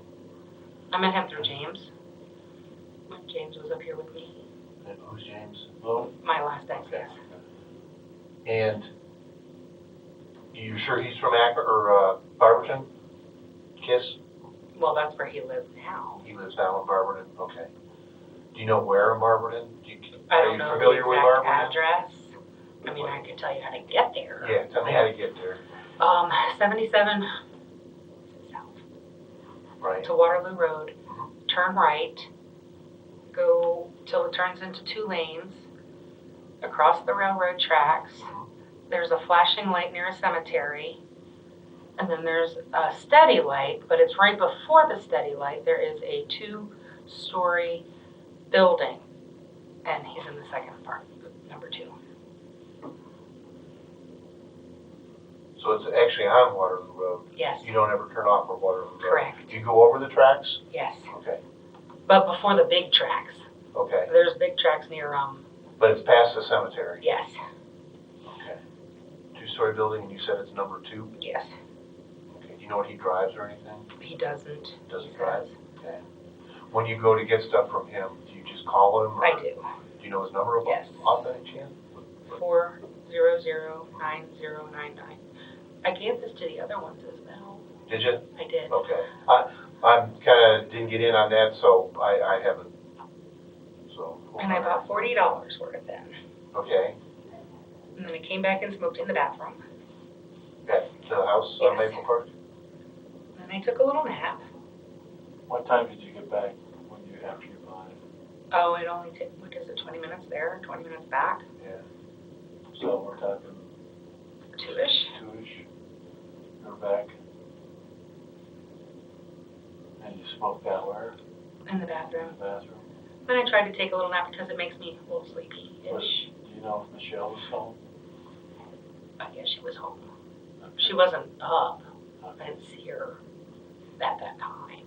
I met him through James. James was up here with me. And who's James? Blue? My last ex, yes. And you sure he's from Barberton? Kiss? Well, that's where he lives now. He lives down in Barberton? Okay. Do you know where in Barberton? I Are don't you know familiar the with exact Barberton? address. I mean, I could tell you how to get there. Yeah, tell me how to get there. 77 south Right. to Waterloo Road. Turn right. Go till it turns into 2 lanes. Across the railroad tracks. There's a flashing light near a cemetery. And then there's a steady light, but it's right before the steady light. There is a 2-story building, and he's in the second apartment, number 2. So it's actually on Waterloo Road. Yes, You don't ever turn off of Waterloo Road? correct. You go over the tracks? Yes, Okay, but before the big tracks. okay. There's big tracks near, But it's past the cemetery? yes, Okay. 2-story building, and you said it's number 2? yes. Okay, do you know what he drives or anything? He doesn't. Doesn't He drive? says. Okay. When you go to get stuff from him, do you just call him? Or I do. Do you know his number Yes. off by chance? 400-9099. I gave this to the other ones as well. Did you? I did. Okay. I'm kind of didn't get in on that, so I haven't. So. And I bought $40 worth then. Okay. And then I came back and smoked in the bathroom. At the house Yes. on Maple Park? And then I took a little nap. What time did you get back after you bought it? Oh, it only took, 20 minutes there, 20 minutes back? Yeah. So we're talking 2-ish. 2-ish. You're back. And you smoked that where? In the bathroom. In the bathroom. Then I tried to take a little nap because it makes me a little sleepy-ish. Do you know if Michelle was home? I guess she was home. She wasn't up. I Okay. didn't see her at that time.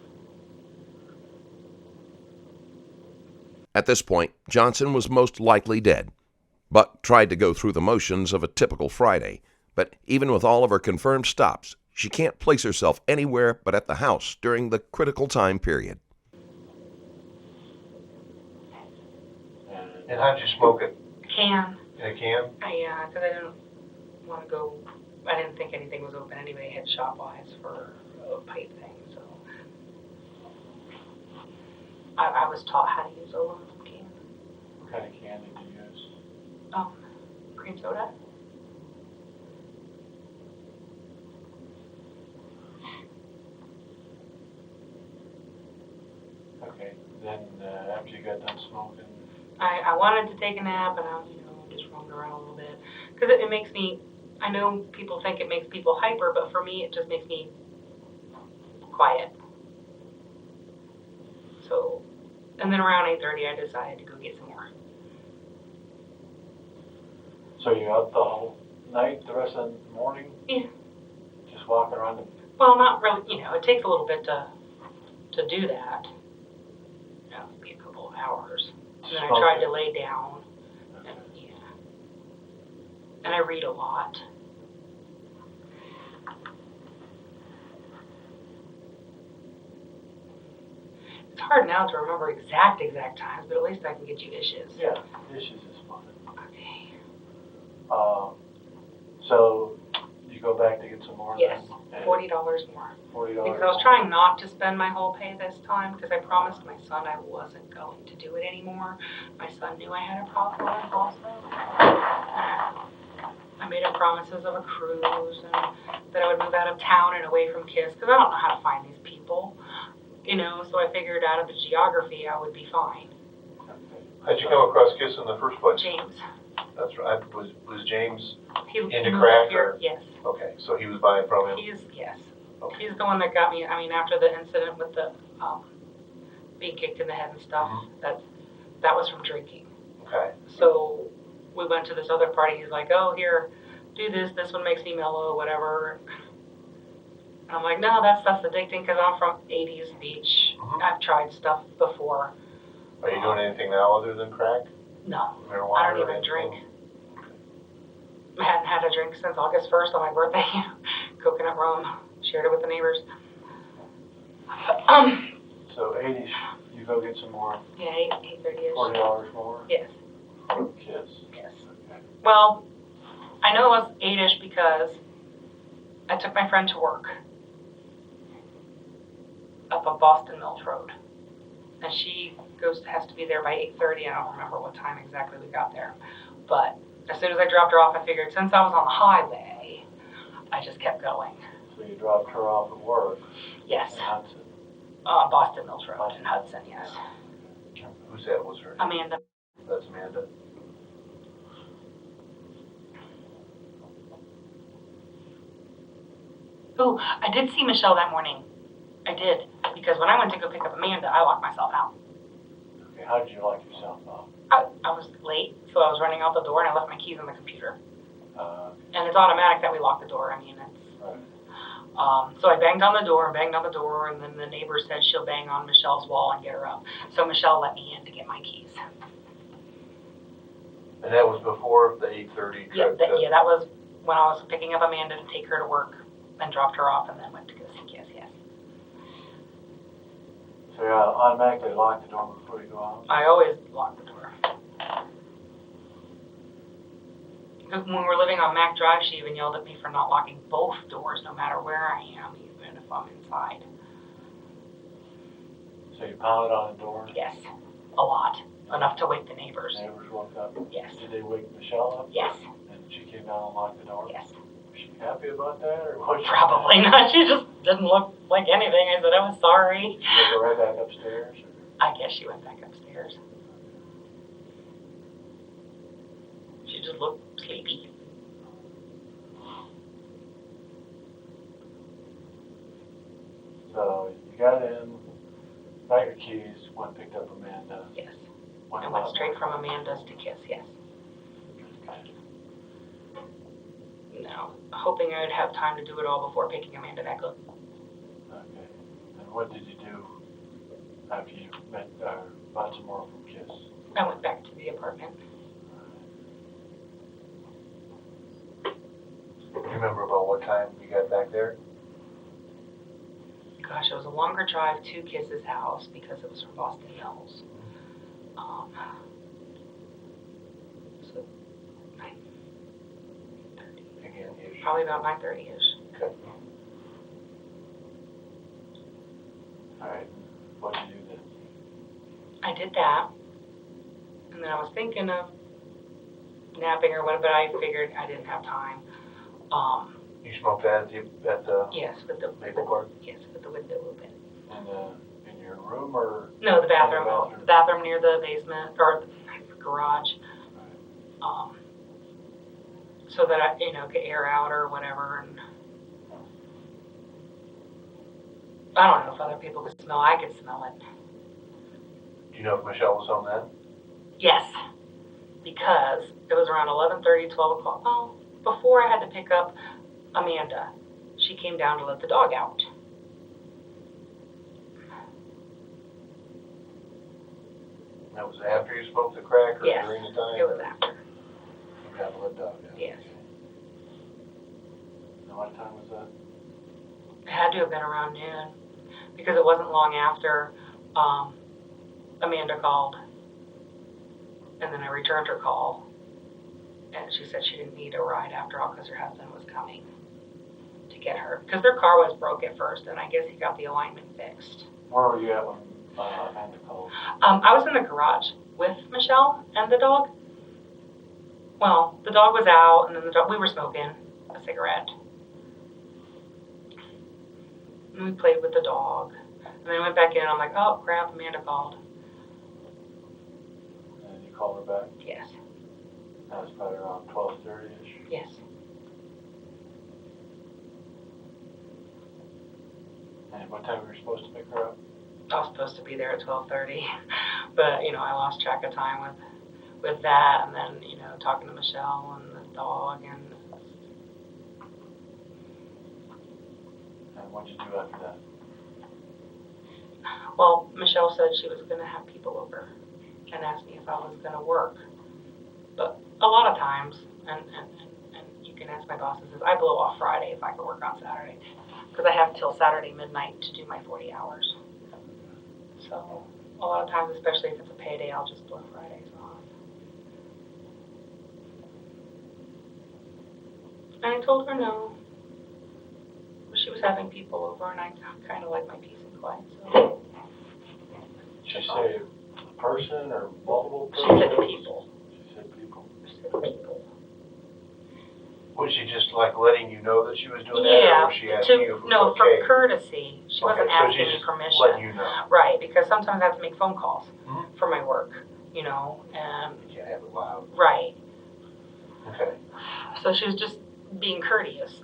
At this point, Johnson was most likely dead. Buck tried to go through the motions of a typical Friday, but even with all of her confirmed stops, she can't place herself anywhere but at the house during the critical time period. And how'd you smoke it? Can. In a can? Yeah, because I didn't want to go, I didn't think anything was open anyway, head shop-wise for a pipe thing, so. I was taught how to use aluminum can. What kind of can did you use? Cream soda. Okay. Then after you got done smoking, I wanted to take a nap, and I, just roamed around a little bit. Because it makes me, I know people think it makes people hyper, but for me, it just makes me quiet. So, and then around 8:30, I decided to go get some more. so you out the whole night, the rest of the morning? Yeah. Just walking around the... Well, not really, it takes a little bit to do that. Maybe a couple of hours. And then I tried to lay down, and and I read a lot. It's hard now to remember exact times, but at least I can get you issues. Yeah, dishes is fun. Okay. So you go back to get some more? Yes, then? $40 more. $40. Because I was trying not to spend my whole pay this time, because I promised my son I wasn't going to do it anymore. My son knew I had a problem also. I made him promises of a cruise, and that I would move out of town and away from kids, because I don't know how to find these people. So I figured out of the geography I would be fine. How'd you come across KISS in the first place? James. That's right. Was James He into moved crack? up here. Or? Yes. Okay, so he was buying from him? Yes. Okay. He's the one that got me, after the incident with the being kicked in the head and stuff, that was from drinking. Okay. So we went to this other party. He's like, oh, here, do this. This one makes me mellow, whatever. And I'm like, no, that stuff's addicting because I'm from 80s beach. I've tried stuff before. Are you doing anything now other than crack? No, Marijuana? I don't even drink. I hadn't had a drink since August 1st on my birthday. Coconut rum. Shared it with the neighbors. So 80s, you go get some more? Yeah, 8:30ish. $40 more? Yes. For kids? Yes. Okay. Well, I know it was 8-ish because I took my friend to work up on Boston Mills Road. And she has to be there by 8:30. I don't remember what time exactly we got there. But as soon as I dropped her off, I figured since I was on the highway, I just kept going. So you dropped her off at work? Yes. In Hudson? Boston Mills Road in Hudson, yes. Who's that? Was her name? Amanda. That's Amanda. Oh, I did see Michelle that morning. I did. Because when I went to go pick up Amanda, I locked myself out. Okay, how did you lock yourself out? I was late, so I was running out the door and I left my keys on the computer. Okay. And it's automatic that we lock the door. I mean, it's, Right. so I banged on the door, and then the neighbor said she'll bang on Michelle's wall and get her up. So Michelle let me in to get my keys. And that was before the 8:30 Yeah, trip? that was when I was picking up Amanda to take her to work, then dropped her off, and then went to go see Kiss, yes. So you automatically lock the door before you go out? I always lock the door. When we were living on Mac Drive, she even yelled at me for not locking both doors, no matter where I am, even if I'm inside. So you pounded on the door? Yes, a lot. Enough to wake the neighbors. Neighbors woke up? Yes. Did they wake Michelle up? Yes. And she came down and locked the door? Yes. Was she happy about that, or what? Probably not. She just didn't look like anything. I said, I was sorry. Did she go right back upstairs? Or? I guess she went back upstairs. She just looked sleepy. So you got in, got your keys, went and picked up Amanda. Yes. Went I went straight from Amanda's to Kiss, yes. Okay. No, hoping I would have time to do it all before picking Amanda back up. Okay. And what did you do after you met, bought some more from Kiss? I went back to the apartment. Do you remember about what time you got back there? Gosh, it was a longer drive to Kiss's house because it was from Boston Mills. So 9:30. Again, ish. Probably about 9:30-ish. Okay. All right. What did you do then? I did that, and then I was thinking of napping or whatever, but I figured I didn't have time. You smoked that at the Yes, with the Maple Park? Yes, with the window open. In your room or? No, the bathroom. bathroom. The bathroom near the basement or the garage. So that I, could air out or whatever. And I don't know if other people could smell. I could smell it. Do you know if Michelle was home then? Yes, because it was around 11:30, 12 o'clock. Well, before I had to pick up Amanda, she came down to let the dog out. That was after you smoked the crack or Yes, during the time? it was after. You got to let dog out. Yes. And what time was that? It had to have been around noon because it wasn't long after Amanda called. And then I returned her call. And she said she didn't need a ride after all because her husband was coming to get her. Because their car was broke at first, and I guess he got the alignment fixed. Where were you at when Amanda called? I was in the garage with Michelle and the dog. Well, the dog was out, and then we were smoking a cigarette. And we played with the dog. And then I went back in, and I'm like, oh, crap, Amanda called. And you called her back? Yes. That was probably around 12:30-ish. Yes. And what time were you supposed to pick her up? I was supposed to be there at 12:30, but I lost track of time with that, and then talking to Michelle and the dog, and And what did you do after that? well, Michelle said she was going to have people over, and asked me if I was going to work, but a lot of times, and you can ask my bosses, is I blow off Friday if I could work on Saturday, because I have till Saturday midnight to do my 40 hours. So a lot of times, especially if it's a payday, I'll just blow Fridays off. And I told her no. She was having people over, and I kind of like my peace and quiet. So Did she say a person or multiple she persons? said people. She said people. She said people. Was she just like letting you know that she was doing that, Yeah. or was she asking you if it was No, okay? for courtesy. She wasn't Okay, so asking she's me just permission. letting you know. Right, because sometimes I have to make phone calls Mhm. for my work, and You can't have it loud. right. Okay. So she was just being courteous,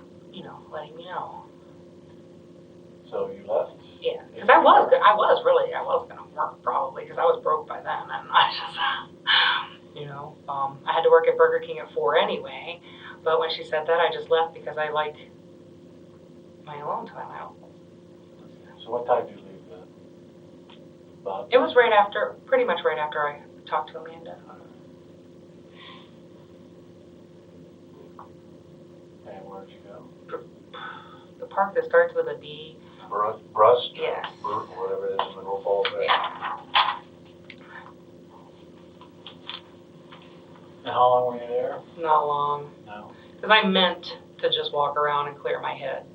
letting me know. So you left? Yeah, because I was gonna work probably, because I was broke by then, and I just, I had to work at Burger King at 4 anyway. But when she said that, I just left because I like my alone time out. So what time did you leave then? About? It was pretty much right after I talked to Amanda. And where'd you go? The park that starts with a B. Brust? Yes. Whatever it is in Mineral Falls, right? Yeah. And how long were you there? Not long. No. Because I meant to just walk around and clear my head.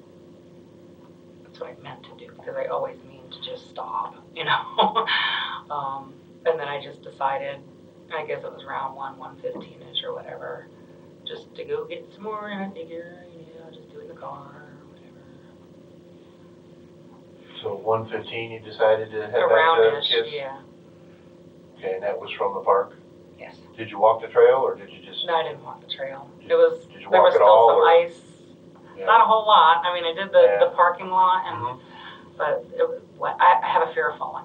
That's what I meant to do, because I always mean to just stop, And then I just decided, I guess it was round 1:15-ish or whatever, just to go get some more digger, just do it in the car or whatever. So 1:15, you decided to head back to Around-ish, Kiss? yeah. Okay, and that was from the park? Yes. Did you walk the trail, or did you just? No, I didn't walk the trail. Did There was you still walk at all, some or? ice. Yeah. Not a whole lot. I mean, I did the parking lot, Mhm. but it was wet. I have a fear of falling.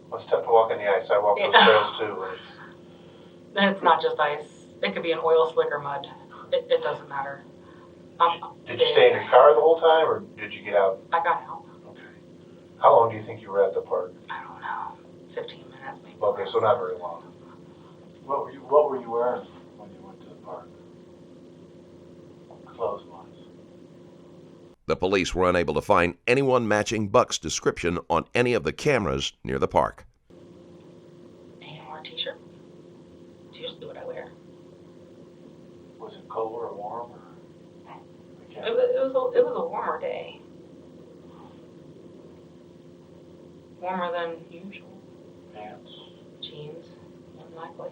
Well, it's tough to walk on the ice. I walk those trails too, and And it's not just ice. It could be an oil slick or mud. It doesn't matter. Did you stay in your car the whole time, or did you get out? I got out. Okay. How long do you think you were at the park? I don't know. 15 minutes maybe. Okay, so not very long. What were you wearing when you went to the park? Clothes-wise. The police were unable to find anyone matching Buck's description on any of the cameras near the park. A&R t-shirt. It's usually what I wear. Was it cold or warm? Or? It was a warmer day. Warmer than usual. Pants? Jeans, more than likely.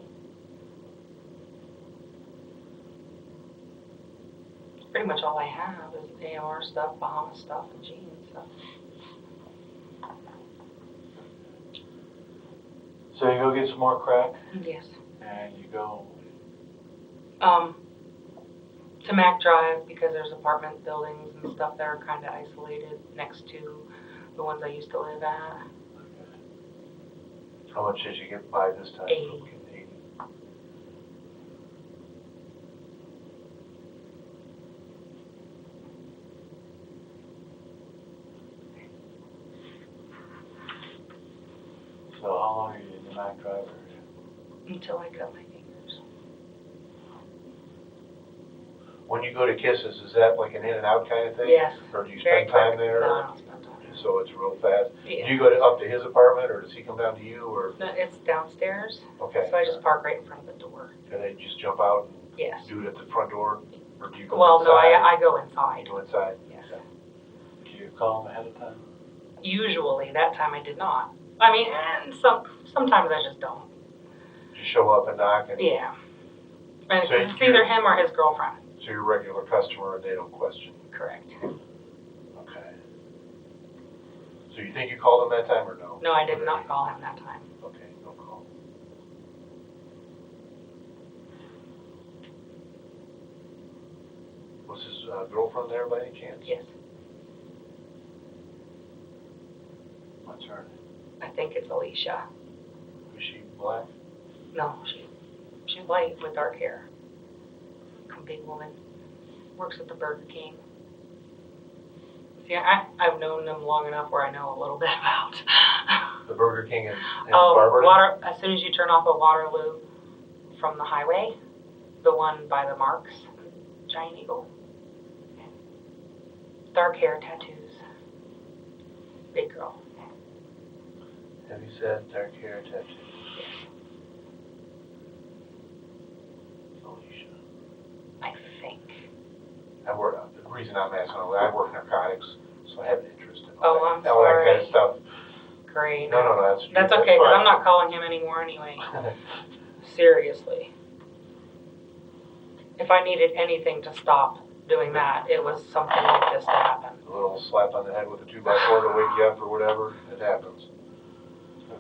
Pretty much all I have is AR stuff, Bahamas stuff, and jeans stuff. So you go get some more crack, Yes. and you go. To Mac Drive, because there's apartment buildings and stuff that are kind of isolated next to the ones I used to live at. How much did you get by this time? 80. 80. So how long are you in the Mac Drive area? Until I cut my fingers. When you go to Kisses, is that like an in and out kind of thing? Yes. Or do you Very spend time quick. there? No, or- I don't spend time. So it's real fast. Yeah. Do you go up to his apartment, or does he come down to you, or? No, it's downstairs, Okay. so I just park right in front of the door. And then just jump out and Yes. do it at the front door, or do you go Well, inside? no, I go inside. You go inside? Yes. Do you call them ahead of time? Usually, that time I did not. I mean, and sometimes I just don't. You show up and knock, and Yeah. And So it's you- either him or his girlfriend. so you're a regular customer and they don't question you. Correct. Okay. So you think you called him that time, or no? No, I did not call him that time. Okay, no call. Was his girlfriend there by any chance? Yes. What's her name? I think it's Alicia. Was she black? No, she's white with dark hair. A big woman. Works at the Burger King. See, I've known them long enough where I know a little bit about. The Burger King in Oh, Barberton? as soon as you turn off of Waterloo from the highway, the one by the Marks, Giant Eagle. Dark hair, tattoos. Big girl. Heavy set, dark hair, tattoo. Alicia. I think. The reason I'm asking, I work narcotics, so I have an interest in Oh, all I'm that, all that kind of sorry. stuff. Great. No, That's okay, because I'm not calling him anymore anyway. Seriously. If I needed anything to stop doing that, it was something like this to happen. A little slap on the head with a 2x4 to wake you up or whatever, it happens.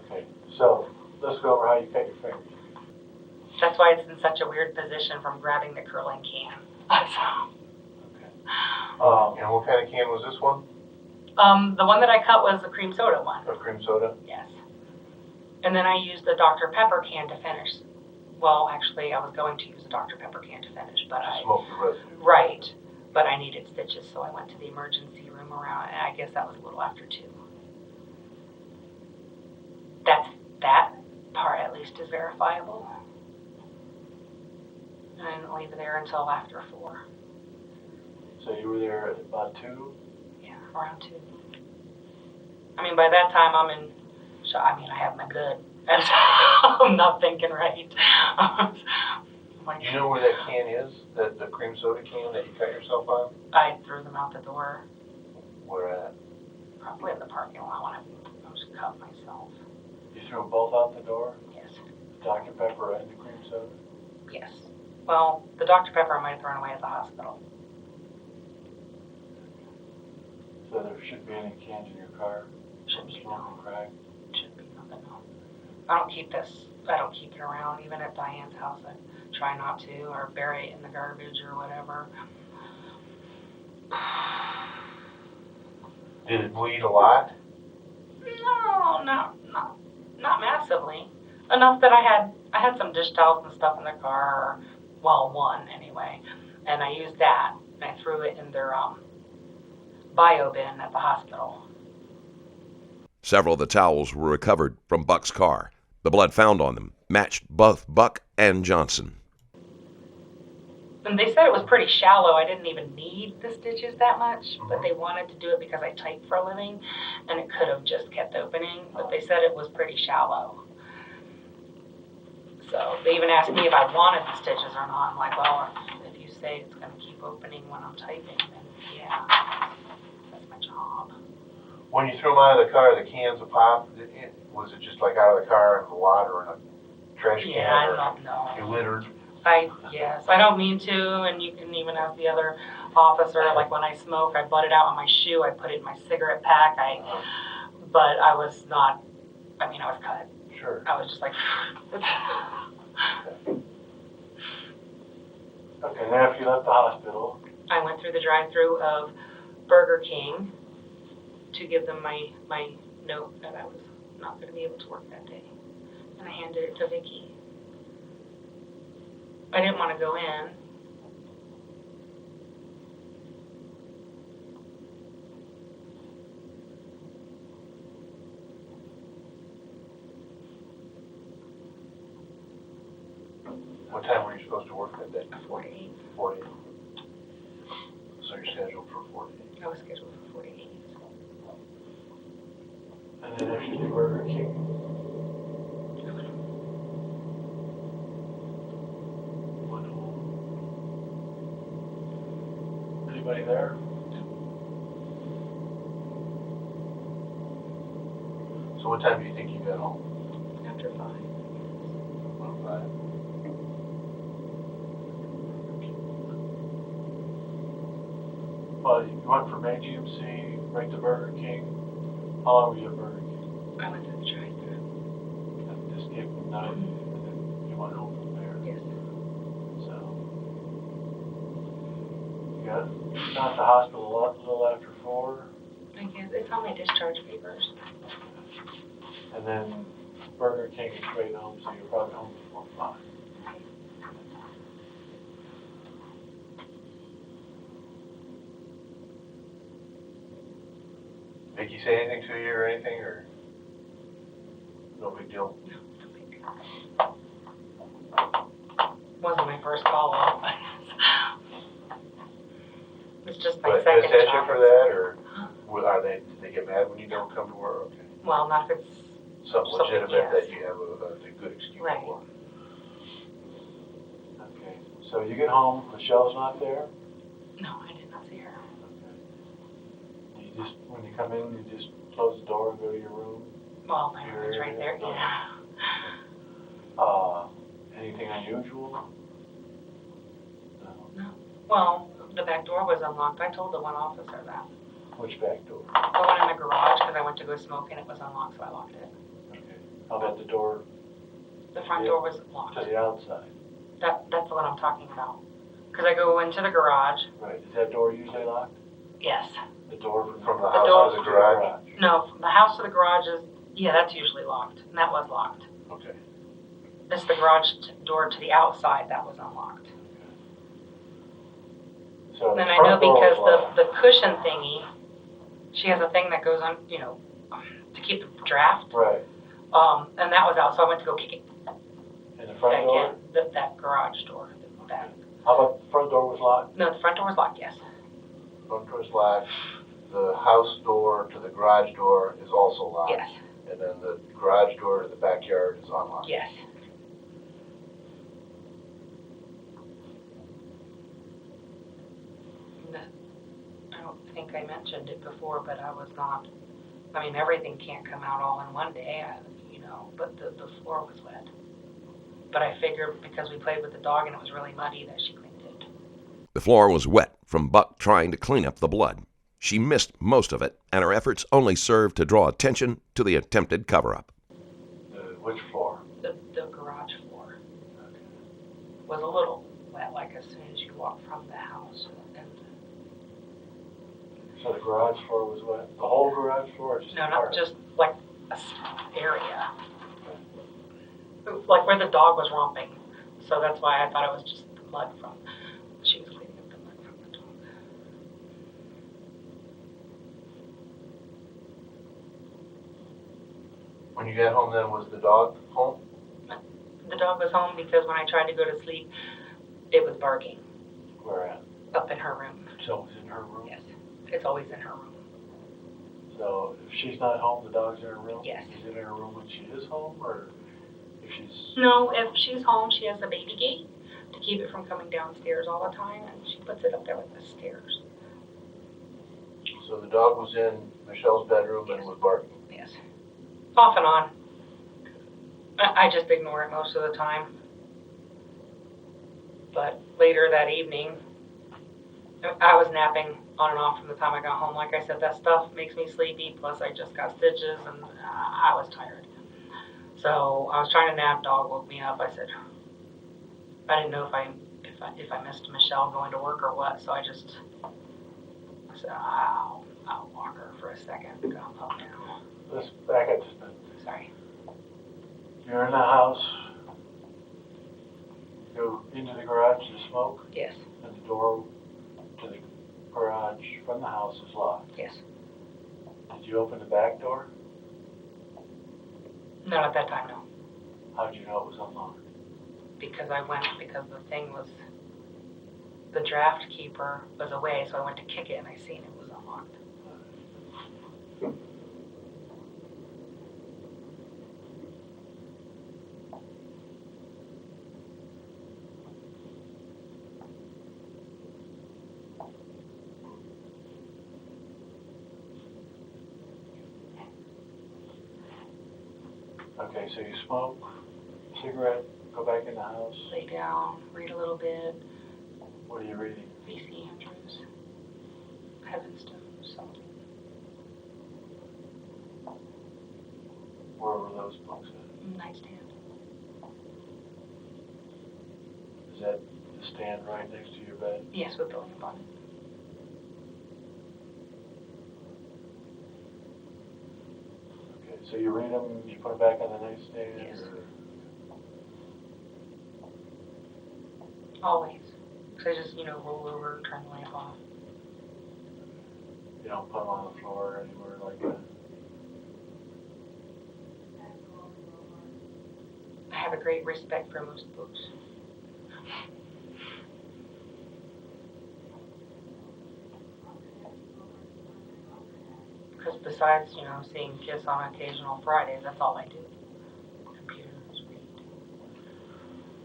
Okay, so let's go over how you cut your fingers. That's why it's in such a weird position from grabbing the curling can. And what kind of can was this one? The one that I cut was the cream soda one. A cream soda? Yes. And then I used the Dr. Pepper can to finish. Well, actually, I was going to use a Dr. Pepper can to finish, but To smoke the residue. Right. But I needed stitches, so I went to the emergency room around, and I guess that was a little after 2. That part at least is verifiable. And I didn't leave there until after 4. So you were there at about 2? Yeah, around 2. I mean, by that time I'm in shock. I mean, I have my blood. I'm not thinking right. Do you know where that can is? The cream soda can that you cut yourself on? I threw them out the door, Where at? probably in the parking lot when I was cut myself. You threw them both out the door? Yes. Dr. Pepper and the cream soda? Yes. Well, the Dr. Pepper I might have thrown away at the hospital. So there shouldn't be any cans in your car? Shouldn't be, no. Smoking crack? Shouldn't be nothing, no. I don't keep it around, even at Diane's house. I try not to, or bury it in the garbage or whatever. Did it bleed a lot? No, not massively. Enough that I had some dish towels and stuff in the car, well, one anyway, and I used that, and I threw it in their bio bin at the hospital. Several of the towels were recovered from Buck's car. The blood found on them matched both Buck and Johnson. And they said it was pretty shallow. I didn't even need the stitches that much, but they wanted to do it because I type for a living, and it could have just kept opening, but they said it was pretty shallow. So they even asked me if I wanted the stitches or not. I'm like, well, if you say it's going to keep opening when I'm typing, then yeah, that's my job. When you threw them out of the car, the cans of pop, was it just like out of the car in the lot or in a trash can? Yeah, I don't know. You littered? Yes, I don't mean to, and you can even ask the other officer, like when I smoke, I butt it out on my shoe, I put it in my cigarette pack, but I was not, I mean, I was cut. Sure. I was just like, Okay, then after you left the hospital, I went through the drive-through of Burger King to give them my note that I was not going to be able to work that day, and I handed it to Vicki. I didn't want to go in. What time were you supposed to work that day? 4 to 8. 4 to 8. So you're scheduled for 4 to 8. I was scheduled for 4 to 8. and then after the Burger King. Went home. Anybody there? So what time do you think you got home? After 5. About 5. Well, you went from AGMC right to Burger King. How long were you at Burger King? I went through the drive-through. Just gave them 9, and then you went home from there. Yes. So you got out the hospital a little after 4, I guess it's on my discharge papers. and then Burger King is straight home, so you're probably home before 5. Vicky say anything to you or anything, or no big deal? No, no big deal. Wasn't my first call off. It's just my But second they set you job. for that, or are they? Do they get mad when you don't come to work? Okay. Well, not if it's Something legitimate yes. that you have a good excuse Right. for. Okay, so you get home, Michelle's not there? No, I did not see her. You just, when you come in, you just close the door and go to your room? Well, my room's right there. Yeah. Anything unusual? No. No. Well, the back door was unlocked. I told the one officer that. Which back door? The one in the garage, because I went to go smoke and it was unlocked, so I locked it. Okay. How about the door The front door was locked. to the outside? That's the one I'm talking about. Because I go into the garage. Right, is that door usually locked? Yes. The door From the The house door- to the garage? No, from the house to the garage is Yeah, that's usually locked, and that was locked. Okay. It's the garage door to the outside that was unlocked. So And the then I front know door was because locked. the cushion thingy, she has a thing that goes on, you know, to keep the draft. Right. And that was out, so I went to go kick it And the front back door? in, that garage door, the back. How about the front door was locked? No, the front door was locked, yes. Front door's locked. The house door to the garage door is also locked. Yes, And then the garage door to the backyard is unlocked. yes. I don't think I mentioned it before, but I was not, I mean, everything can't come out all in one day, you know, but the floor was wet. But I figured because we played with the dog and it was really muddy that she cleaned it. The floor was wet from Buck trying to clean up the blood. She missed most of it, and her efforts only served to draw attention to the attempted cover-up. Which floor? The garage floor was a little wet, like as soon as you walk from the house. And So the garage floor was wet? The whole garage floor or just no, part not of it? just like area. Like where the dog was romping. So that's why I thought it was just the mud from, she was cleaning up the mud from the dog. When you got home then, was the dog home? The dog was home because when I tried to go to sleep, it was barking Where at? up in her room. So it was in her room? Yes, it's always in her room. So if she's not home, the dog's in her room? Yes. Is it in her room when she is home, or if she's... No, if she's home, she has a baby gate to keep it from coming downstairs all the time, and she puts it up there with the stairs. So the dog was in Michelle's bedroom and was barking. Yes. Off and on. I just ignore it most of the time. But later that evening, I was napping on and off from the time I got home. Like I said, that stuff makes me sleepy, plus I just got stitches and I was tired. So I was trying to nap, dog woke me up. I said, I didn't know if I missed Michelle going to work or what, so I said, I'll walk her for a second. I'm up now. Let's back up just a minute. Sorry. You're in the house, go into the garage to smoke, Yes, and the door to the garage from the house is locked. yes. Did you open the back door? Not at that time, no. How did you know it was unlocked? Because the draft keeper was away, so I went to kick it and I seen it was unlocked. Okay, so you smoke, cigarette, go back in the house. Lay down, read a little bit, What are you reading? V.C. Andrews, Heavenstone, something. Where were those books at? Nightstand. Is that the stand right next to your bed? Yes, with the lamp on it. Okay, so you read them, you put them back on the nightstand? Yes. Or... Always. Because I just, roll over and turn the lamp off. You don't put them on the floor or anywhere like that? I have a great respect for most books. Because besides, seeing Kiss on occasional Fridays, that's all I do. Computers, read.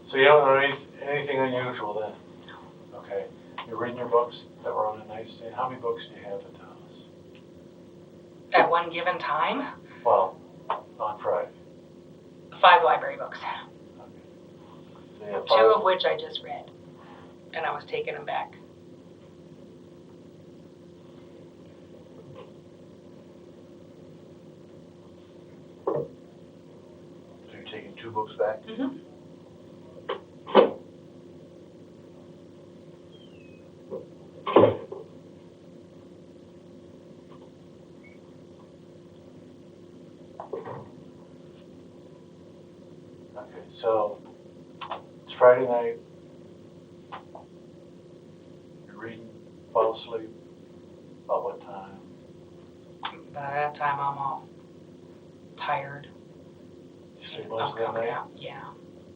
So you don't know anything unusual then? No. Okay. You're reading your books that were on the nightstand. How many books do you have at the house? At one given time, Well, on Friday. 5 library books. Okay. So you have 2 five. of which I just read. And I was taking them back. So you're taking 2 books back? Mm-hmm. Okay, so it's Friday night. You're reading, fall asleep. About what time? By that time, I'm all tired. You sleep most of the night? Out. Yeah.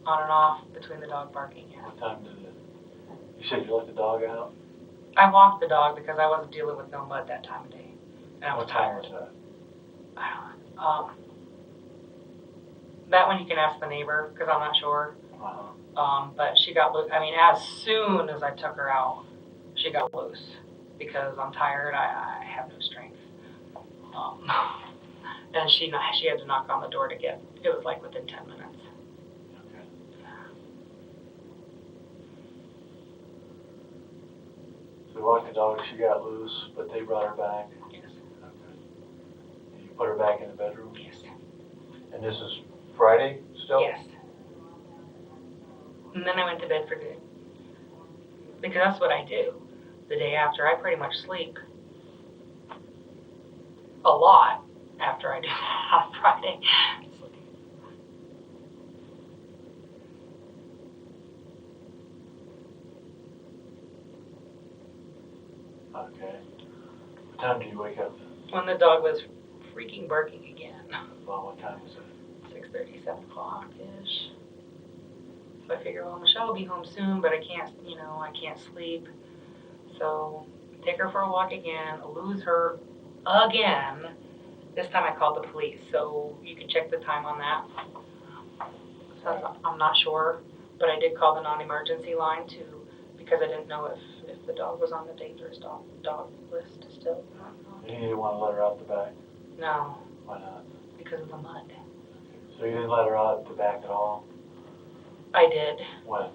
On and off between the dog barking, yeah. What time did it? You said you let the dog out? I walked the dog because I wasn't dealing with no mud that time of day. And I was What time tired. was that? I don't know. That one you can ask the neighbor because I'm not sure. But she got loose. I mean, as soon as I took her out, she got loose because I'm tired. I have no strength. And she had to knock on the door to get. It was like within 10 minutes. Okay. So you walked the dog, she got loose, but they brought her back. Yes. Okay. And you put her back in the bedroom? Yes. And this is Friday still? Yes. And then I went to bed for good. Because that's what I do. The day after, I pretty much sleep a lot after I do that on Friday. Okay. What time do you wake up? When the dog was freaking barking again. Well, what time is it? 6:30, 7 o'clock-ish. So I figure, well, Michelle will be home soon, but I can't sleep. So take her for a walk again, lose her again. This time I called the police, so you can check the time on that. So I'm not sure, but I did call the non-emergency line too, because I didn't know if the dog was on the dangerous dog list still. You didn't want to let her out the back? No. Why not? Because of the mud. So you didn't let her out the back at all? I did. When?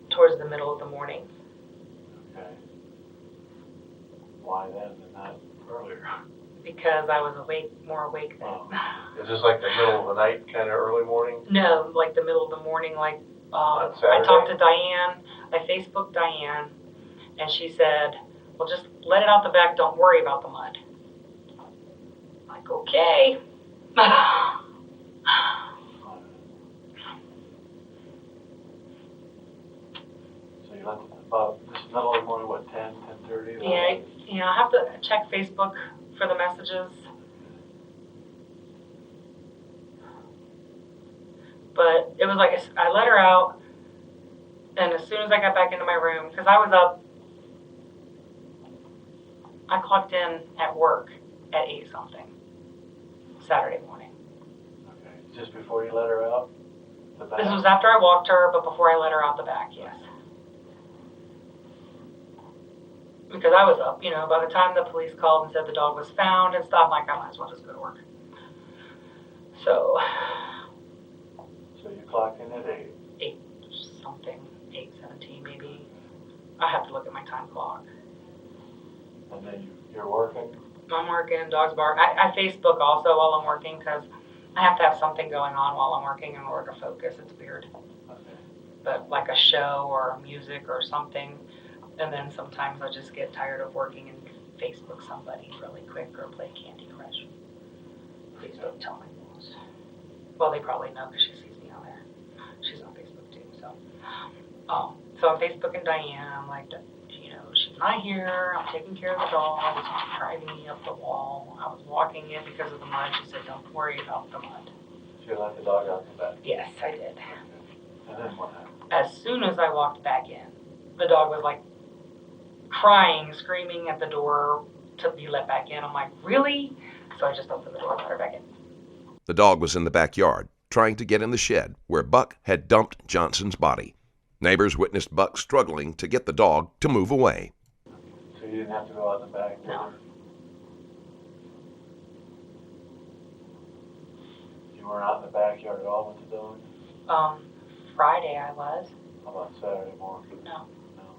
Towards the middle of the morning. Okay. Why then and not earlier? Because I was more awake then. Oh. Is this like the middle of the night, kind of early morning? No, like the middle of the morning, like, On I Saturday? talked to Diane, I Facebooked Diane, and she said, well, just let it out the back, don't worry about the mud. I'm like, okay. So you left about this middle of the morning, what, 10, 10:30? Yeah, I have to check Facebook for the messages. But it was like, I let her out, and as soon as I got back into my room, because I was up, I clocked in at work at 8-something, Saturday morning. Okay. Just before you let her out? The back? This was after I walked her, but before I let her out the back, yes. Because I was up, by the time the police called and said the dog was found and stuff, I'm like, I might as well just go to work. So you clocked in at 8? 8-something, 8:17 maybe. I have to look at my time clock. And then you're working? I'm working, dogs bark. I Facebook also while I'm working because I have to have something going on while I'm working in order to focus. It's weird. Okay. But like a show or music or something. And then sometimes I just get tired of working and Facebook somebody really quick or play Candy Crush. Please don't tell my boss. Well, they probably know because she sees me on there. She's on Facebook too, so. So I'm Facebooking Diane. I'm like, she's not here. I'm taking care of the dog. She's driving me up the wall. I was walking in because of the mud. She said, don't worry about the mud. So you let the dog out the back? Yes, I did. Okay. And then what happened? As soon as I walked back in, the dog was like crying, screaming at the door to be let back in. I'm like, really? So I just opened the door and let her back in. The dog was in the backyard, trying to get in the shed where Buck had dumped Johnson's body. Neighbors witnessed Buck struggling to get the dog to move away. So you didn't have to go out the back? No. You weren't out in the backyard at all with the dog? Friday I was. How about Saturday morning? No. No.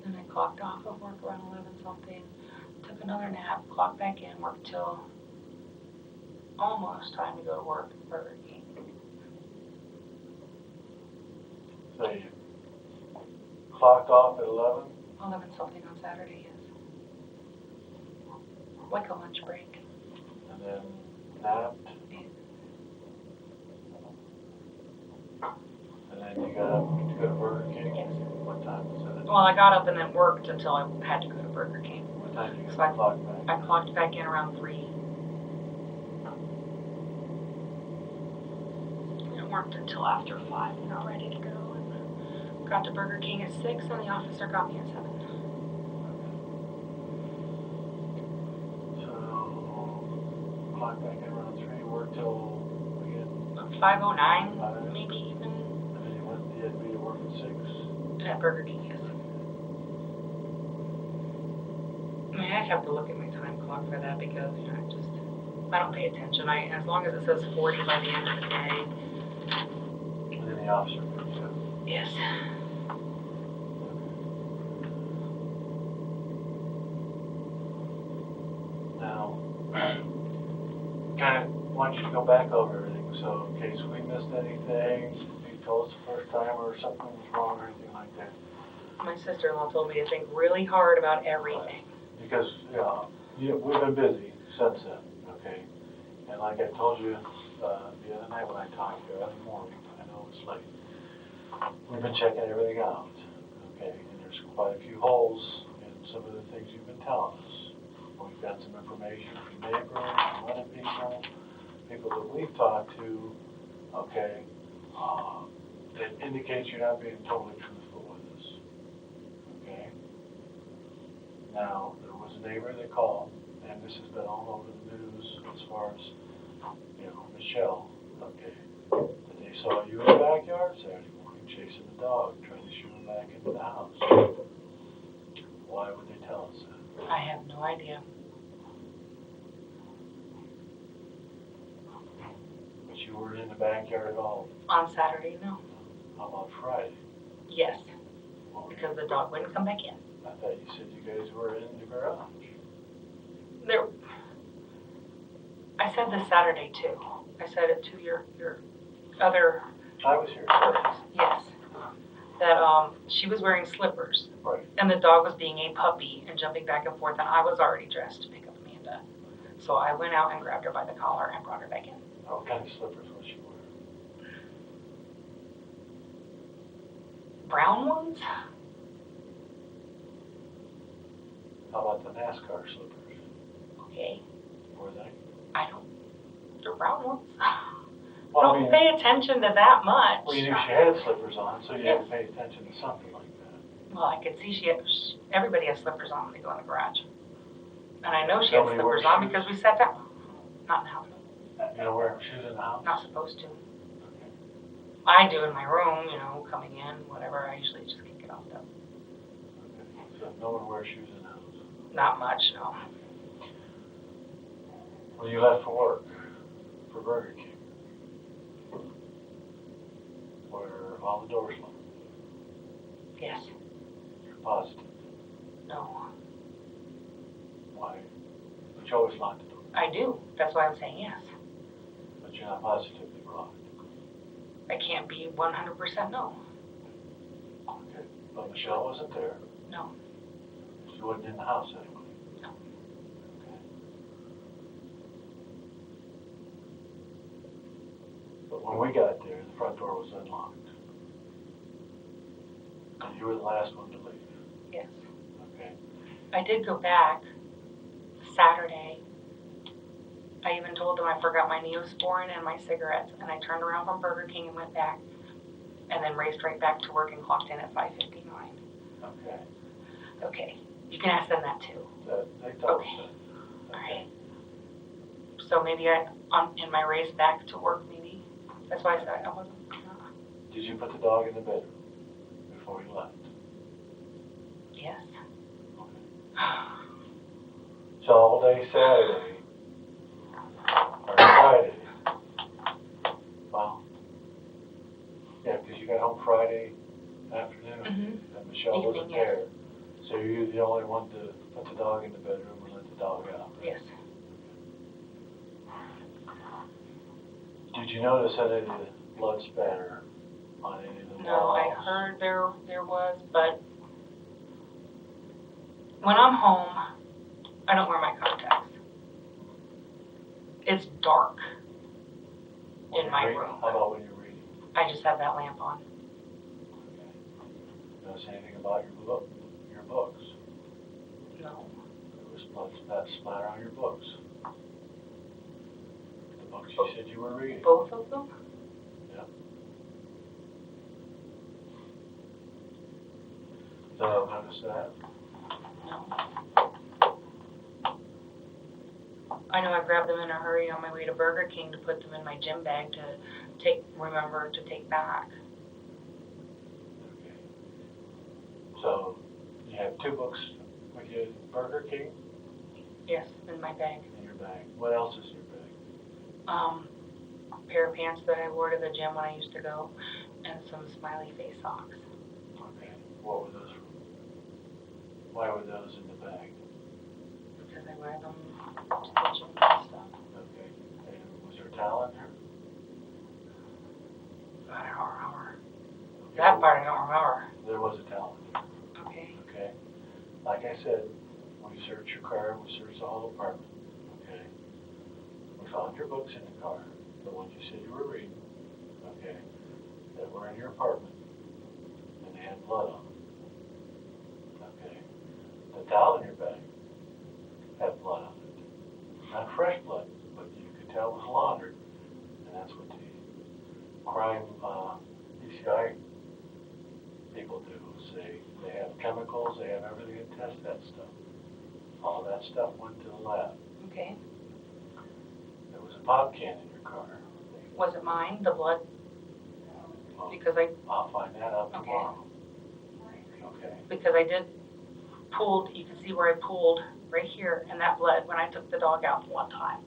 And I clocked off of work around 11-something, took took another nap, clocked back in, worked till almost time to go to work at Burger King. So you clocked off at 11? 11 something on Saturday, yes. Like a lunch break. And then napped? And then you got up to go to Burger King? Yes. What time was that? Well, I got up and then worked until I had to go to Burger King. What time did you So I- clock back? I clocked back in around 3. And worked until after 5 and got ready to go. And got to Burger King at 6 and the officer got me at 7. So, clock back in around 3, work till, again, 5:09, maybe even, and then you had to be to work at 6. at Burger King, yes. I mean, I'd have to look at my time clock for that because, you know, I don't pay attention. As long as it says 40 by the end of the day. And then the officer picked you up. Yes. Now, kind of want you to go back over everything, so in case we missed anything, you told us the first time or something was wrong or anything like that. My sister-in-law told me to think really hard about everything. Because, we've been busy since then, okay? And like I told you the other night when I talked to you, early morning, I know it's late, we've been checking everything out, okay? And there's quite a few holes in some of the things you've been telling us. We've got some information from neighbors, from other people that we've talked to, okay, that indicates you're not being totally truthful with us, okay? Now, there was a neighbor that called, and this has been all over the news as far as, Michelle, okay, that they saw you in the backyard Saturday morning chasing the dog, trying to shoot him back into the house. Why would they tell us that? I have no idea. But you weren't in the backyard at all. On Saturday, no. How about Friday? Yes, Well, because the dog wouldn't come back in. I thought you said you guys were in the garage. There, I said this Saturday too. I said it to your other I was here. purpose. Yes. That she was wearing slippers. Right. And the dog was being a puppy and jumping back and forth, and I was already dressed to pick up Amanda. So I went out and grabbed her by the collar and brought her back in. What kind of slippers was she wearing? Brown ones? How about the NASCAR slippers? Okay. Were they? I don't. They're brown ones. Well, Don't pay attention to that much. Well, you knew she had slippers on, so you had to pay attention to something like that. Well, I could see everybody has slippers on when they go in the garage. And I know she had Nobody slippers wears on shoes? because we sat down. Not in the house. You don't wear shoes in the house? Not supposed to. Okay. I do in my room, coming in, whatever. I usually just kick it off though. Okay. So no one wears shoes in the house? Not much, no. When you left for work, for Burger King, were all the doors locked? Yes. You're positive? No. Why? But you always lock the door. I do. That's why I'm saying yes. But you're not positively locked. I can't be 100% no. Okay. But Michelle wasn't there. No. She wasn't in the house anyway. No. Okay. But when we got there, the front door was unlocked. And you were the last one to leave. Yes. Okay. I did go back Saturday. I even told them I forgot my Neosporin and my cigarettes, and I turned around from Burger King and went back, and then raced right back to work and clocked in at 5:59. Okay. Okay, you can ask them that too. They told us Okay. that. All right. So maybe in my race back to work, maybe. That's why I said I wasn't. Did you put the dog in the bedroom before you left? Yes. So all day Saturday, or Friday, well, yeah, because you got home Friday afternoon, Mm-hmm. and Michelle wasn't Evening, yes. there. So you're the only one to put the dog in the bedroom and let dog out. Yes. Did you notice any of the blood spatter on any of the No, I walls? heard there was, but when I'm home, I don't wear my contacts. It's dark When in my you're reading? room. How about when you're reading? I just have that lamp on. Notice anything about your books? No. There was blood splatter on your books. The books you said you were reading. Both of them? Yeah. So notice that. No. I know I grabbed them in a hurry on my way to Burger King to put them in my gym bag to remember to take back. Okay. So you have 2 books with you at Burger King Yes, in my bag. in your bag. What else is in your bag? A pair of pants that I wore to the gym when I used to go, and some smiley face socks. Okay. What were those from? Why were those in the bag? Because I wear them to the gym and stuff. Okay. And was there a towel in there? I don't remember. That part I don't remember. There was a towel in there. Okay. Okay. Like I said, we searched your car, we searched the whole apartment. Okay. We found your books in the car, the ones you said you were reading. Okay. That were in your apartment, and they had blood on them. Okay. The towel in your bag had blood on it. Not fresh blood, but you could tell it was laundered. And that's what the crime PCI people do. They have chemicals, they have everything to test that stuff. All that stuff went to the lab. Okay. There was a pop can in your car. Was it mine, the blood? Well, Because I'll find that out Okay. tomorrow. Okay. I did pooled, you can see where I pooled right here, and that blood when I took the dog out one time.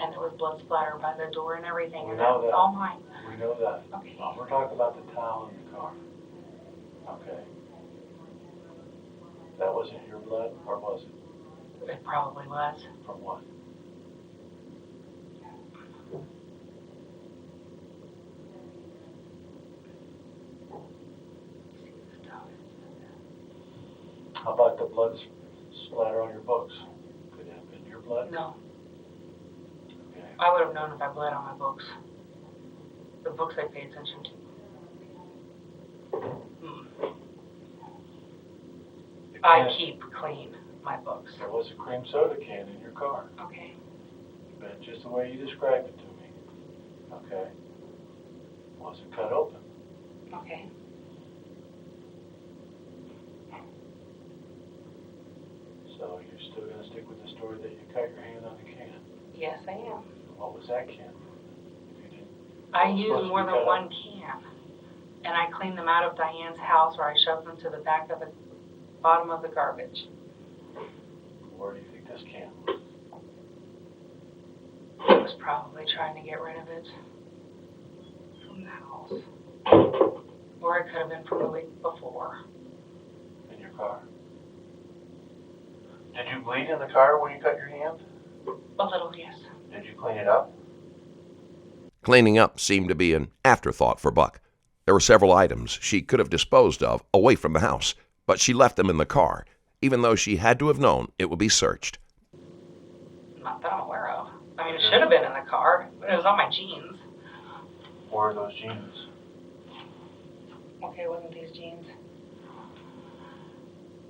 And there was blood splatter by the door and everything, We and know that was that. all mine. We know that. Okay. Now, we're talking about the towel in the car. Okay. That wasn't your blood, or was it? It probably was. From what? How about the blood splatter on your books? Could it have been your blood? No, Okay. I would have known if I bled on my books. The books I pay attention to. I keep clean, my books. There was a cream soda can in your car. Okay. But just the way you described it to me. Okay. Wasn't cut open. Okay. So you're still gonna stick with the story that you cut your hand on the can. Yes, I am. What was that can? If you didn't, I Well, use supposed to more be than cut one up. can. And I clean them out of Diane's house, or I shove them to the back of the bottom of the garbage. Where do you think this can was? I was probably trying to get rid of it from the house. Or it could have been from the week before. In your car? Did you bleed in the car when you cut your hand? A little, yes. Did you clean it up? Cleaning up seemed to be an afterthought for Buck. There were several items she could have disposed of away from the house, but she left them in the car, even though she had to have known it would be searched. Not that I'm aware of. I mean, it should have been in the car, but it was on my jeans. Where are those jeans? Okay, it wasn't these jeans.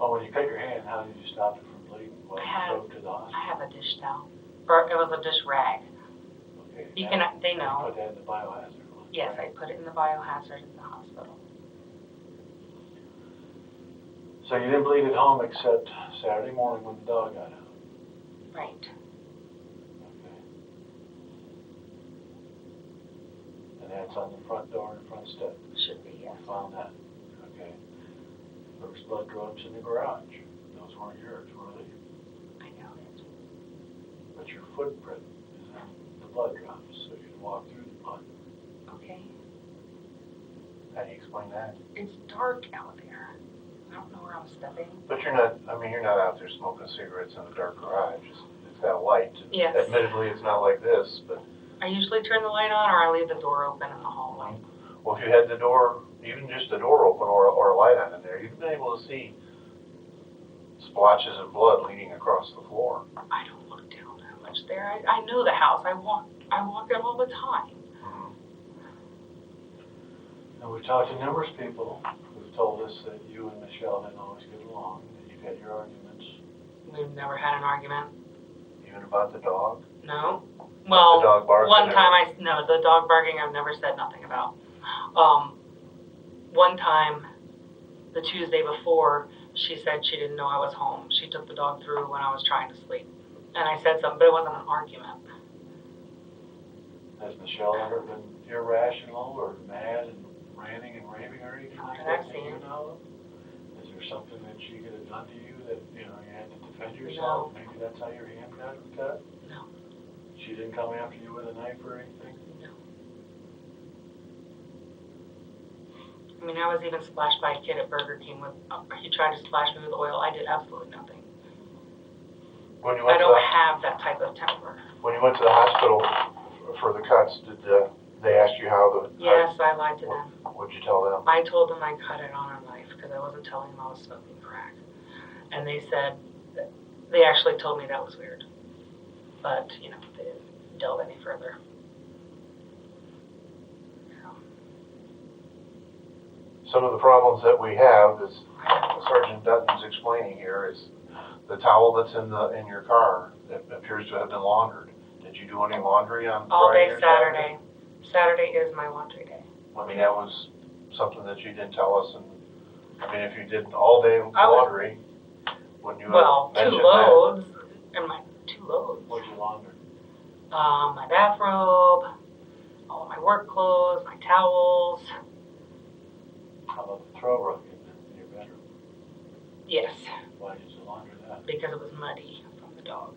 Oh, when you cut your hand, how did you stop it from bleeding? Well, I you had- drove to the hospital. I have a dish towel. Or it was a dish rag. Okay. You now, can, they you know. put that in the biohazard one. Yes, I put it in the biohazard in the hospital. So you didn't bleed at home except Saturday morning when the dog got out. Right. Okay. And that's on the front door and front step. Should be, yes. Found that. Okay. There was blood drops in the garage. Those weren't yours, were they? I know it. But your footprint is in the blood drops, so you can walk through the blood. Okay. How do you explain that? It's dark out there. I don't know where I'm stepping. But you're not out there smoking cigarettes in a dark garage. It's got a light. Yes. Admittedly, it's not like this, but. I usually turn the light on or I leave the door open in the hallway. Well, if you had the door, even just the door open or a light on in there, you'd been able to see splotches of blood leading across the floor. I don't look down that much there. I know the house. I walk it all the time. And we've talked to numerous people who've told us that you and Michelle didn't always get along, that you've had your arguments. We've never had an argument. Even about the dog? No. Well, the dog barking one time the dog barking I've never said nothing about. One time, the Tuesday before, she said she didn't know I was home. She took the dog through when I was trying to sleep. And I said something, but it wasn't an argument. Has Michelle ever been irrational or mad and ranting and raving or anything like That that? I've seen. You know? Is there something that she could have done to you that, you had to defend yourself? No. Maybe that's how your hand got cut? No. She didn't come after you with a knife or anything? No. I mean, I was even splashed by a kid at Burger King with, he tried to splash me with oil. I did absolutely nothing. When you I went don't have that type of temper. When you went to the hospital for the cuts, did they ask you how the? Yes, I lied to them. What'd you tell them? I told them I cut it on a knife because I wasn't telling them I was smoking crack. And they said, they actually told me that was weird. But, they didn't delve any further. Some of the problems that we have is Sergeant Dutton's explaining here is the towel that's in your car that appears to have been laundered. Did you do any laundry on All Friday day or Saturday. Saturday is my laundry day. I mean, that was something that you didn't tell us. And I mean, if you did all day laundry, wouldn't you have mentioned two loads. And my 2 loads. What'd you launder? My bathrobe, all of my work clothes, my towels. How about the throw rug in your bedroom? Yes, Why did you launder that? because it was muddy from the dog.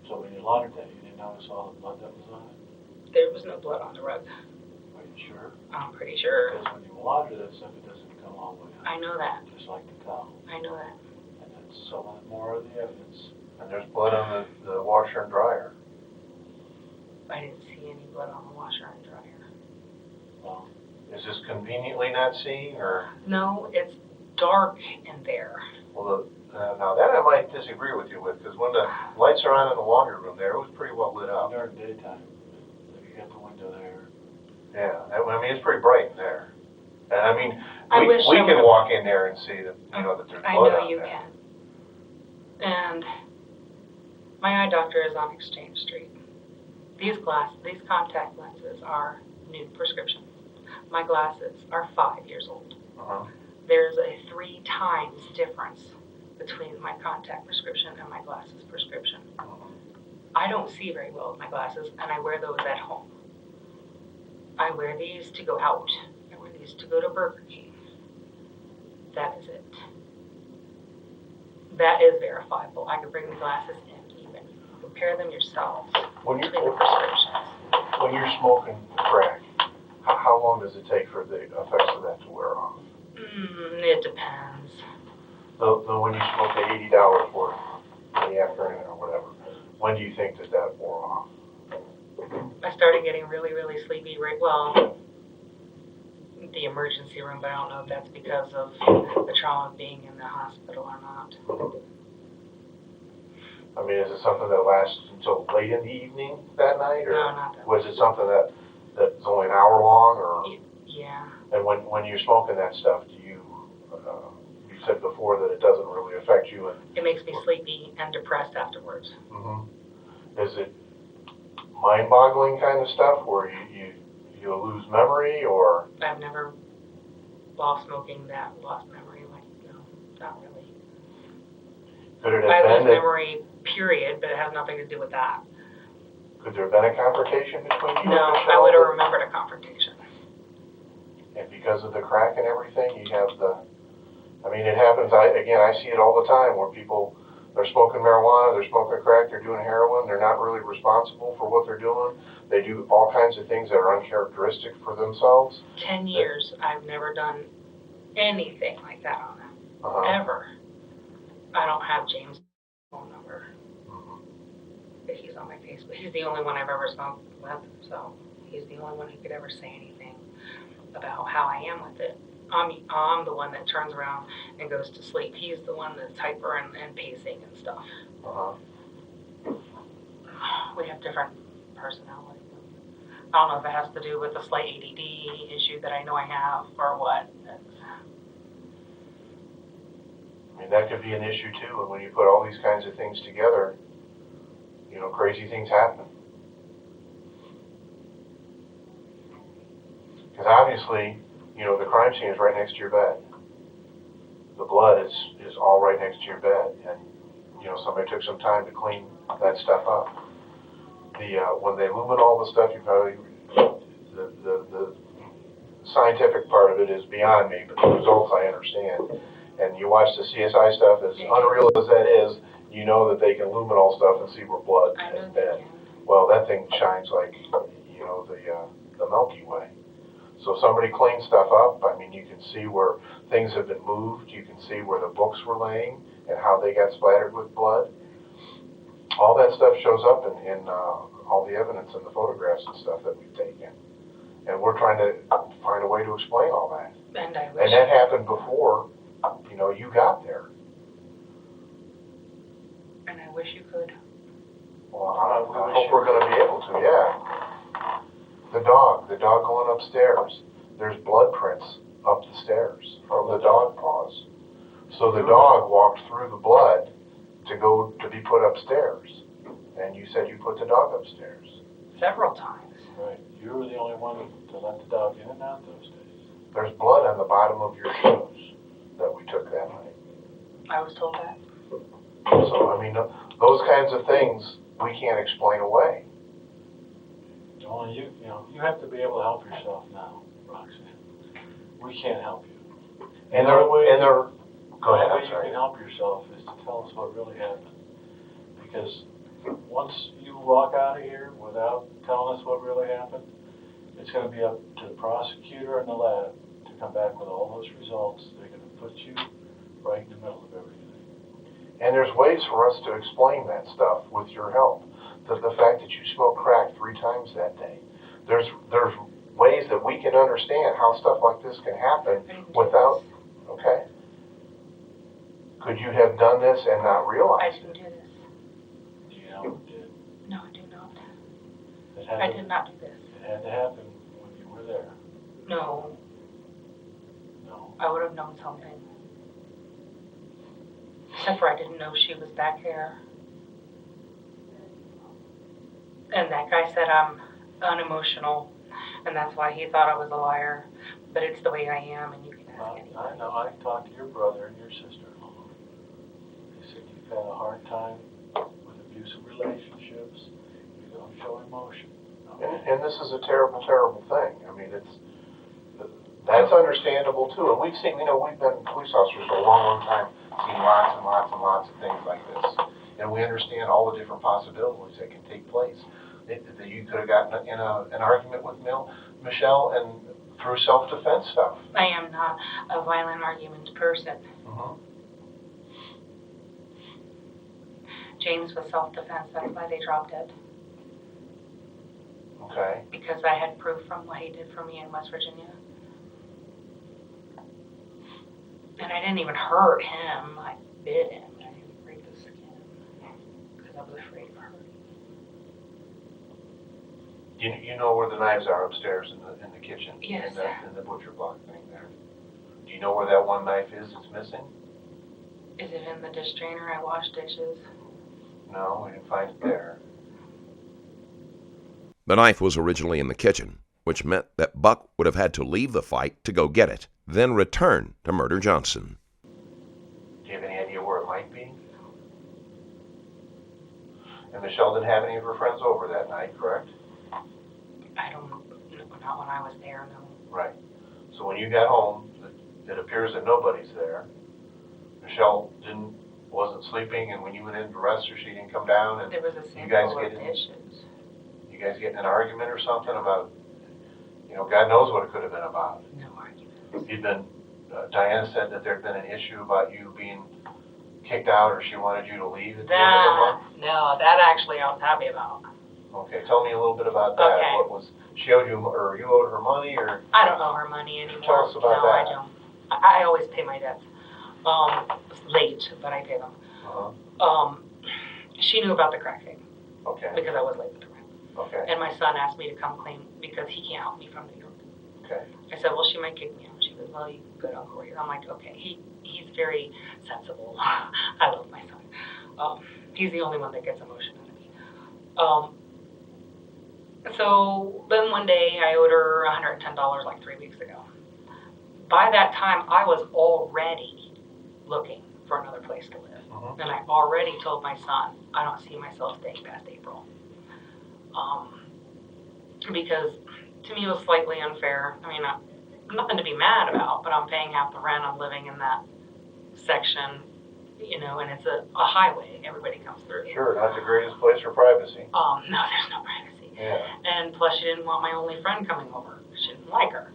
So when you laundered that, you didn't notice all the blood that was on it? There was no blood on the rug. Are you sure? I'm pretty sure. Because when you launder that stuff, it doesn't come all the way out. I know that. Just like the towel. I know that. And that's some more of the evidence. And there's blood on the washer and dryer. I didn't see any blood on the washer and dryer. Well, Is this conveniently not seeing, or? No, it's dark in there. Well, now that I might disagree with you with, because when the lights are on in the laundry room there, it was pretty well lit up. during daytime, if you got the window there. Yeah, I mean, it's pretty bright in there. And I mean, I we wish I can would've- walk in there and see that, that there's I blood know on you there. can. And my eye doctor is on Exchange Street. These contact lenses are new prescription. My glasses are 5 years old. Uh-huh. There's a 3 times difference between my contact prescription and my glasses prescription. I don't see very well with my glasses, and I wear those at home. I wear these to go out. I wear these to go to Burger King. That is it. That is verifiable. I could bring the glasses in even. Compare them yourselves When between the prescriptions. when you're smoking crack, how long does it take for the effects of that to wear off? It depends. So when you smoke the $80 worth in the afternoon or whatever, when do you think that wore off? I started getting really, really sleepy the emergency room, but I don't know if that's because of the trauma of being in the hospital or not. I mean, is it something that lasts until late in the evening that night, or No, not that. was it something that's only an hour long, or? Yeah. And when you're smoking that stuff, do you said before that it doesn't really affect you, and It makes me sleepy and depressed afterwards. is it mind-boggling kind of stuff where you lose memory, or? I've never, while smoking that, lost memory. No, not really. Could it I have lose been that, memory, period, but it has nothing to do with that. could there have been a confrontation between you No, and Michelle? I would have remembered a confrontation. And because of the crack and everything, you have it happens, I see it all the time where people, they're smoking marijuana, they're smoking crack, they're doing heroin, they're not really responsible for what they're doing. They do all kinds of things that are uncharacteristic for themselves. 10 years, I've never done anything like that on them, ever. I don't have James' phone number. But he's on my Facebook. He's the only one I've ever smoked with, so he's the only one who could ever say anything about how I am with it. I'm the one that turns around and goes to sleep. He's the one that's hyper and pacing and stuff. We have different personalities. I don't know if it has to do with the slight ADD issue that I know I have or what. I mean, that could be an issue too, and when you put all these kinds of things together, you know, crazy things happen. Because obviously, you know, the crime scene is right next to your bed. The blood is all right next to your bed, and, you know, somebody took some time to clean that stuff up. When they luminol the stuff, you probably, the scientific part of it is beyond me, but the results I understand. And you watch the CSI stuff, as unreal as that is, you know that they can luminol stuff and see where blood has been. Well, that thing shines like, you know, the Milky Way. So somebody cleans stuff up. I mean, you can see where things have been moved. You can see where the books were laying and how they got splattered with blood. All that stuff shows up in all the evidence and the photographs and stuff that we've taken. And we're trying to find a way to explain all that. And that happened before, you know, you got there. And I wish you could. Well, I hope we're going to be able to, yeah. The dog going upstairs. There's blood prints up the stairs from the dog paws. So the dog walked through the blood to be put upstairs. And you said you put the dog upstairs. Several times. Right. You were the only one to let the dog in and out those days. There's blood on the bottom of your shoes that we took that night. I was told that. So, I mean, those kinds of things we can't explain away. Only you know, you have to be able to help yourself now, Roxanne. We can't help you. Go ahead, The only way I'm you sorry. can help yourself is to tell us what really happened. Because once you walk out of here without telling us what really happened, it's going to be up to the prosecutor and the lab to come back with all those results. They're going to put you right in the middle of everything. And there's ways for us to explain that stuff with your help. The fact that you smoked crack 3 times that day. There's ways that we can understand how stuff like this can happen without, okay? Could you have done this and not I realize didn't do this. Do you know who did? No, I do not. It I did not do this. It had to happen when you were there. No, No. I would have known something. Except for I didn't know she was back there. And that guy said I'm unemotional, and that's why he thought I was a liar. But it's the way I am, and you can ask anybody. I know. I talked to your brother and your sister-in-law. They said you've had a hard time with abusive relationships. You don't show emotion. No. And this is a terrible, terrible thing. I mean, that's understandable too. And we've seen, you know, we've been police officers for a long, long time, seen lots and lots and lots of things like this. And we understand all the different possibilities that can take place. You could have gotten in an argument with Michelle and through self-defense stuff. I am not a violent argument person. James was self-defense. That's why they dropped it. Okay. Because I had proof from what he did for me in West Virginia. And I didn't even hurt him. I bit him. I didn't break his skin. Because I was afraid of hurting. You know where the knives are upstairs in the kitchen? Yes. In the butcher block thing there. Do you know where that one knife is that's missing? Is it in the dish drainer? I wash dishes. No, we didn't find it there. The knife was originally in the kitchen, which meant that Buck would have had to leave the fight to go get it, then return to murder Johnson. Do you have any idea where it might be? And Michelle didn't have any of her friends over that night, correct? I don't know. Not when I was there, no. Right. So when you got home, it appears that nobody's there. Michelle wasn't sleeping, and when you went in to rest her, she didn't come down, and There was a you sink guys full of get in, dishes. you guys get in an argument or something about, you know, God knows what it could have been about. No argument. You'd been Diana said that there'd been an issue about you being kicked out, or she wanted you to leave at the end of the month? No, that actually I was happy about. Okay, tell me a little bit about that. Okay. What was, she owed you, or you owed her money, or? I don't owe her money anymore. Tell us about no, that. I don't. I always pay my debts. It's late, but I pay them. She knew about the crack thing. Okay. Because I was late with the rent. Okay. And my son asked me to come clean because he can't help me from New York. Okay. I said, well, she might kick me out. She goes, well, you go to Uncle Ray. I'm like, okay. He's very sensible. I love my son. He's the only one that gets emotion out of me. So then one day I owed her $110 like 3 weeks ago. By that time, I was already looking for another place to live. And I already told my son, I don't see myself staying past April. Because to me it was slightly unfair. I mean, nothing to be mad about, but I'm paying half the rent. I'm living in that section, you know, and it's a highway. Everybody comes through. Sure, not the greatest place for privacy. No, there's no privacy. Yeah. And plus she didn't want my only friend coming over. She didn't like her.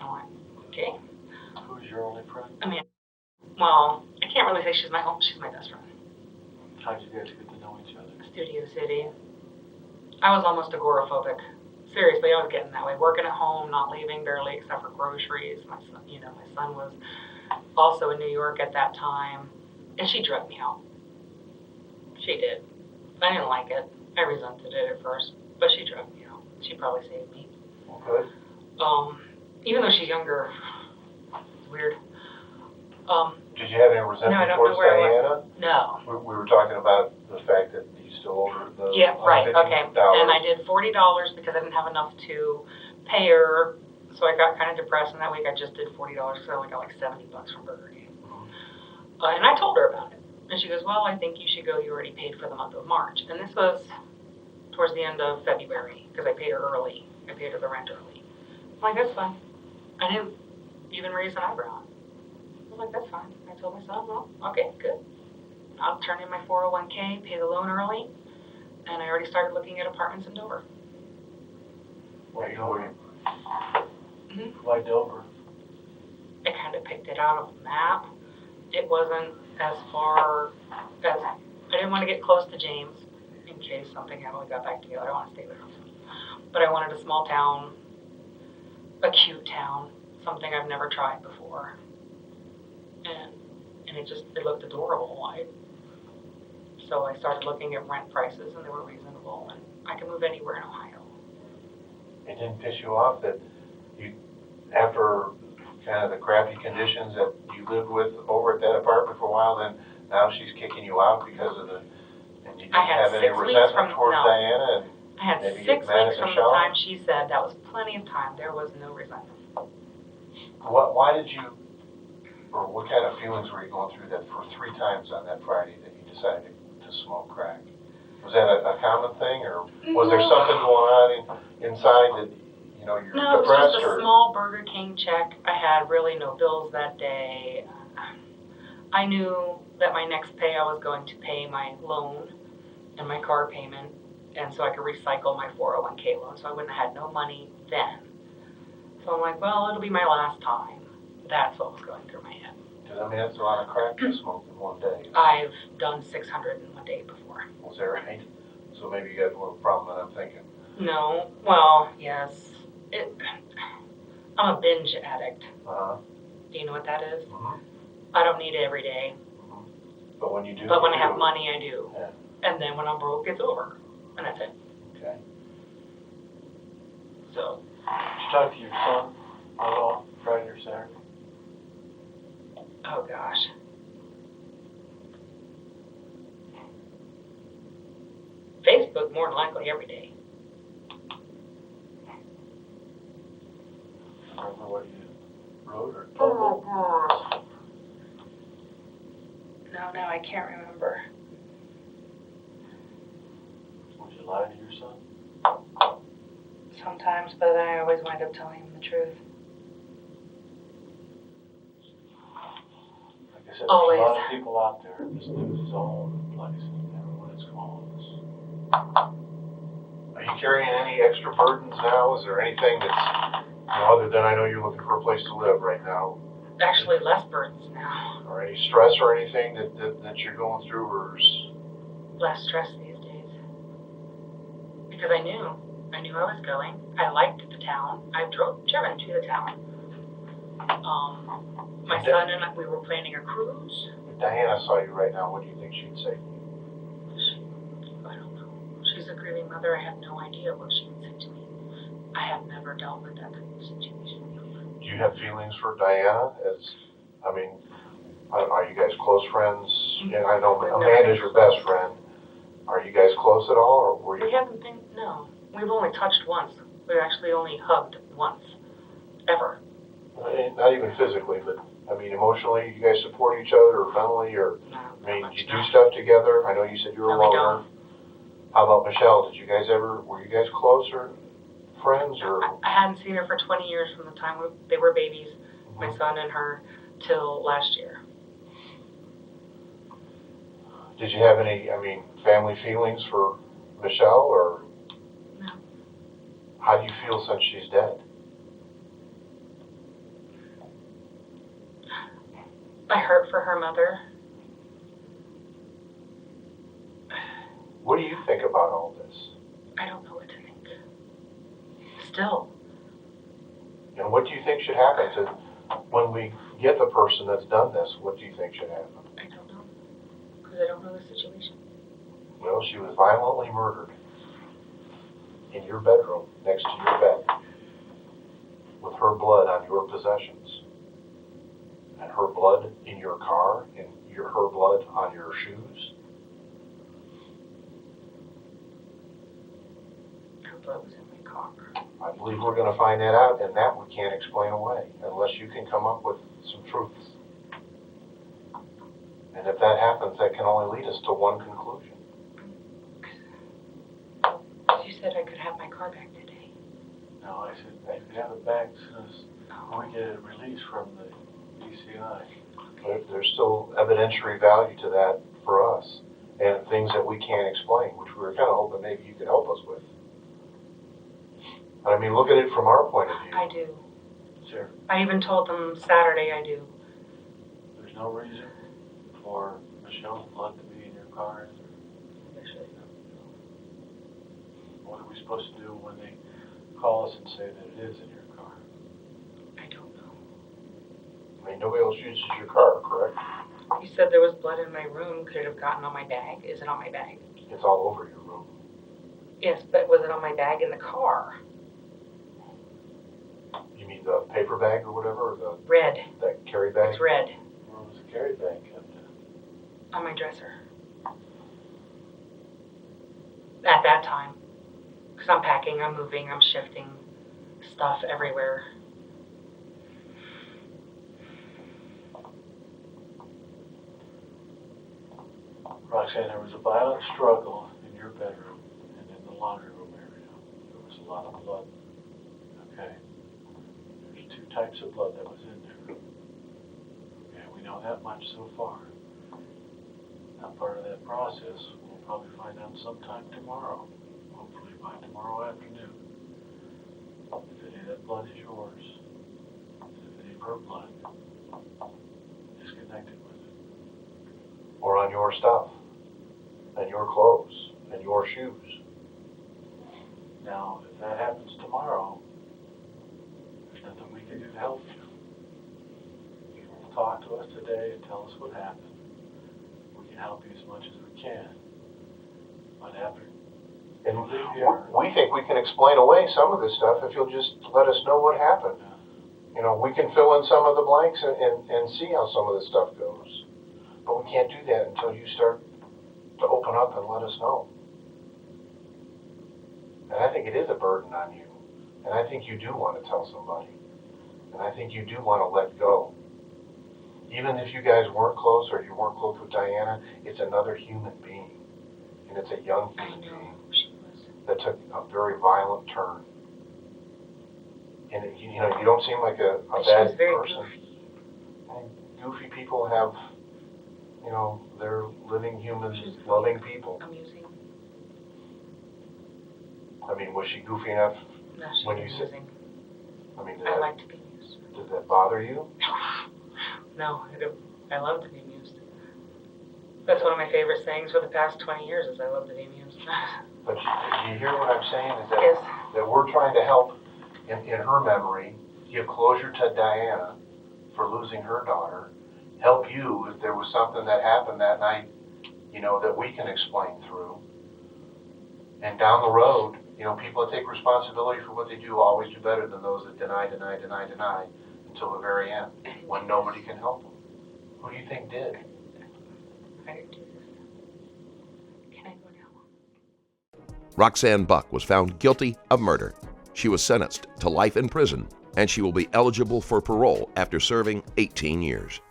I'm like, okay. Who's your only friend? I mean, well, I can't really say she's my best friend. How'd you guys get to know each other? Studio City. I was almost agoraphobic. Seriously, I was getting that way. Working at home, not leaving barely except for groceries. My son was also in New York at that time, and she drug me out. She did. I didn't like it. I resented it at first, but she drug me out. She probably saved me. Good. Even though she's younger, it's weird. Did you have any resentment No, I don't towards know where Diana? No. We were talking about the fact that you still owe her the Yeah, right, okay. $150. And I did $40 because I didn't have enough to pay her, so I got kind of depressed, and that week I just did $40 because I only got like $70 from Burger King. And I told her about it. And she goes, well, I think you should go. You already paid for the month of March. And this was towards the end of February because I paid her early. I paid her the rent early. I'm like, that's fine. I didn't even raise an eyebrow. I was like, that's fine. I told my son, well, okay, good. I'll turn in my 401k, pay the loan early, and I already started looking at apartments in Dover. Why Dover? Why Dover? I kind of picked it out of the map. It wasn't as far as, I didn't want to get close to James in case something happened, we got back together. I want to stay with him. But I wanted a small town, a cute town, something I've never tried before. And it looked adorable. So I started looking at rent prices, and they were reasonable, and I could move anywhere in Ohio. It didn't piss you off that you, after kind of the crappy conditions that you lived with over at that apartment for a while, then now she's kicking you out because of the, and you didn't have any resentment towards Diana? And I had maybe 6 get mad weeks at from the Michelle? time she said that was plenty of time. There was no resentment. Why did you, or what kind of feelings were you going through that for 3 times on that Friday that you decided to smoke crack? Was that a common thing, or was there something going on inside that, you know, you're No, it was depressed? just a small Burger King check. I had really no bills that day. I knew that my next pay I was going to pay my loan and my car payment, and so I could recycle my 401k loan, so I wouldn't have had no money then. So I'm like, well, it'll be my last time. That's what was going through my head. Because, I mean, that's a lot of crack to smoke in one day. I've done 600 in one day before. Was that right? So maybe you got a little problem than I'm thinking. No, well, yes. I'm a binge addict. Uh-huh. Do you know what that is? Mm-hmm. I don't need it every day. Mm-hmm. But when you do, But when I have money, I do. Yeah. And then when I'm broke, it's over. And that's it. Okay. So. Did you talk to your son at all Friday or Saturday? Oh, gosh. Facebook, more than likely, every day. Remember what you wrote or told him? No, I can't remember. Would you lie to your son? Sometimes, but then I always wind up telling him the truth. Like I said, Always. there's a lot of people out there. This news is all over the place, and everyone is calling us. Are you carrying any extra burdens now? Is there anything that's, you know, other than I know you're looking for a place to live right now? actually less burdens now. Or any stress or anything that you're going through, or Less stress these days. Because I knew I was going. I liked the town. I've driven to the town. My son and I, we were planning a cruise. if Diana saw you right now, what do you think she'd say? I don't know. She's a grieving mother. I have no idea what she would say to me. I have never dealt with that kind of situation. Do you have feelings for Diana? Are you guys close friends? And I know Amanda's your best friend. Are you guys close at all, or were you? We haven't been, no. We've only touched once. We've actually only hugged once. Ever. Not even physically, but emotionally, you guys support each other, or mentally, or No, you do stuff together? I know you said you were No, we alone. How about Michelle? Were you guys closer friends, or? I hadn't seen her for 20 years from the time they were babies, my son and her, till last year. Did you have any, family feelings for Michelle, or? No. How do you feel since she's dead? I hurt for her mother. What do you think about all this? I don't know what to think. Still. And what do you think should happen to, when we get the person that's done this, what do you think should happen? I don't know. Because I don't know the situation. Well, she was violently murdered in your bedroom, next to your bed, with her blood on your possessions, and her blood in your car, and her blood on your shoes. Her blood was in my car. I believe we're going to find that out, and that we can't explain away, unless you can come up with some truths. And if that happens, that can only lead us to one conclusion. You said I could have my car back today. No, I said I could have it back as soon as we get it released from the DCI. There's still evidentiary value to that for us, and things that we can't explain, which we were kind of hoping maybe you could help us with. But look at it from our point of view. I do. Sure. I even told them Saturday I do. There's no reason for Michelle's blood to be in your car, is there? Actually, What are we supposed to do when they call us and say that it is in your car? I don't know. Nobody else uses your car, correct? You said there was blood in my room. Could it have gotten on my bag? Is it on my bag? It's all over your room. Yes, but was it on my bag in the car? You mean the paper bag or whatever, or Red. that carry bag? It's red. Where was the carry bag kept? On my dresser. At that time. Because I'm packing, I'm moving, I'm shifting stuff everywhere. Roxanne, there was a violent struggle in your bedroom and in the laundry room area. There was a lot of blood. Okay. There's two types of blood that was in there. Okay, we know that much so far. Now, part of that process, we'll probably find out sometime tomorrow. Hopefully by tomorrow afternoon. If any of that blood is yours, if any of her blood is connected with it. Or on your stuff, and your clothes, and your shoes. Now, if that happens tomorrow, there's nothing we can do to help you. You will talk to us today and tell us what happened. We can help you as much as we can. But after And you leave here, we think we can explain away some of this stuff if you'll just let us know what happened. We can fill in some of the blanks and see how some of this stuff goes. But we can't do that until you start to open up and let us know. And I think it is a burden on you. And I think you do want to tell somebody. And I think you do want to let go. Even if you guys weren't close or you weren't close with Diana, it's another human being. And it's a young human being that took a very violent turn. And you don't seem like a bad person. Goofy people have, they're living humans, loving people. Amusing. Was she goofy enough No, she's when you said? amusing. Did I like to be amused. that bother you? No, I love to be amused. That's one of my favorite sayings for the past 20 years is I love to be amused. But you hear what I'm saying is that, Yes. that we're trying to help in her memory, give closure to Diana for losing her daughter, help you if there was something that happened that night, that we can explain through. And down the road, people that take responsibility for what they do always do better than those that deny until the very end, when nobody can help them. Who do you think did? I do this. Can I go now? Roxanne Buck was found guilty of murder. She was sentenced to life in prison, and she will be eligible for parole after serving 18 years.